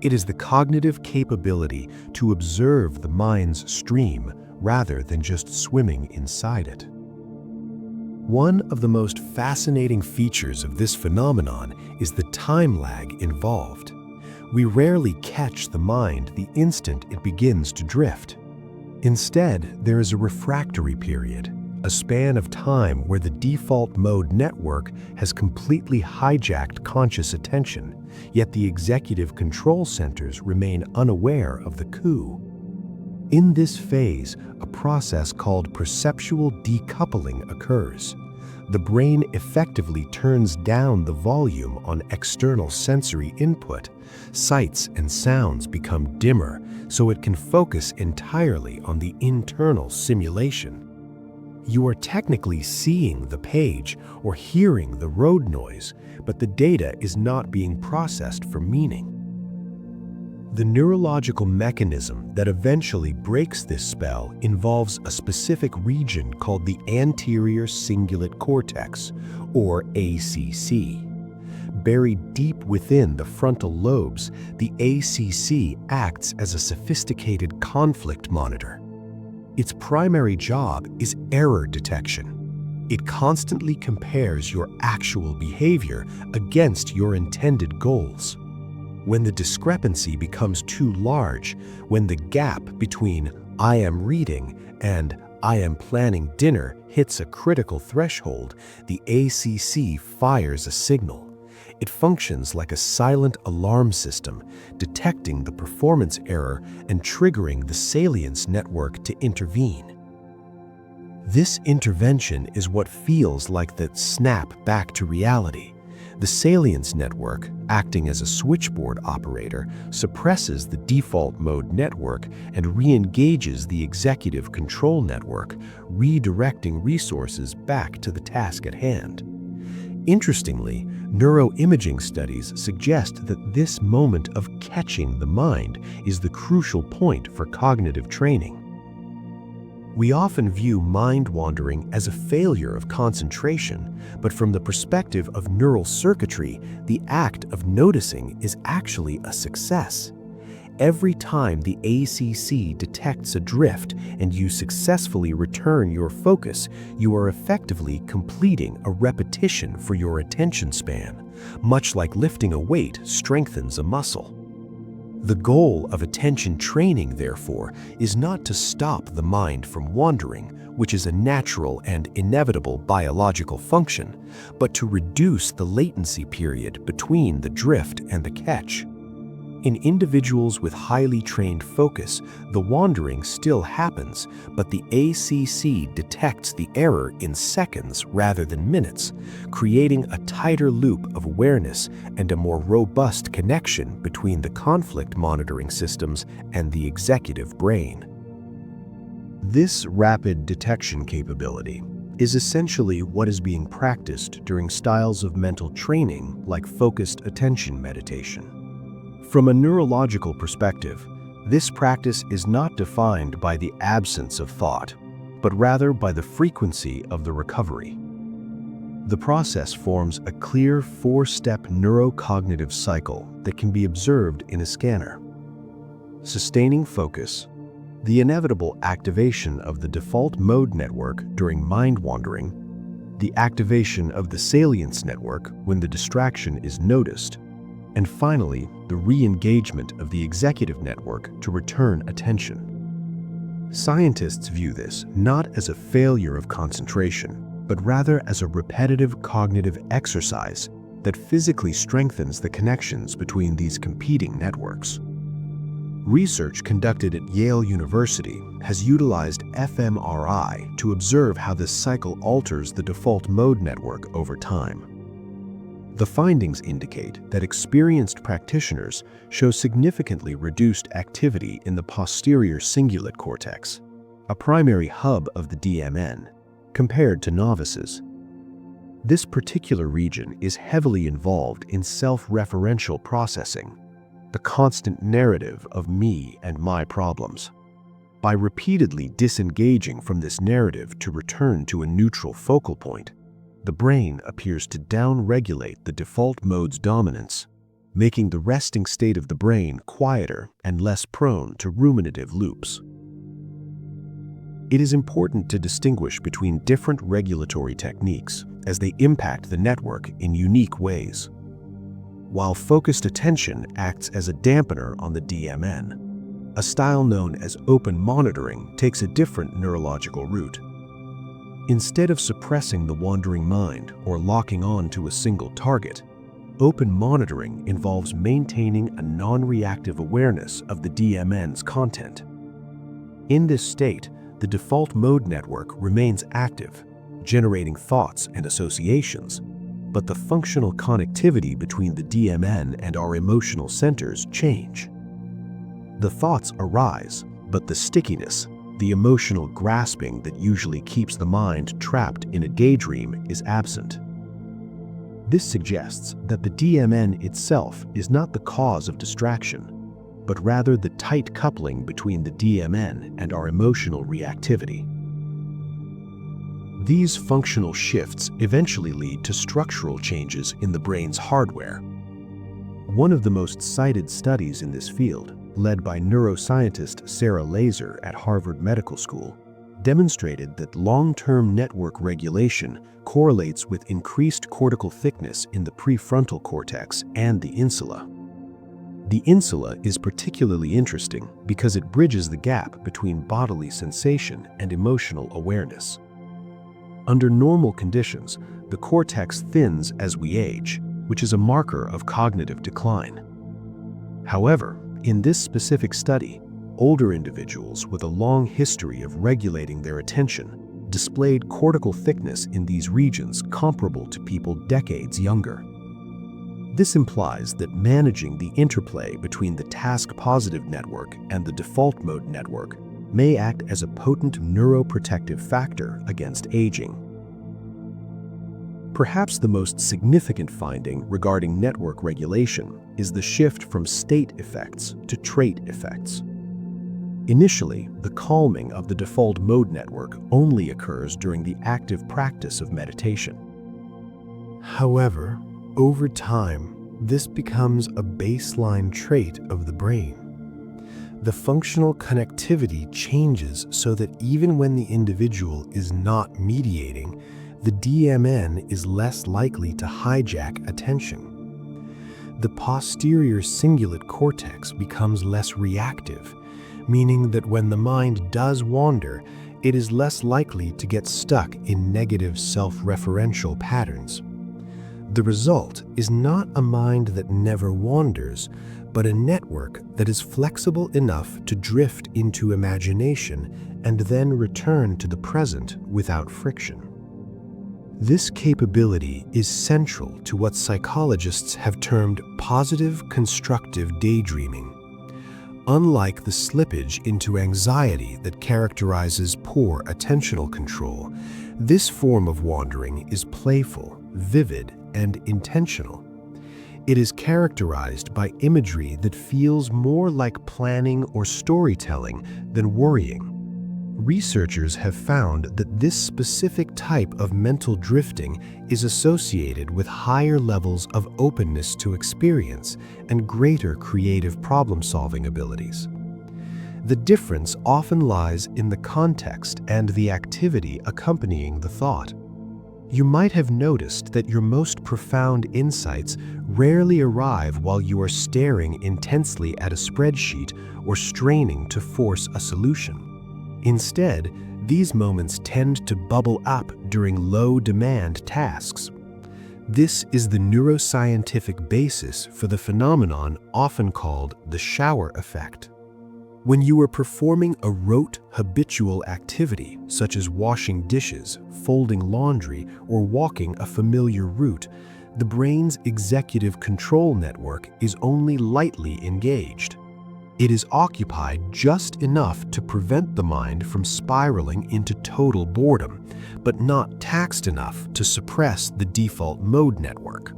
It is the cognitive capability to observe the mind's stream rather than just swimming inside it. One of the most fascinating features of this phenomenon is the time lag involved. We rarely catch the mind the instant it begins to drift. Instead, there is a refractory period, a span of time where the default mode network has completely hijacked conscious attention, yet the executive control centers remain unaware of the coup. In this phase, a process called perceptual decoupling occurs. The brain effectively turns down the volume on external sensory input. Sights and sounds become dimmer, so it can focus entirely on the internal simulation. You are technically seeing the page or hearing the road noise, but the data is not being processed for meaning. The neurological mechanism that eventually breaks this spell involves a specific region called the anterior cingulate cortex, or ACC. Buried deep within the frontal lobes, the ACC acts as a sophisticated conflict monitor. Its primary job is error detection. It constantly compares your actual behavior against your intended goals. When the discrepancy becomes too large, when the gap between "I am reading" and "I am planning dinner" hits a critical threshold, the ACC fires a signal. It functions like a silent alarm system, detecting the performance error and triggering the salience network to intervene. This intervention is what feels like the snap back to reality. The salience network, acting as a switchboard operator, suppresses the default mode network and re-engages the executive control network, redirecting resources back to the task at hand. Interestingly, neuroimaging studies suggest that this moment of catching the mind is the crucial point for cognitive training. We often view mind wandering as a failure of concentration, but from the perspective of neural circuitry, the act of noticing is actually a success. Every time the ACC detects a drift and you successfully return your focus, you are effectively completing a repetition for your attention span, much like lifting a weight strengthens a muscle. The goal of attention training, therefore, is not to stop the mind from wandering, which is a natural and inevitable biological function, but to reduce the latency period between the drift and the catch. In individuals with highly trained focus, the wandering still happens, but the ACC detects the error in seconds rather than minutes, creating a tighter loop of awareness and a more robust connection between the conflict monitoring systems and the executive brain. This rapid detection capability is essentially what is being practiced during styles of mental training like focused attention meditation. From a neurological perspective, this practice is not defined by the absence of thought, but rather by the frequency of the recovery. The process forms a clear 4-step neurocognitive cycle that can be observed in a scanner. Sustaining focus, the inevitable activation of the default mode network during mind wandering, the activation of the salience network when the distraction is noticed, and finally, the re-engagement of the executive network to return attention. Scientists view this not as a failure of concentration, but rather as a repetitive cognitive exercise that physically strengthens the connections between these competing networks. Research conducted at Yale University has utilized fMRI to observe how this cycle alters the default mode network over time. The findings indicate that experienced practitioners show significantly reduced activity in the posterior cingulate cortex, a primary hub of the DMN, compared to novices. This particular region is heavily involved in self-referential processing, the constant narrative of me and my problems. By repeatedly disengaging from this narrative to return to a neutral focal point, the brain appears to down-regulate the default mode's dominance, making the resting state of the brain quieter and less prone to ruminative loops. It is important to distinguish between different regulatory techniques as they impact the network in unique ways. While focused attention acts as a dampener on the DMN, a style known as open monitoring takes a different neurological route. Instead of suppressing the wandering mind or locking on to a single target, open monitoring involves maintaining a non-reactive awareness of the DMN's content. In this state, the default mode network remains active, generating thoughts and associations, but the functional connectivity between the DMN and our emotional centers change. The thoughts arise, but the stickiness, the emotional grasping that usually keeps the mind trapped in a daydream, is absent. This suggests that the DMN itself is not the cause of distraction, but rather the tight coupling between the DMN and our emotional reactivity. These functional shifts eventually lead to structural changes in the brain's hardware. One of the most cited studies in this field, led by neuroscientist Sarah Laser at Harvard Medical School, demonstrated that long-term network regulation correlates with increased cortical thickness in the prefrontal cortex and the insula. The insula is particularly interesting because it bridges the gap between bodily sensation and emotional awareness. Under normal conditions, the cortex thins as we age, which is a marker of cognitive decline. However, in this specific study, older individuals with a long history of regulating their attention displayed cortical thickness in these regions comparable to people decades younger. This implies that managing the interplay between the task-positive network and the default mode network may act as a potent neuroprotective factor against aging. Perhaps the most significant finding regarding network regulation is the shift from state effects to trait effects. Initially, the calming of the default mode network only occurs during the active practice of meditation. However, over time, this becomes a baseline trait of the brain. The functional connectivity changes so that even when the individual is not mediating, the DMN is less likely to hijack attention. The posterior cingulate cortex becomes less reactive, meaning that when the mind does wander, it is less likely to get stuck in negative self-referential patterns. The result is not a mind that never wanders, but a network that is flexible enough to drift into imagination and then return to the present without friction. This capability is central to what psychologists have termed positive constructive daydreaming. Unlike the slippage into anxiety that characterizes poor attentional control, this form of wandering is playful, vivid, and intentional. It is characterized by imagery that feels more like planning or storytelling than worrying. Researchers have found that this specific type of mental drifting is associated with higher levels of openness to experience and greater creative problem-solving abilities. The difference often lies in the context and the activity accompanying the thought. You might have noticed that your most profound insights rarely arrive while you are staring intensely at a spreadsheet or straining to force a solution. Instead, these moments tend to bubble up during low-demand tasks. This is the neuroscientific basis for the phenomenon often called the shower effect. When you are performing a rote, habitual activity, such as washing dishes, folding laundry, or walking a familiar route, the brain's executive control network is only lightly engaged. It is occupied just enough to prevent the mind from spiraling into total boredom, but not taxed enough to suppress the default mode network.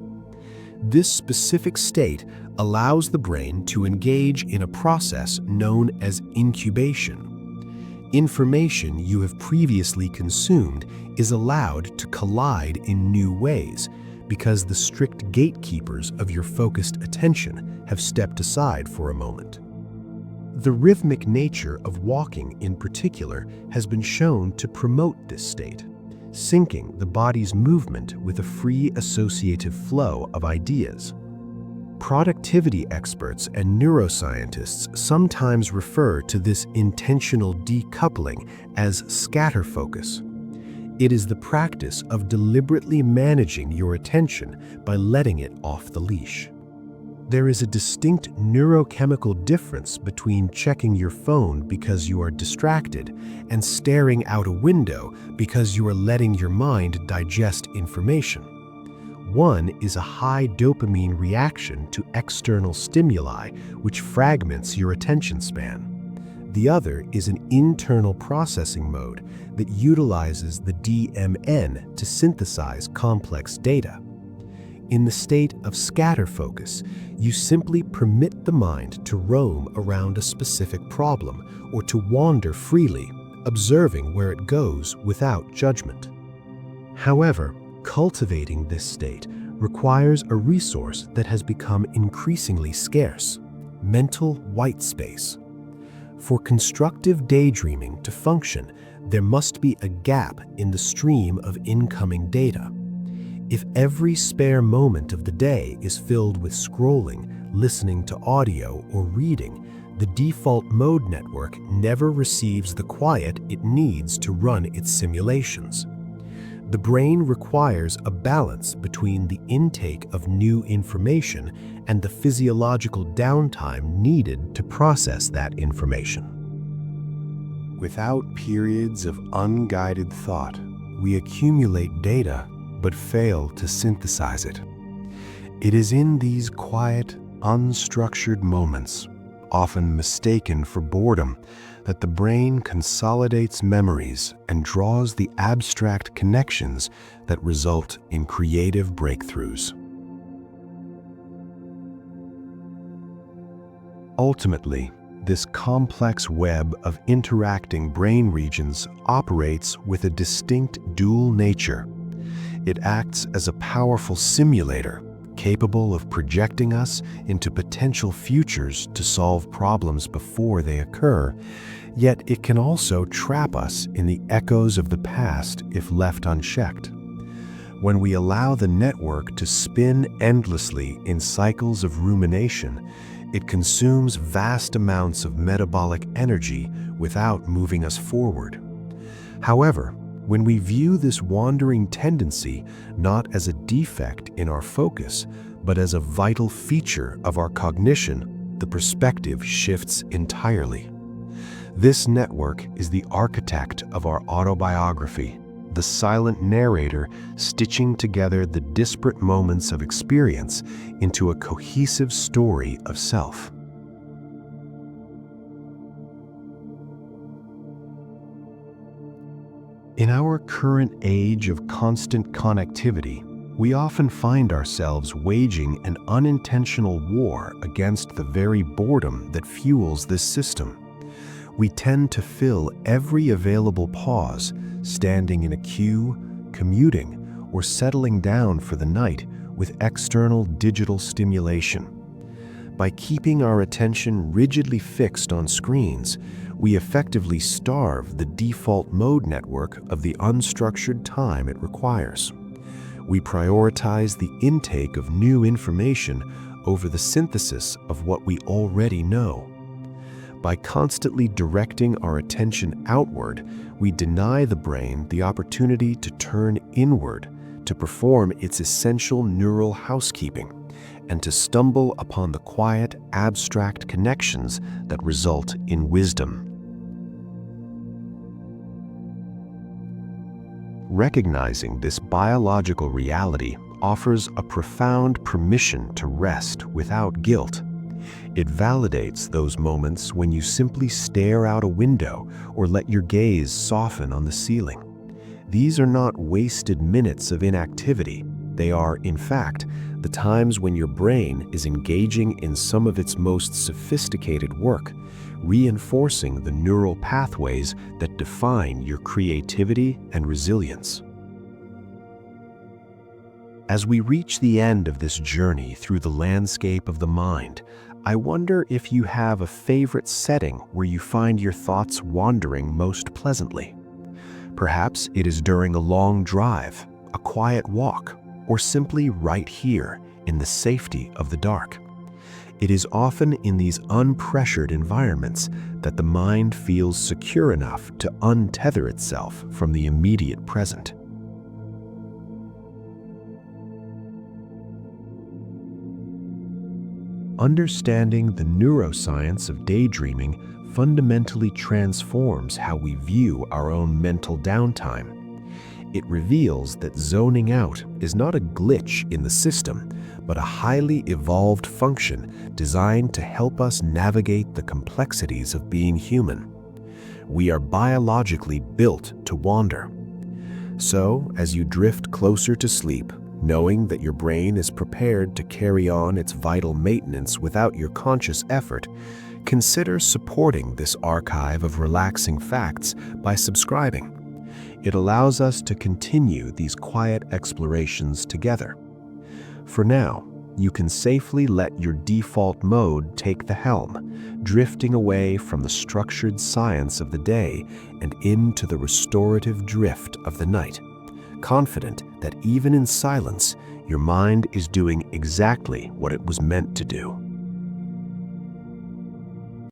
This specific state allows the brain to engage in a process known as incubation. Information you have previously consumed is allowed to collide in new ways because the strict gatekeepers of your focused attention have stepped aside for a moment. The rhythmic nature of walking in particular has been shown to promote this state, syncing the body's movement with a free associative flow of ideas. Productivity experts and neuroscientists sometimes refer to this intentional decoupling as scatter focus. It is the practice of deliberately managing your attention by letting it off the leash. There is a distinct neurochemical difference between checking your phone because you are distracted and staring out a window because you are letting your mind digest information. One is a high dopamine reaction to external stimuli, which fragments your attention span. The other is an internal processing mode that utilizes the DMN to synthesize complex data. In the state of scatter focus, you simply permit the mind to roam around a specific problem or to wander freely, observing where it goes without judgment. However, cultivating this state requires a resource that has become increasingly scarce: mental white space. For constructive daydreaming to function, there must be a gap in the stream of incoming data. If every spare moment of the day is filled with scrolling, listening to audio, or reading, the default mode network never receives the quiet it needs to run its simulations. The brain requires a balance between the intake of new information and the physiological downtime needed to process that information. Without periods of unguided thought, we accumulate data but fail to synthesize it. It is in these quiet, unstructured moments, often mistaken for boredom, that the brain consolidates memories and draws the abstract connections that result in creative breakthroughs. Ultimately, this complex web of interacting brain regions operates with a distinct dual nature. It acts as a powerful simulator, capable of projecting us into potential futures to solve problems before they occur, yet it can also trap us in the echoes of the past if left unchecked. When we allow the network to spin endlessly in cycles of rumination, it consumes vast amounts of metabolic energy without moving us forward. However, when we view this wandering tendency not as a defect in our focus, but as a vital feature of our cognition, the perspective shifts entirely. This network is the architect of our autobiography, the silent narrator stitching together the disparate moments of experience into a cohesive story of self. In our current age of constant connectivity, we often find ourselves waging an unintentional war against the very boredom that fuels this system. We tend to fill every available pause, standing in a queue, commuting, or settling down for the night with external digital stimulation. By keeping our attention rigidly fixed on screens, we effectively starve the default mode network of the unstructured time it requires. We prioritize the intake of new information over the synthesis of what we already know. By constantly directing our attention outward, we deny the brain the opportunity to turn inward, to perform its essential neural housekeeping, and to stumble upon the quiet, abstract connections that result in wisdom. Recognizing this biological reality offers a profound permission to rest without guilt. It validates those moments when you simply stare out a window or let your gaze soften on the ceiling. These are not wasted minutes of inactivity. They are, in fact, the times when your brain is engaging in some of its most sophisticated work, reinforcing the neural pathways that define your creativity and resilience. As we reach the end of this journey through the landscape of the mind, I wonder if you have a favorite setting where you find your thoughts wandering most pleasantly. Perhaps it is during a long drive, a quiet walk, or simply right here in the safety of the dark. It is often in these unpressured environments that the mind feels secure enough to untether itself from the immediate present. Understanding the neuroscience of daydreaming fundamentally transforms how we view our own mental downtime. It reveals that zoning out is not a glitch in the system, but a highly evolved function designed to help us navigate the complexities of being human. We are biologically built to wander. So, as you drift closer to sleep, knowing that your brain is prepared to carry on its vital maintenance without your conscious effort, consider supporting this archive of relaxing facts by subscribing. It allows us to continue these quiet explorations together. For now, you can safely let your default mode take the helm, drifting away from the structured science of the day and into the restorative drift of the night, confident that even in silence, your mind is doing exactly what it was meant to do.